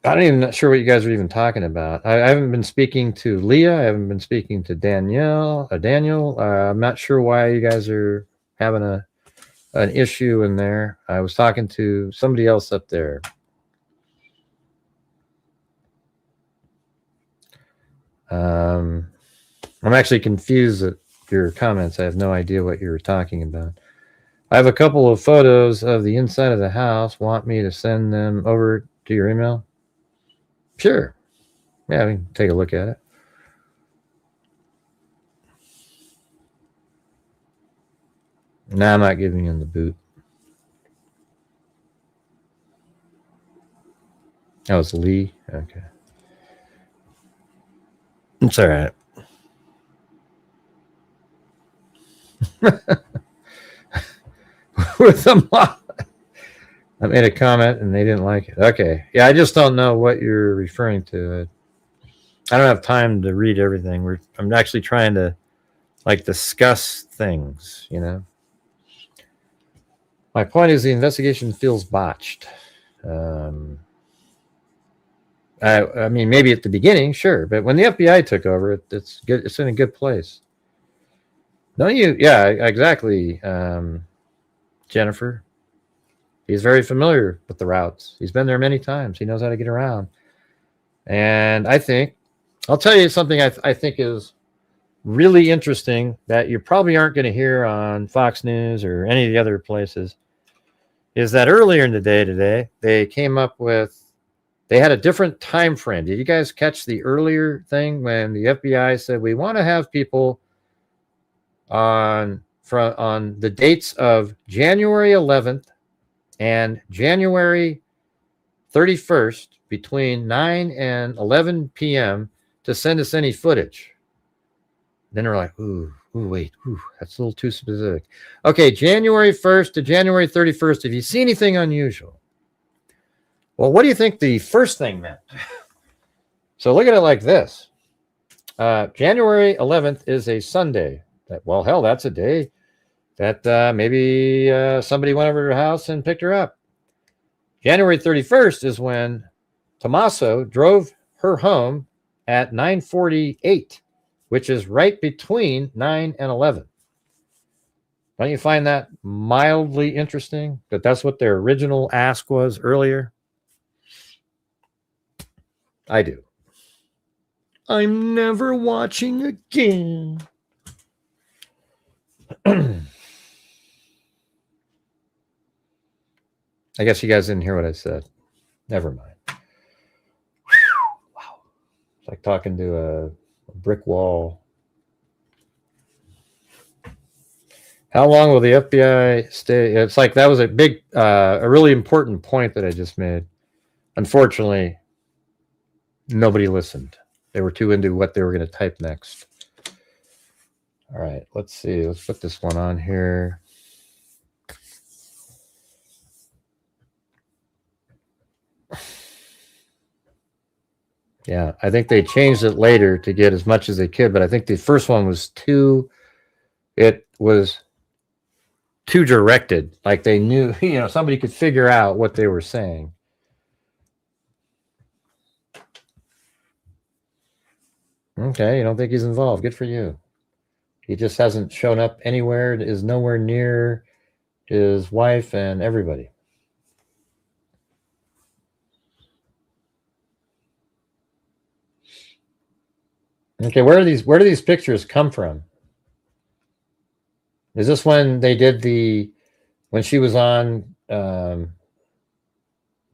I'm even not sure what you guys are even talking about. I haven't been speaking to Leah. I haven't been speaking to Daniel. I'm not sure why you guys are having an issue in there. I was talking to somebody else up there. I'm actually confused at your comments. I have no idea what you were talking about. I have a couple of photos of the inside of the house. Want me to send them over to your email? Sure. Yeah, we can take a look at it. No, I'm not giving you the boot. Oh, it's Lee? Okay. It's all right. With them, I made a comment and they didn't like it. Okay. Yeah, I just don't know what you're referring to. I don't have time to read everything. I'm actually trying to discuss things, you know. My point is the investigation feels botched. I mean, maybe at the beginning, sure, but when the FBI took over, it's good. It's in a good place. Don't you? Yeah, exactly, Jennifer. He's very familiar with the routes. He's been there many times. He knows how to get around. And I think, I'll tell you something I think is really interesting that you probably aren't going to hear on Fox News or any of the other places, is that earlier in the day today, they came up with, they had a different time frame. Did you guys catch the earlier thing when the FBI said, we want to have people on the dates of January 11th and January 31st between 9 and 11 p.m. to send us any footage? Then they're like, wait, that's a little too specific. Okay, January 1st to January 31st, if you see anything unusual. Well, what do you think the first thing meant? So look at it like this. January 11th is a Sunday. Well, hell, that's a day that maybe somebody went over to her house and picked her up. January 31st is when Tommaso drove her home at 9:48, which is right between 9 and 11. Don't you find that mildly interesting? That that's what their original ask was earlier? I do. I'm never watching again. I guess you guys didn't hear what I said. Never mind. Wow. It's like talking to a brick wall. How long will the FBI stay? It's like that was a really important point that I just made. Unfortunately, nobody listened. They were too into what they were going to type next. All right, let's see. Let's put this one on here. Yeah, I think they changed it later to get as much as they could, but I think the first one was it was too directed. Like they knew, somebody could figure out what they were saying. Okay, you don't think he's involved. Good for you. He just hasn't shown up anywhere, is nowhere near his wife and everybody. Okay, where do these pictures come from? Is this when they did when she was on, no,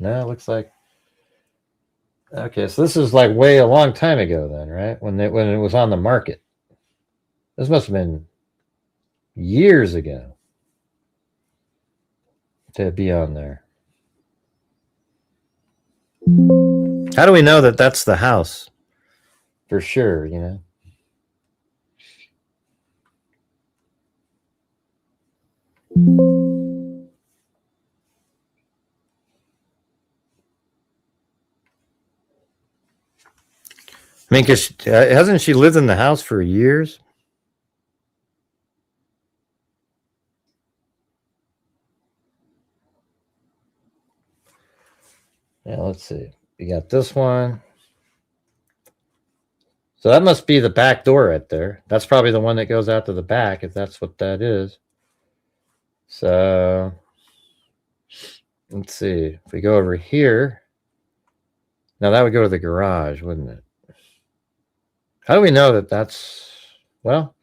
it looks like, okay, so this is like way a long time ago then, right? When it was on the market. This must have been years ago to be on there. How do we know that that's the house? For sure, you know? I mean, because hasn't she lived in the house for years? Yeah, let's see. We got this one. So that must be the back door right there. That's probably the one that goes out to the back, if that's what that is. So let's see. If we go over here, now that would go to the garage, wouldn't it? How do we know that that's, well,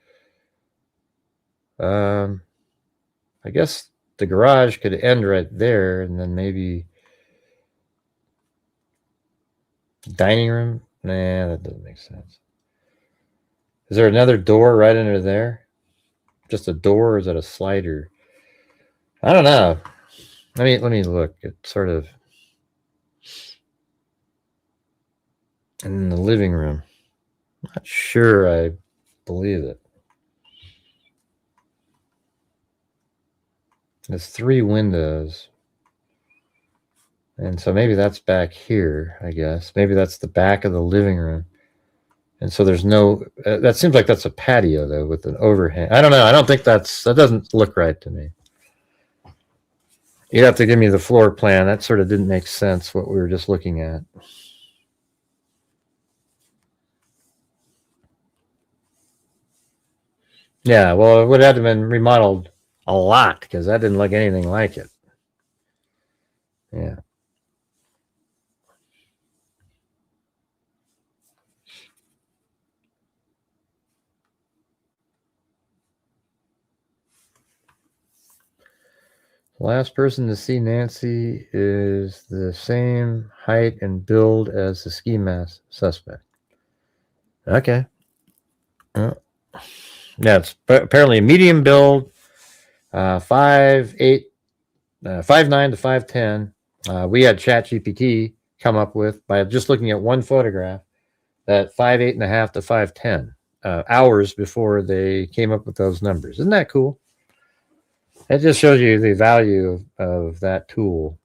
I guess the garage could end right there, and then maybe dining room. Nah, that doesn't make sense. Is there another door right under there? Just a door, or is it a slider? I don't know. Let me look. It's sort of in the living room. Not sure I believe it. There's 3 windows. And so maybe that's back here, I guess. Maybe that's the back of the living room. And so there's no, that seems like that's a patio, though, with an overhang. I don't know. I don't think that doesn't look right to me. You'd have to give me the floor plan. That sort of didn't make sense, what we were just looking at. Yeah, well, it would have been remodeled a lot, because that didn't look anything like it. Yeah. Last person to see Nancy is the same height and build as the ski mask suspect. Okay. Yeah, it's apparently a medium build, 5'8", 5'9" to 5'10". We had ChatGPT come up with, by just looking at one photograph, that 5'8.5" to 5'10", hours before they came up with those numbers. Isn't that cool? It just shows you the value of that tool.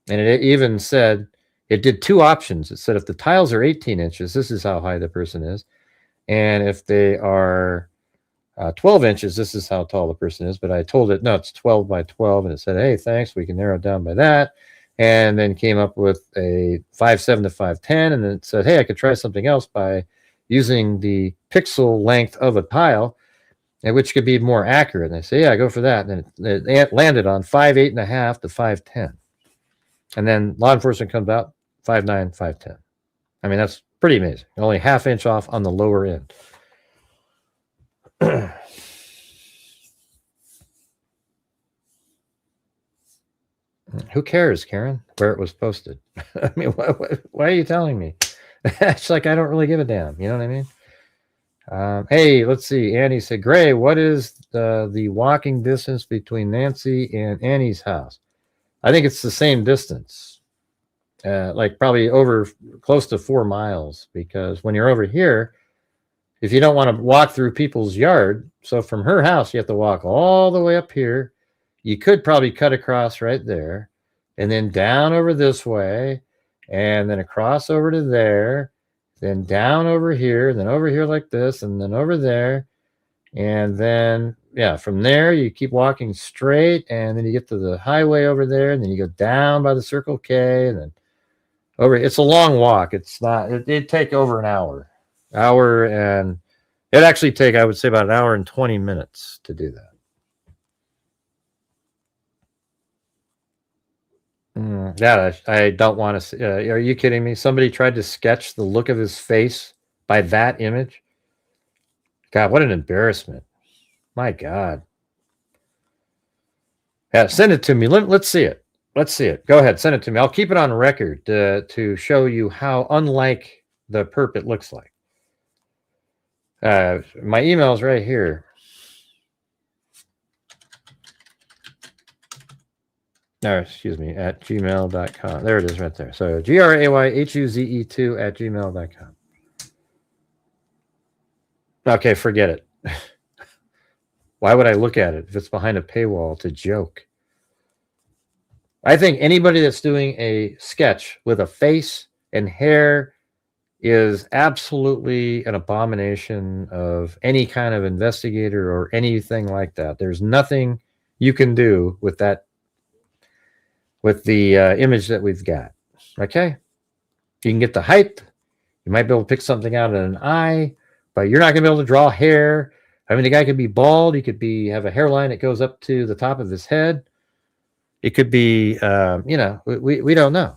And it even said, it did 2 options. It said if the tiles are 18 inches, this is how high the person is. And if they are 12 inches, this is how tall the person is. But I told it, no, it's 12 by 12. And it said, hey, thanks, we can narrow it down by that. And then came up with a 5'7" to 5'10". And then it said, hey, I could try something else by using the pixel length of a tile, which could be more accurate. And I say, yeah, go for that. And then it landed on 5'8.5" to 5'10". And then law enforcement comes out 5'9", 5'10". I mean, that's pretty amazing. Only ½ inch off on the lower end. Who cares, Karen, where it was posted? I mean, why are you telling me? It's like I don't really give a damn. You know what I mean? Hey, let's see. Annie said, Gray, what is the walking distance between Nancy and Annie's house? I think it's the same distance, like probably over close to 4 miles, because when you're over here, if you don't want to walk through people's yard, so from her house, you have to walk all the way up here. You could probably cut across right there, and then down over this way, and then across over to there, then down over here, then over here like this, and then over there. And then, yeah, from there, you keep walking straight, and then you get to the highway over there, and then you go down by the Circle K, and then over. It's a long walk. It's not, it'd take over an hour. And it'd actually take, I would say, about an hour and 20 minutes to do that. Yeah, I don't want to see. Are you kidding me? Somebody tried to sketch the look of his face by that image. God, what an embarrassment. My God. Yeah, send it to me. Let's see it. Let's see it. Go ahead, send it to me. I'll keep it on record to show you how unlike the perp it looks like. My email's right here. No, excuse me, at gmail.com. There it is right there. So grayhuze2 at gmail.com. Okay, forget it. Why would I look at it if it's behind a paywall? It's a joke. I think anybody that's doing a sketch with a face and hair is absolutely an abomination of any kind of investigator or anything like that. There's nothing you can do with that, with the image that we've got. Okay? You can get the height. You might be able to pick something out in an eye, but you're not going to be able to draw hair. I mean, the guy could be bald. He could have a hairline that goes up to the top of his head. It could be, you know, we don't know.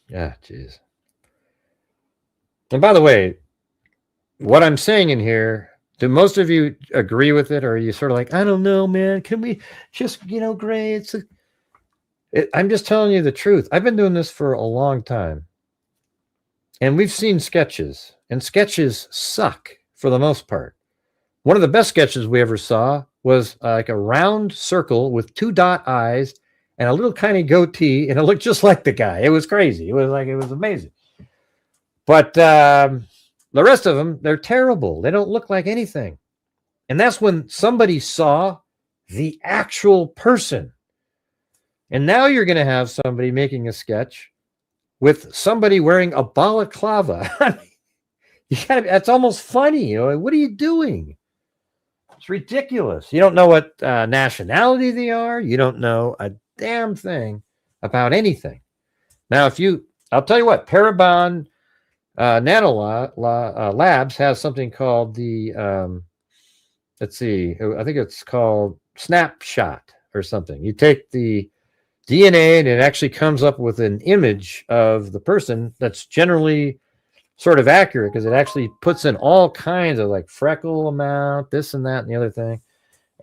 Yeah, jeez. And by the way, what I'm saying in here, do most of you agree with it, or are you sort of like, I don't know, man? Can we just, you know, Gray? I'm just telling you the truth. I've been doing this for a long time, and we've seen sketches, and sketches suck for the most part. One of the best sketches we ever saw was like a round circle with 2 dot eyes and a little tiny goatee, and it looked just like the guy. It was crazy. It was amazing. But the rest of them, they're terrible. They don't look like anything. And that's when somebody saw the actual person. And now you're going to have somebody making a sketch with somebody wearing a balaclava. That's almost funny. You know, what are you doing? It's ridiculous. You don't know what nationality they are. You don't know a damn thing about anything. Now, I'll tell you what, Parabon Labs has something called the, let's see, I think it's called snapshot or something. You take the DNA and it actually comes up with an image of the person that's generally sort of accurate, because it actually puts in all kinds of like freckle amount, this and that and the other thing.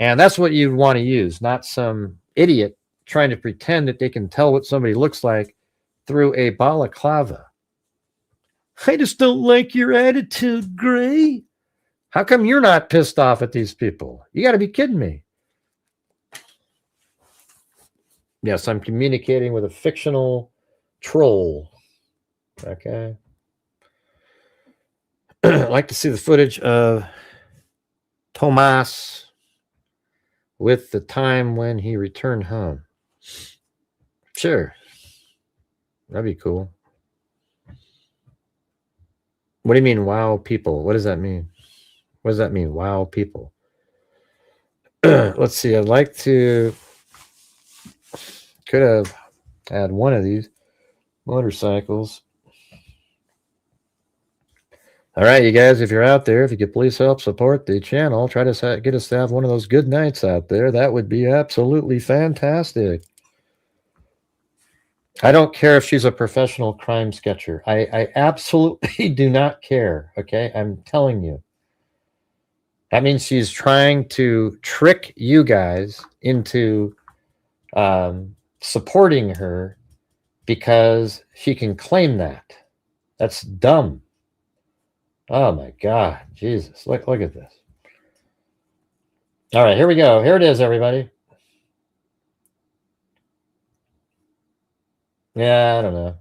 And that's what you'd want to use, not some idiot trying to pretend that they can tell what somebody looks like through a balaclava. I just don't like your attitude, Gray. How come you're not pissed off at these people? You got to be kidding me. Yes, I'm communicating with a fictional troll. Okay. I'd like to see the footage of Tomas with the time when he returned home. Sure. That'd be cool. What do you mean, wow, people? What does that mean? What does that mean, wow, people? Let's see. I'd like to... Could have had one of these motorcycles. All right, you guys, if you're out there, if you could please help support the channel, try to get us to have one of those good nights out there. That would be absolutely fantastic. I don't care if she's a professional crime sketcher. I absolutely do not care, okay? I'm telling you. That means she's trying to trick you guys into supporting her because she can claim that. That's dumb. Oh my God, Jesus! Look at this. All right, here we go. Here it is, everybody. Yeah, I don't know.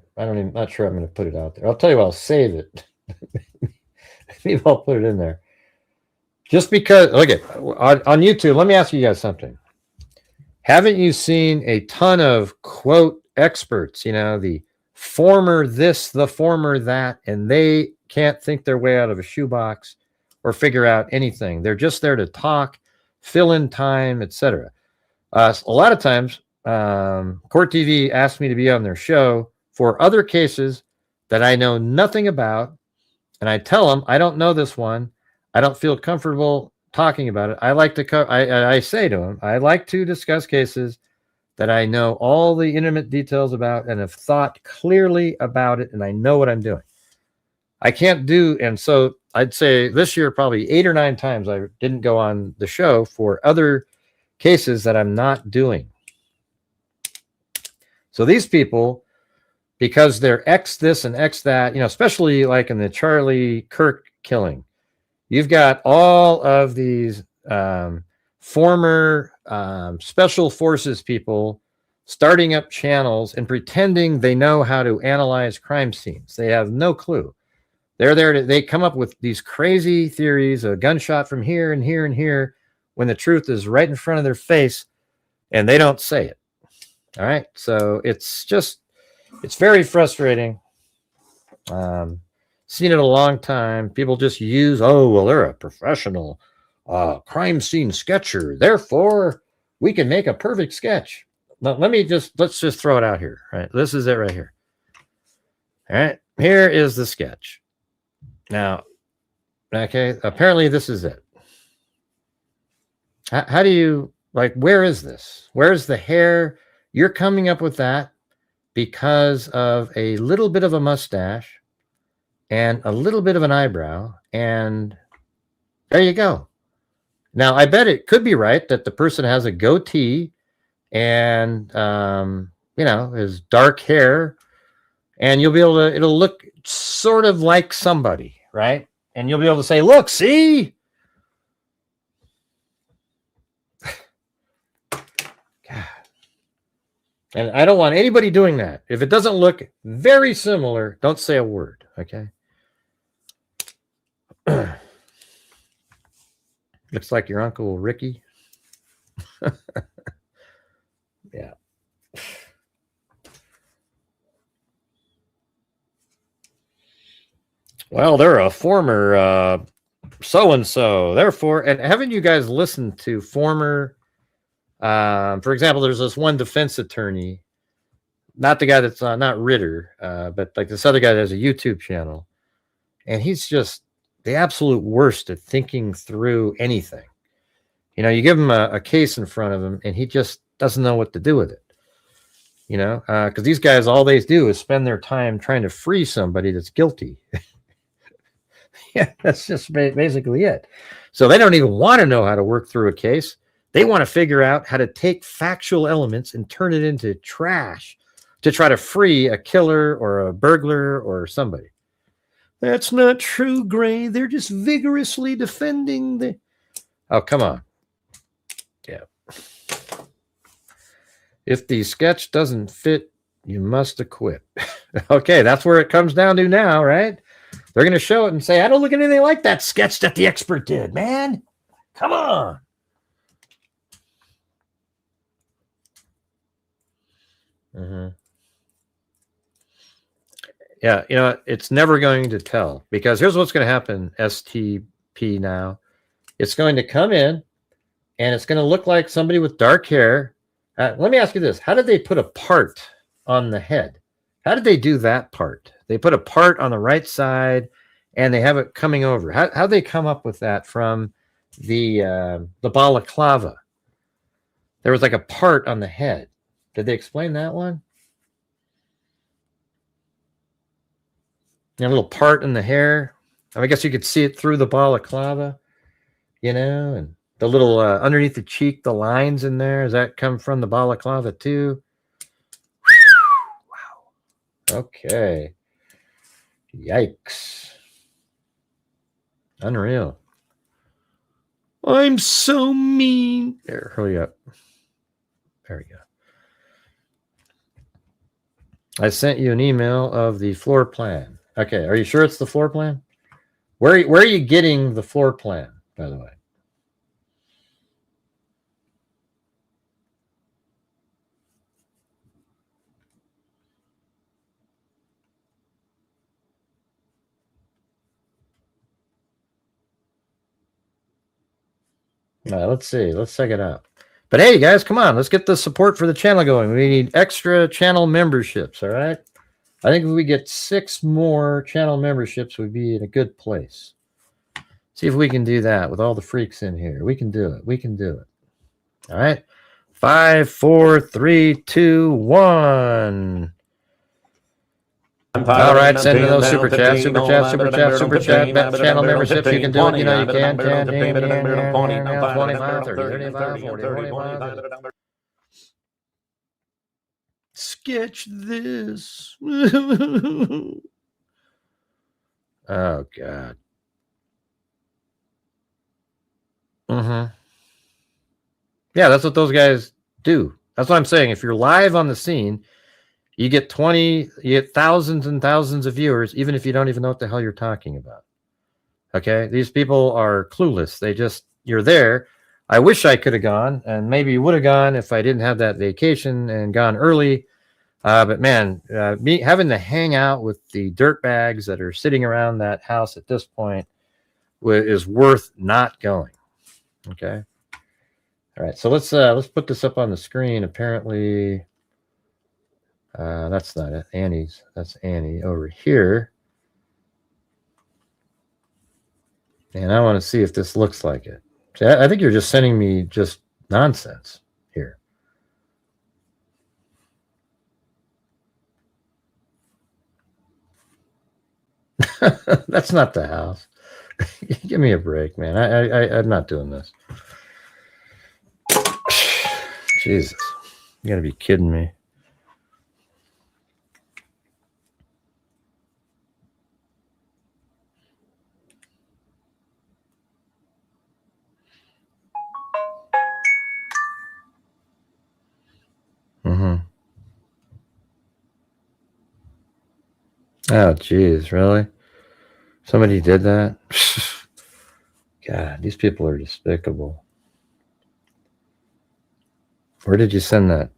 Not sure I'm going to put it out there. I'll tell you what, I'll save it. Maybe I'll put it in there. Just because, okay, on YouTube, let me ask you guys something. Haven't you seen a ton of quote experts, you know, the former this, the former that, and they can't think their way out of a shoebox or figure out anything. They're just there to talk, fill in time, etc. A lot of times, Court TV asked me to be on their show for other cases that I know nothing about, and I tell them I don't know this one. I don't feel comfortable talking about it. I like to I say to them, I like to discuss cases that I know all the intimate details about and have thought clearly about it, and I know what I'm doing. I can't do, and so I'd say this year probably 8 or 9 times I didn't go on the show for other cases that I'm not doing. So these people, because they're X this and X that, especially like in the Charlie Kirk killing, you've got all of these former special forces people starting up channels and pretending they know how to analyze crime scenes. They have no clue. They're there they come up with these crazy theories, a gunshot from here and here and here, when the truth is right in front of their face, and they don't say it. All right. So it's very frustrating. Seen it a long time. People just use, they're a professional crime scene sketcher, therefore we can make a perfect sketch. Now, let's just throw it out here. Right. This is it right here. All right. Here is the sketch. Now, okay, apparently this is it. How do you, where is this? Where's the hair? You're coming up with that because of a little bit of a mustache and a little bit of an eyebrow, and there you go. Now, I bet it could be right that the person has a goatee and, his dark hair, and you'll be able to, it'll look sort of like somebody, right? And you'll be able to say, look, see? God. And I don't want anybody doing that. If it doesn't look very similar, don't say a word, okay? Looks like your Uncle Ricky. Yeah. Well, they're a former so-and-so. Therefore, and haven't you guys listened to former, for example, there's this one defense attorney, not the guy that's not Ritter, but like this other guy that has a YouTube channel, and he's just the absolute worst at thinking through anything. You give him a case in front of him, and he just doesn't know what to do with it. Because these guys, all they do is spend their time trying to free somebody that's guilty. Yeah, that's just basically it. So they don't even want to know how to work through a case. They want to figure out how to take factual elements and turn it into trash to try to free a killer or a burglar or somebody. That's not true, Gray. They're just vigorously defending the... Oh, come on. Yeah. If the sketch doesn't fit, you must acquit. Okay, that's where it comes down to now, right? They're going to show it and say, I don't look at anything like that sketch that the expert did, man. Come on. Mm-hmm. Yeah, it's never going to tell, because here's what's going to happen, STP now. It's going to come in, and it's going to look like somebody with dark hair. Let me ask you this. How did they put a part on the head? How did they do that part? They put a part on the right side, and they have it coming over. How'd they come up with that from the balaclava? There was like a part on the head. Did they explain that one? A little part in the hair. I guess you could see it through the balaclava, and the little underneath the cheek, the lines in there. Does that come from the balaclava too? Wow. Okay. Yikes. Unreal. I'm so mean. There, hurry up. There we go. I sent you an email of the floor plan. Okay, are you sure it's the floor plan? Where are you getting the floor plan, by the way? Let's see. Let's check it out. But hey, guys, come on. Let's get the support for the channel going. We need extra channel memberships, all right? I think if we get 6 more channel memberships, we'd be in a good place. See if we can do that with all the freaks in here. We can do it. We can do it. All right? 5, 4, 3, 2, 1. All right, send in those super chats, channel memberships. You can do it. You know you can. 25, 30, 35, 40, 45. Sketch this. Oh, God. Yeah, that's what those guys do. That's what I'm saying. If you're live on the scene, you get thousands and thousands of viewers, even if you don't even know what the hell you're talking about. Okay? These people are clueless. You're there. I wish I could have gone, and maybe would have gone if I didn't have that vacation and gone early. But man, me having to hang out with the dirtbags that are sitting around that house at this point is worth not going. Okay? All right, so let's put this up on the screen. Apparently, that's not it. That's Annie over here. And I want to see if this looks like it. See, I think you're just sending me just nonsense here. That's not the house. Give me a break, man. I'm not doing this. Jesus. You gotta be kidding me. Oh, geez, really? Somebody did that? God, these people are despicable. Where did you send that?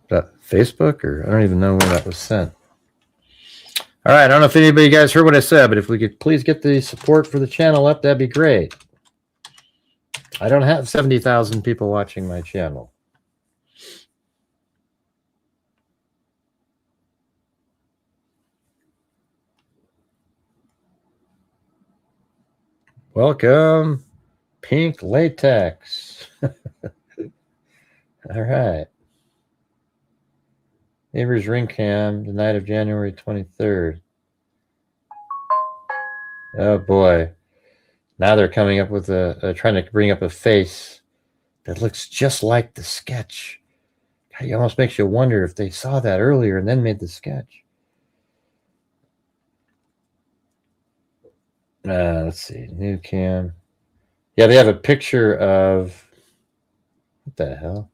That Facebook? Or I don't even know where that was sent. All right, I don't know if anybody guys heard what I said, but if we could please get the support for the channel up, that'd be great. I don't have 70,000 people watching my channel. Welcome, Pink Latex. All right. Neighbor's ring cam, the night of January 23rd. Oh boy. Now they're coming up with trying to bring up a face that looks just like the sketch. God, it almost makes you wonder if they saw that earlier and then made the sketch. Let's see, new cam. Yeah, they have a picture of, what the hell?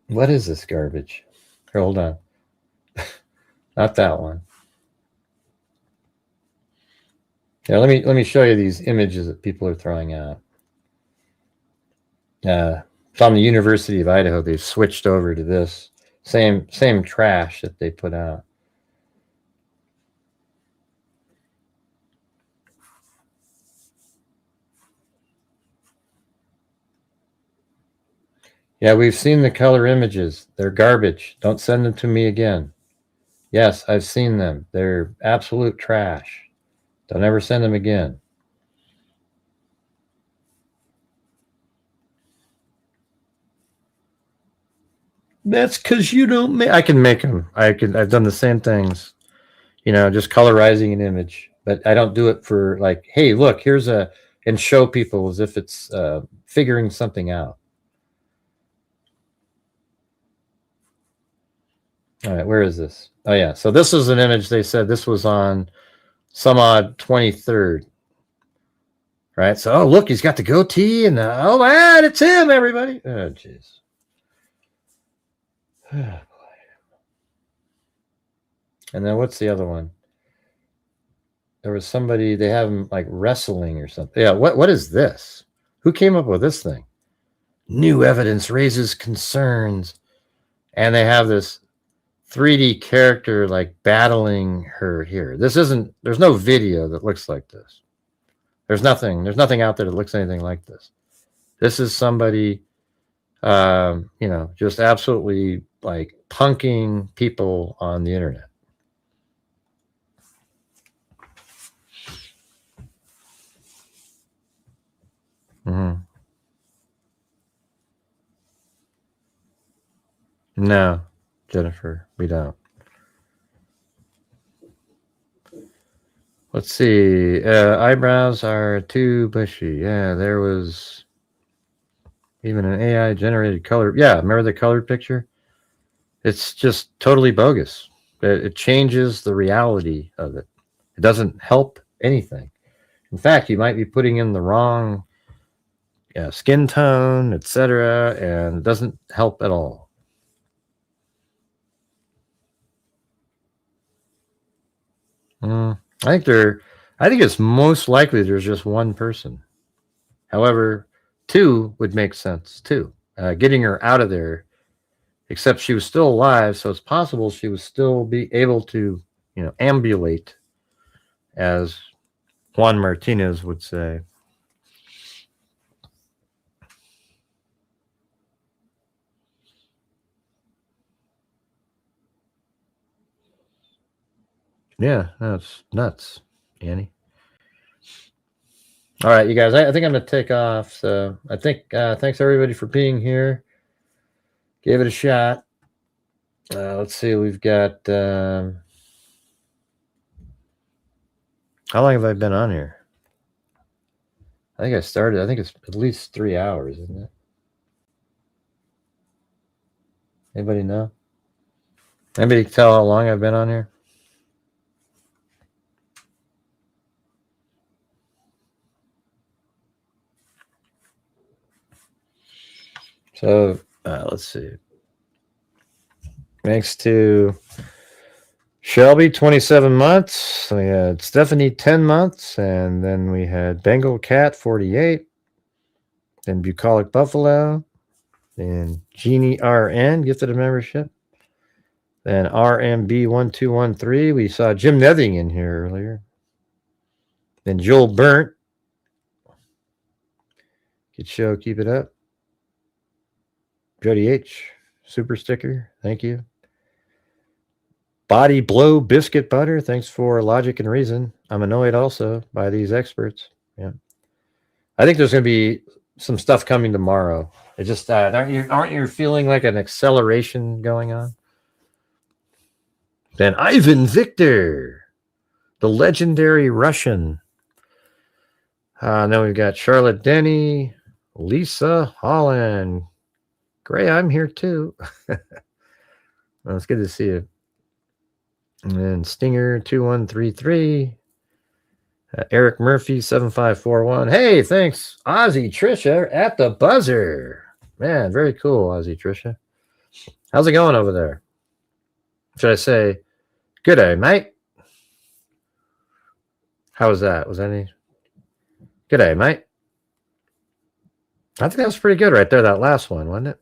What is this garbage? Hold on. Not that one. Yeah, let me show you these images that people are throwing out. From the University of Idaho, they've switched over to this same trash that they put out. Yeah, we've seen the color images. They're garbage. Don't send them to me again. Yes, I've seen them. They're absolute trash. Don't ever send them again. That's because you don't make. I can make them. I've done the same things. You know, just colorizing an image, but I don't do it for like, hey, look, here's and show people as if it's figuring something out. All right, where is this? Oh yeah, so this is an image. They said this was on some odd 23rd. Right, so oh look, he's got the goatee and oh man, it's him, everybody. Oh jeez. Oh, boy. And then what's the other one? There was somebody, they have him like wrestling or something. Yeah, what is this? Who came up with this thing? New evidence raises concerns. And they have this 3D character like battling her here. There's no video that looks like this. There's nothing out there that looks anything like this. This is somebody, you know, just absolutely like punking people on the internet. No, Jennifer, we don't. Let's see. Eyebrows are too bushy. Yeah, there was even an AI generated color. Yeah, remember the colored picture? It's just totally bogus. It changes the reality of it. It doesn't help anything. In fact, you might be putting in the wrong skin tone, etc., and it doesn't help at all. I think it's most likely there's just one person. However, two would make sense too. Getting her out of there, except she was still alive, so it's possible she would still be able to, ambulate, as Juan Martinez would say. Yeah, that's nuts, Annie. All right, you guys, I think I'm going to take off. So I think thanks everybody for being here. Gave it a shot. Let's see, we've got... how long have I been on here? I think it's at least 3 hours, isn't it? Anybody know? Anybody tell how long I've been on here? So let's see. Thanks to Shelby, 27 months. We had Stephanie, 10 months. And then we had Bengal Cat, 48. Then Bucolic Buffalo. Then Jeannie RN, gifted a membership. Then RMB1213. We saw Jim Nething in here earlier. Then Joel Burnt. Good show. Keep it up. Jody H. Super sticker. Thank you. Body Blow Biscuit Butter. Thanks for Logic and Reason. I'm annoyed also by these experts. Yeah. I think there's going to be some stuff coming tomorrow. It just aren't you feeling like an acceleration going on? Then Ivan Victor, the legendary Russian. Then we've got Charlotte Denny, Lisa Holland. Gray, I'm here too. Well, it's good to see you. And then Stinger 2133. Eric Murphy 7541. Hey, thanks, Ozzy Trisha at the buzzer. Man, very cool, Ozzy Trisha. How's it going over there? Should I say, good day, mate? How was that? Was any? Good day, mate. I think that was pretty good right there, that last one, wasn't it?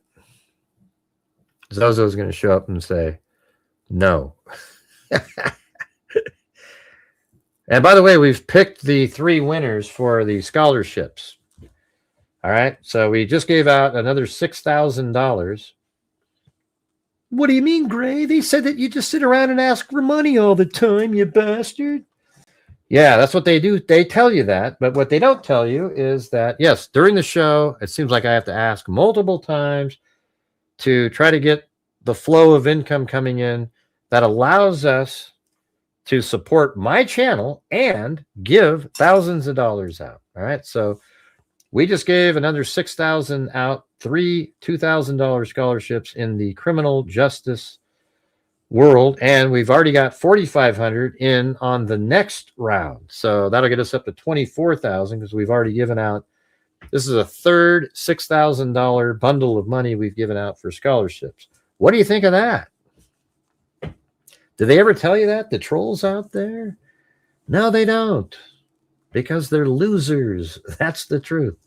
Zozo's going to show up and say, no. And by the way, we've picked the 3 winners for the scholarships. All right. So we just gave out another $6,000. What do you mean, Gray? They said that you just sit around and ask for money all the time, you bastard. Yeah, that's what they do. They tell you that. But what they don't tell you is that, yes, during the show, it seems like I have to ask multiple times to try to get the flow of income coming in that allows us to support my channel and give thousands of dollars out. All right. So we just gave another $6,000 out, 3 $2,000 scholarships in the criminal justice world. And we've already got 4,500 in on the next round. So that'll get us up to 24,000 because we've already given out. This is a third $6,000 bundle of money we've given out for scholarships. What do you think of that? Did they ever tell you that? The trolls out there? No, they don't. Because they're losers. That's the truth.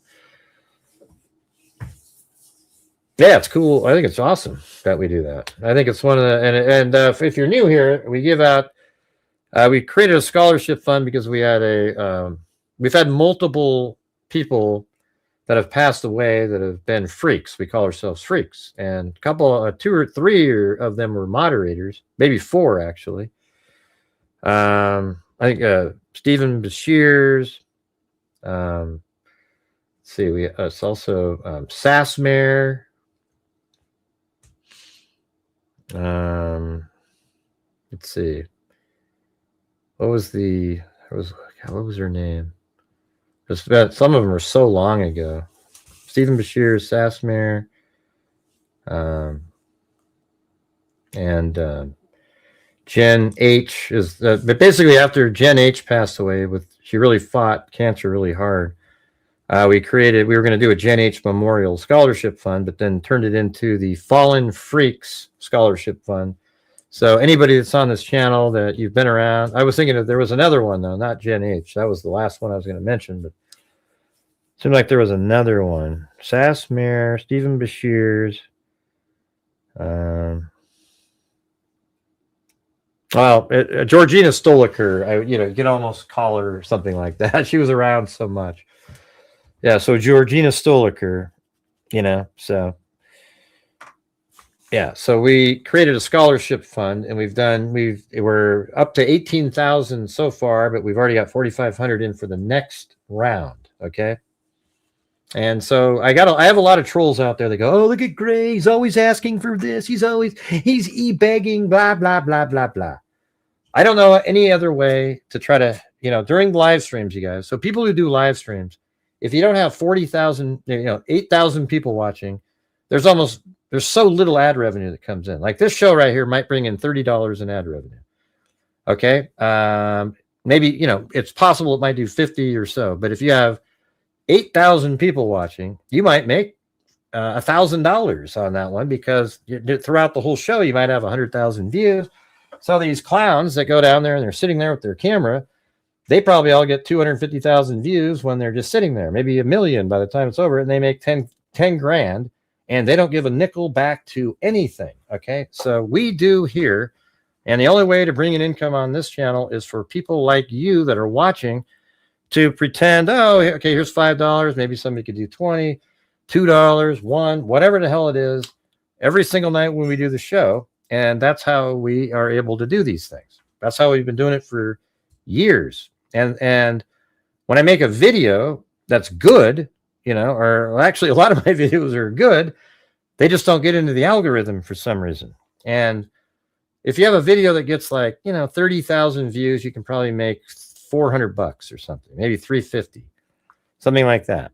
Yeah, it's cool. I think it's awesome that we do that. I think it's one of the, and if you're new here, we give out, we created a scholarship fund because we had we've had multiple people that have passed away that have been freaks. We call ourselves freaks. And a couple, 2 or 3 of them were moderators, maybe 4 actually. I think Stephen Bashirs. Let's see, it's also Sassmare. Let's see. What was her name? Some of them are so long ago. Stephen Bashir, Sasmere, and Jen H is but basically after Jen H passed away, she really fought cancer really hard. We were going to do a Jen H Memorial Scholarship Fund, but then turned it into the Fallen Freaks Scholarship Fund. So anybody that's on this channel that you've been around, I was thinking that there was another one though, not Jen H. That was the last one I was going to mention, but it seemed like there was another one. Sasmere, Stephen Bashir's. Georgina Stoliker, you can almost call her something like that. She was around so much. Yeah, so Georgina Stoliker, so yeah, so we created a scholarship fund, and we're up to 18,000 so far, but we've already got 4,500 in for the next round. Okay. And so I have a lot of trolls out there that go, oh, look at Gray. He's always asking for this. He's e-begging, blah, blah, blah, blah, blah. I don't know any other way to try to, during live streams, you guys. So people who do live streams, if you don't have 40,000, 8,000 people watching, there's so little ad revenue that comes in. Like this show right here might bring in $30 in ad revenue. Okay. Maybe, it's possible it might do 50 or so, but if you have 8,000 people watching, you might make $1,000 on that one, because throughout the whole show, you might have 100,000 views. So these clowns that go down there and they're sitting there with their camera, they probably all get 250,000 views when they're just sitting there, maybe 1 million by the time it's over, and they make 10 grand, and they don't give a nickel back to anything. Okay. So we do here. And the only way to bring in income on this channel is for people like you that are watching to pretend, oh, okay, here's $5. Maybe somebody could do 20, $2, $1, whatever the hell it is, every single night when we do the show. And that's how we are able to do these things. That's how we've been doing it for years. And when I make a video that's good, or actually a lot of my videos are good, they just don't get into the algorithm for some reason. And if you have a video that gets 30,000 views, you can probably make $400 or something, maybe 350, something like that.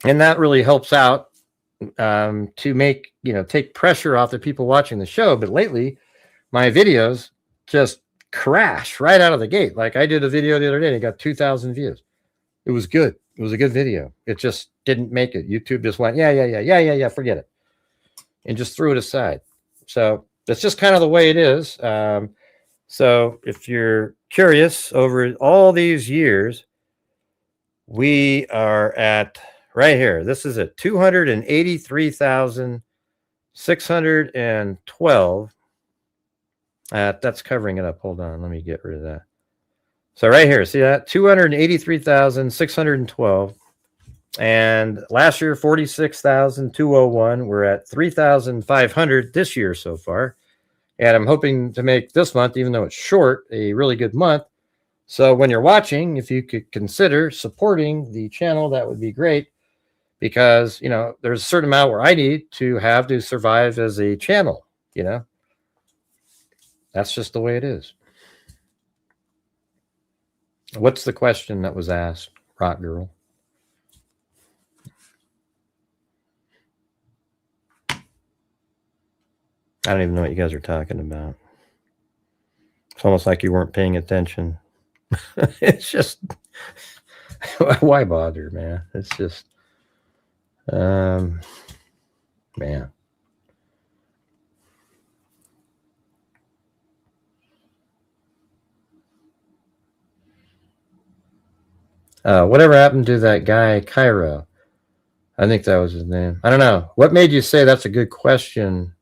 And that really helps out to make, take pressure off the people watching the show. But lately, my videos just crash right out of the gate. Like I did a video the other day, and it got 2,000 views. It was good. It was a good video. It just didn't make it. YouTube just went, yeah, forget it, and just threw it aside. So that's just kind of the way it is. So if you're curious, over all these years, we are at right here. This is at 283,612. That's covering it up. Hold on. Let me get rid of that. So right here, see that? 283,612. And last year, 46,201. We're at 3,500 this year so far. And I'm hoping to make this month, even though it's short, a really good month. So when you're watching, if you could consider supporting the channel, that would be great. Because, there's a certain amount where I need to have to survive as a channel, That's just the way it is. What's the question that was asked, Rock Girl? I don't even know what you guys are talking about. It's almost like you weren't paying attention. It's just, why bother, man? It's just, man. Whatever happened to that guy, Cairo? I think that was his name. I don't know. What made you say that's a good question,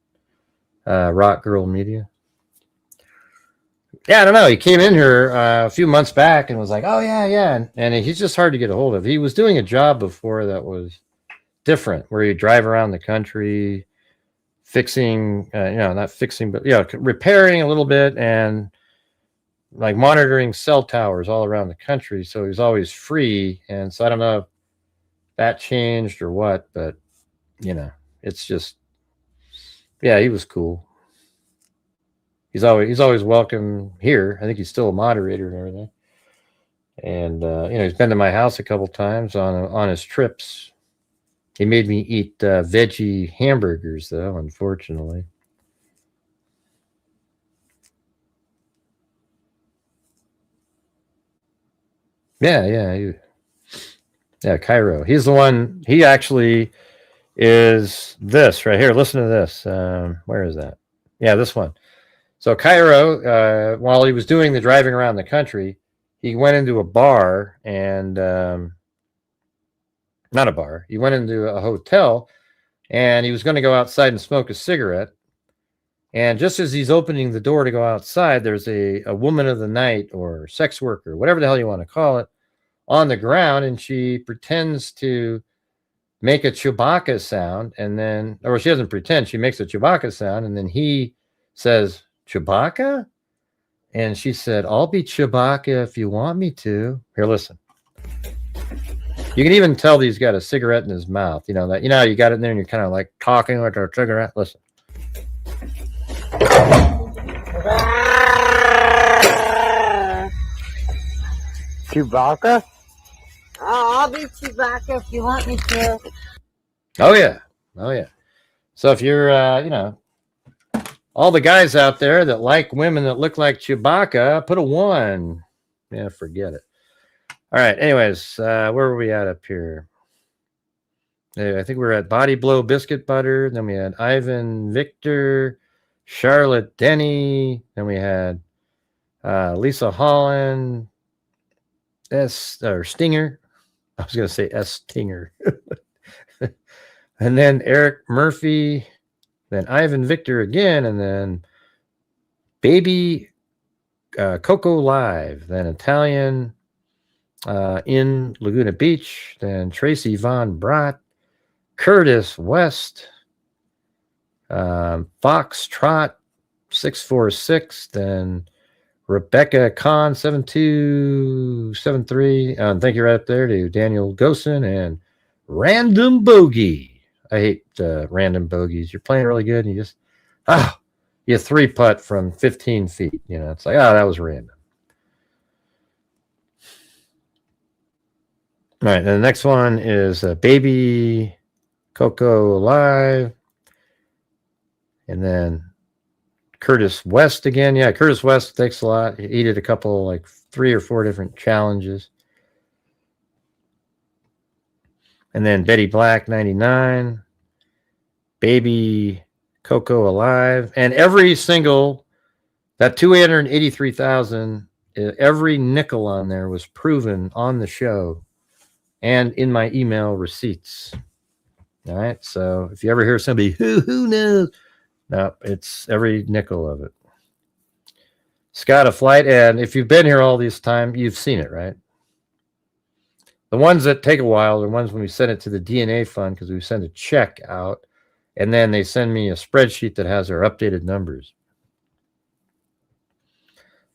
Rock Girl Media? Yeah, I don't know. He came in here a few months back and was like, oh, yeah. And he's just hard to get a hold of. He was doing a job before that was different, where you drive around the country fixing, not fixing, but, repairing a little bit and like monitoring cell towers all around the country. So he was always free. And so I don't know if that changed or what, but, it's just, yeah, he was cool. he's always welcome here. I think he's still a moderator and everything. And he's been to my house a couple times on his trips. He made me eat veggie hamburgers, though, unfortunately. Yeah, Cairo. He's the one. He actually is this right here. Listen to this. Where is that? Yeah, this one. So Cairo, while he was doing the driving around the country, he went into a bar and not a bar. He went into a hotel and he was going to go outside and smoke a cigarette. And just as he's opening the door to go outside, there's a woman of the night or sex worker, whatever the hell you want to call it, on the ground. And she pretends to make a Chewbacca sound. And then, or she doesn't pretend, she makes a Chewbacca sound. And then he says, Chewbacca? And she said, I'll be Chewbacca if you want me to. Here, listen. You can even tell that he's got a cigarette in his mouth. You know, you got it in there and you're kind of like talking with a cigarette. Listen. Chewbacca? Oh, I'll be Chewbacca if you want me to. Oh, yeah. So if you're, all the guys out there that like women that look like Chewbacca, put a 1. Yeah, forget it. All right. Anyways, where were we at up here? I think we're at Body Blow Biscuit Butter. Then we had Ivan Victor, Charlotte Denny. Then we had Lisa Holland, Stinger. I was going to say Stinger. And then Eric Murphy. Then Ivan Victor again. And then Baby Coco Live. Then Italian in Laguna Beach. Then Tracy Von Brott. Curtis West. Fox Trot 646. Then Rebecca Khan 7273. Thank you right there to Daniel Gosen and Random Bogey. I hate random bogeys. You're playing really good and you just you 3-putt from 15 feet. It's like, that was random. All right, and the next one is Baby Coco Live. And then Curtis West again. Yeah, Curtis West, thanks a lot. He did a couple, like 3 or 4 different challenges. And then Betty Black, 99. Baby Coco Alive. And every single, that 283,000, every nickel on there was proven on the show and in my email receipts. All right. So if you ever hear somebody, who knows? No, it's every nickel of it. Scott a Flight. And if you've been here all this time, you've seen it, right? The ones that take a while are the ones when we send it to the DNA fund because we send a check out and then they send me a spreadsheet that has our updated numbers.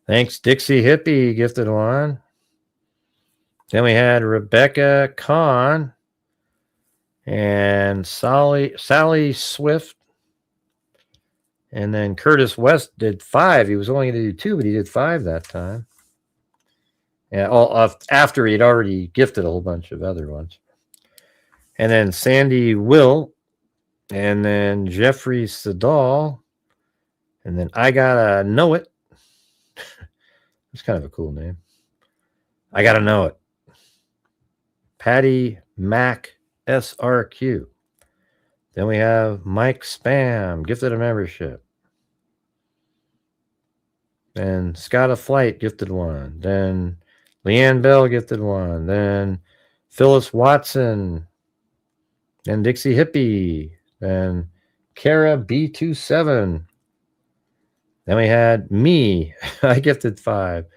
Thanks, Dixie Hippie, gifted one. Then we had Rebecca Kahn and Sally Swift. And then Curtis West did 5. He was only going to do 2, but he did 5 that time. Yeah, after he'd already gifted a whole bunch of other ones. And then Sandy Will. And then Jeffrey Sedal. And then I Gotta Know It. That's kind of a cool name. I Gotta Know It. Patty Mac SRQ. Then we have Mike Spam, gifted a membership. Then Scott of Flight, gifted 1. Then Leanne Bell, gifted 1. Then Phyllis Watson. Then Dixie Hippie. Then Kara B27. Then we had me. I gifted 5.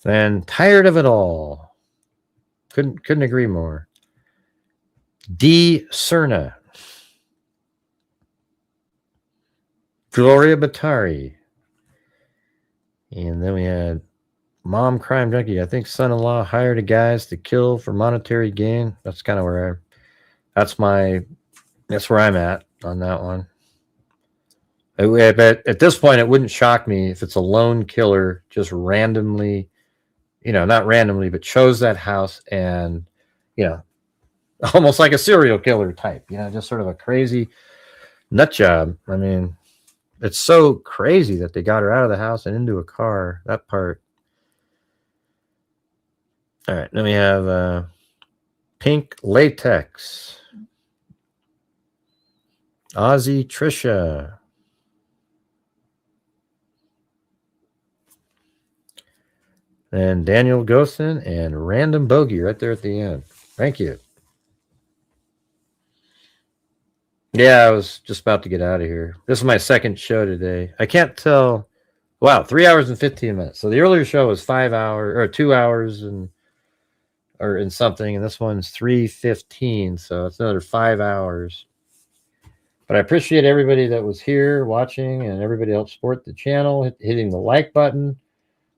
Then Tired of It All. Couldn't agree more. D. Cerna. Gloria Batari. And then we had Mom Crime Junkie. I think son-in-law hired a guys to kill for monetary gain. That's kind of that's where I'm at on that one. But at this point, it wouldn't shock me if it's a lone killer just randomly, not randomly, but chose that house and, almost like a serial killer type, just sort of a crazy nut job. I mean, it's so crazy that they got her out of the house and into a car. That part. All right, then we have Pink Latex, Aussie Trisha, and Daniel Gostin and Random Bogey right there at the end. Thank you. Yeah, I was just about to get out of here. This is my second show today. I can't tell. Wow, 3 hours and 15 minutes. So the earlier show was 5 hours or 2 hours and something, and this one's 3:15. So it's another 5 hours. But I appreciate everybody that was here watching and everybody else support the channel, hitting the like button.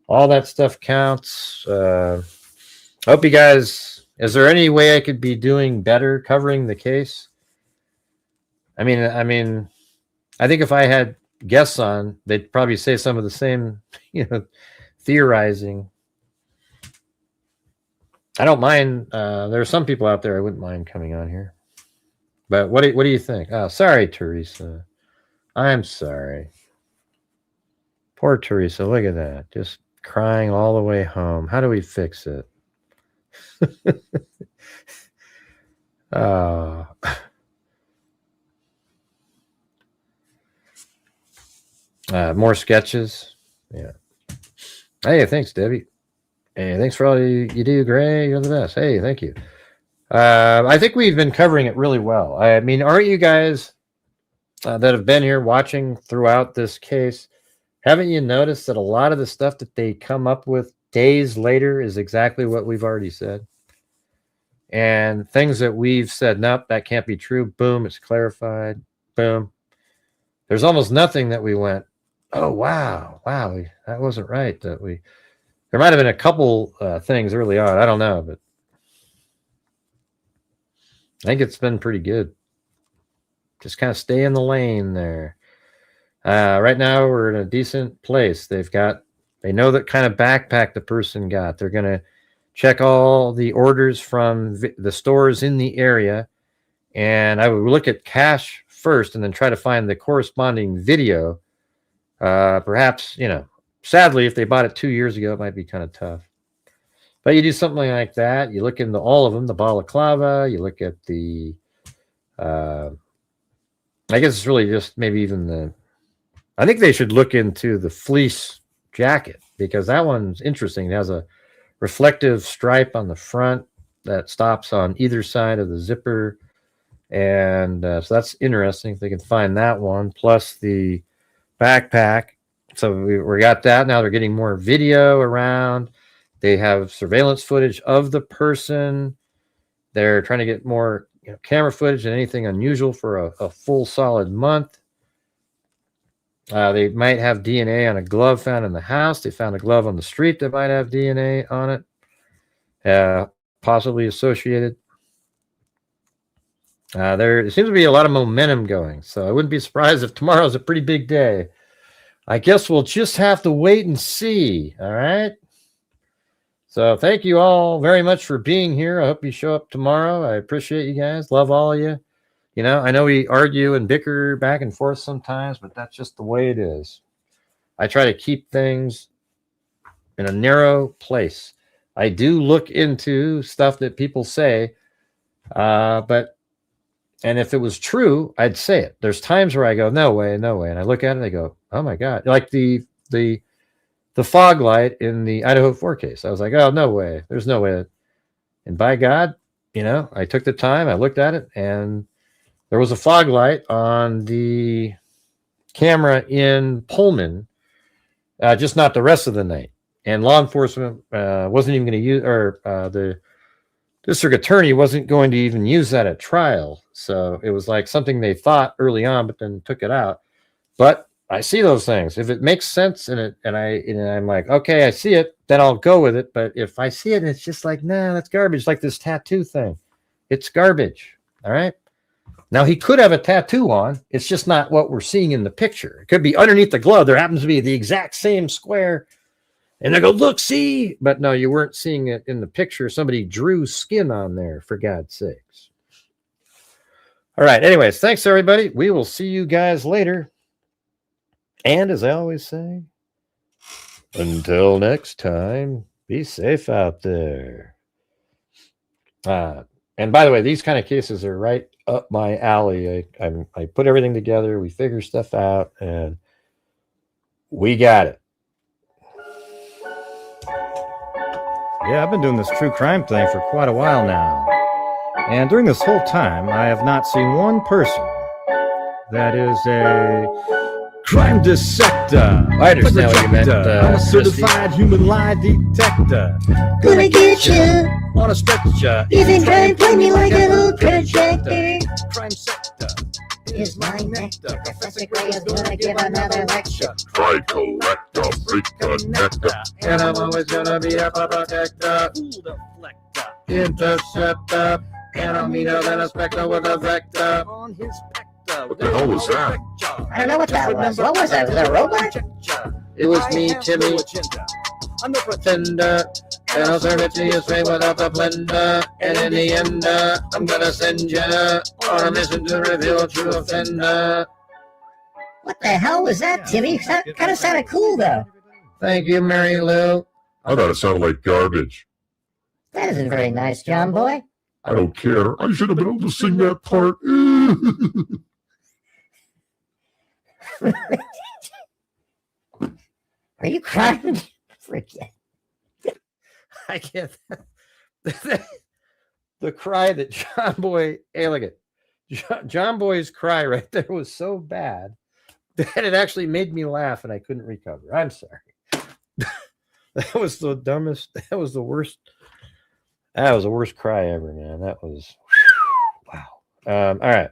All that stuff counts. Hope you guys. Is there any way I could be doing better covering the case? I mean, I think if I had guests on, they'd probably say some of the same, theorizing. I don't mind. There are some people out there I wouldn't mind coming on here. But what do you think? Oh, sorry, Teresa. I'm sorry. Poor Teresa. Look at that. Just crying all the way home. How do we fix it? Oh. More sketches. Yeah. Hey, thanks, Debbie. Hey, thanks for all you do, Gray. You're the best. Hey, thank you. I think we've been covering it really well. I mean, aren't you guys that have been here watching throughout this case? Haven't you noticed that a lot of the stuff that they come up with days later is exactly what we've already said? And things that we've said, nope, that can't be true. Boom, it's clarified. Boom. There's almost nothing that we went, oh, wow, that wasn't right. There might have been a couple things early on. I don't know, but I think it's been pretty good. Just kind of stay in the lane there. Right now, we're in a decent place. They know that kind of backpack the person got. They're going to check all the orders from the stores in the area. And I would look at cash first and then try to find the corresponding video. Perhaps, sadly, if they bought it 2 years ago, it might be kind of tough. But you do something like that. You look into all of them, the balaclava. You look at the, I guess it's really just maybe even I think they should look into the fleece jacket because that one's interesting. It has a reflective stripe on the front that stops on either side of the zipper. And so that's interesting if they can find that one. Plus the backpack. So we got that. Now they're getting more video around. They have surveillance footage of the person. They're trying to get more camera footage than anything unusual for a full solid month. They might have DNA on a glove found in the house. They found a glove on the street that might have DNA on it, possibly associated. There seems to be a lot of momentum going, so I wouldn't be surprised if tomorrow's a pretty big day. I guess we'll just have to wait and see, all right? So thank you all very much for being here. I hope you show up tomorrow. I appreciate you guys. Love all of you. I know we argue and bicker back and forth sometimes, but that's just the way it is. I try to keep things in a narrow place. I do look into stuff that people say, and if it was true, I'd say it. There's times where I go, no way. And I look at it and I go, oh my God. Like the fog light in the Idaho 4 case. I was like, oh, no way. There's no way. And by God, I took the time, I looked at it, and there was a fog light on the camera in Pullman, just not the rest of the night. And law enforcement wasn't even going to use, or the district attorney wasn't going to even use that at trial. So it was like something they thought early on, but then took it out. But I see those things. If it makes sense and I'm like, okay, I see it, then I'll go with it. But if I see it and it's just like, nah, that's garbage. Like this tattoo thing. It's garbage. All right. Now, he could have a tattoo on. It's just not what we're seeing in the picture. It could be underneath the glove. There happens to be the exact same square. And they go, look, see? But no, you weren't seeing it in the picture. Somebody drew skin on there, for God's sakes. All right. Anyways, thanks, everybody. We will see you guys later. And as I always say, until next time, be safe out there. And by the way, these kind of cases are right up my alley. I put everything together. We figure stuff out, and we got it. Yeah, I've been doing this true crime thing for quite a while now. And during this whole time, I have not seen one person that is a crime dissector. I understand what you meant. I'm a certified human lie detector. Gonna get you. On a stretcher. Even try and play me like an old projector. Crime sector. Is my nectar. Professor Gray is gonna give another lecture. Try collector, reconnector. And I'm always gonna be a protector. Interceptor. And I'm meaner than a spectre with a vector. On his pector. What the hell was that? I don't know what that was. What was that? Was it a robot? It was me, Timmy. I'm the pretender. And I'll serve it to you straight without the blender. And in the end, I'm gonna send you on a mission to reveal a true offender. What the hell was that, Timmy? That kind of sounded cool, though. Thank you, Mary Lou. I thought it sounded like garbage. That isn't very nice, John boy. I don't care. I should have been able to sing that part. Are you crying? Forget. I can't. The cry that John Boy, hey, look at John Boy's cry right there was so bad that it actually made me laugh and I couldn't recover. I'm sorry. That was the dumbest. That was the worst. That was the worst cry ever, man. That was wow. All right.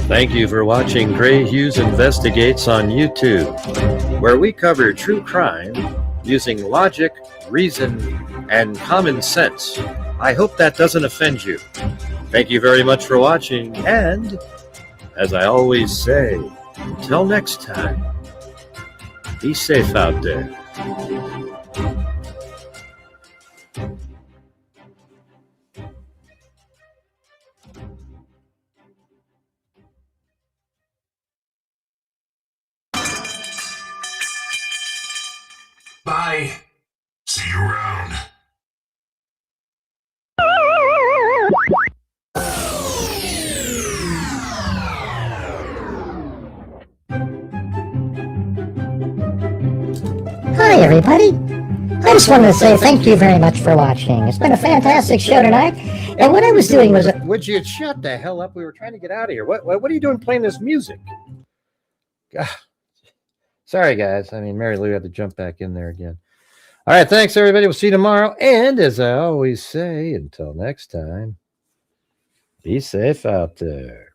Thank you for watching Grant Hughes Investigates on YouTube, where we cover true crime using logic, reason, and common sense. I hope that doesn't offend you. Thank you very much for watching, and as I always say, until next time, be safe out there. Bye. See you around. Hi, everybody. I just wanted to say thank you very much for watching. It's been a fantastic show tonight. And what I was doing was... Would you shut the hell up? We were trying to get out of here. What are you doing playing this music? God. Sorry, guys. I mean, Mary Lou had to jump back in there again. All right. Thanks, everybody. We'll see you tomorrow. And as I always say, until next time, be safe out there.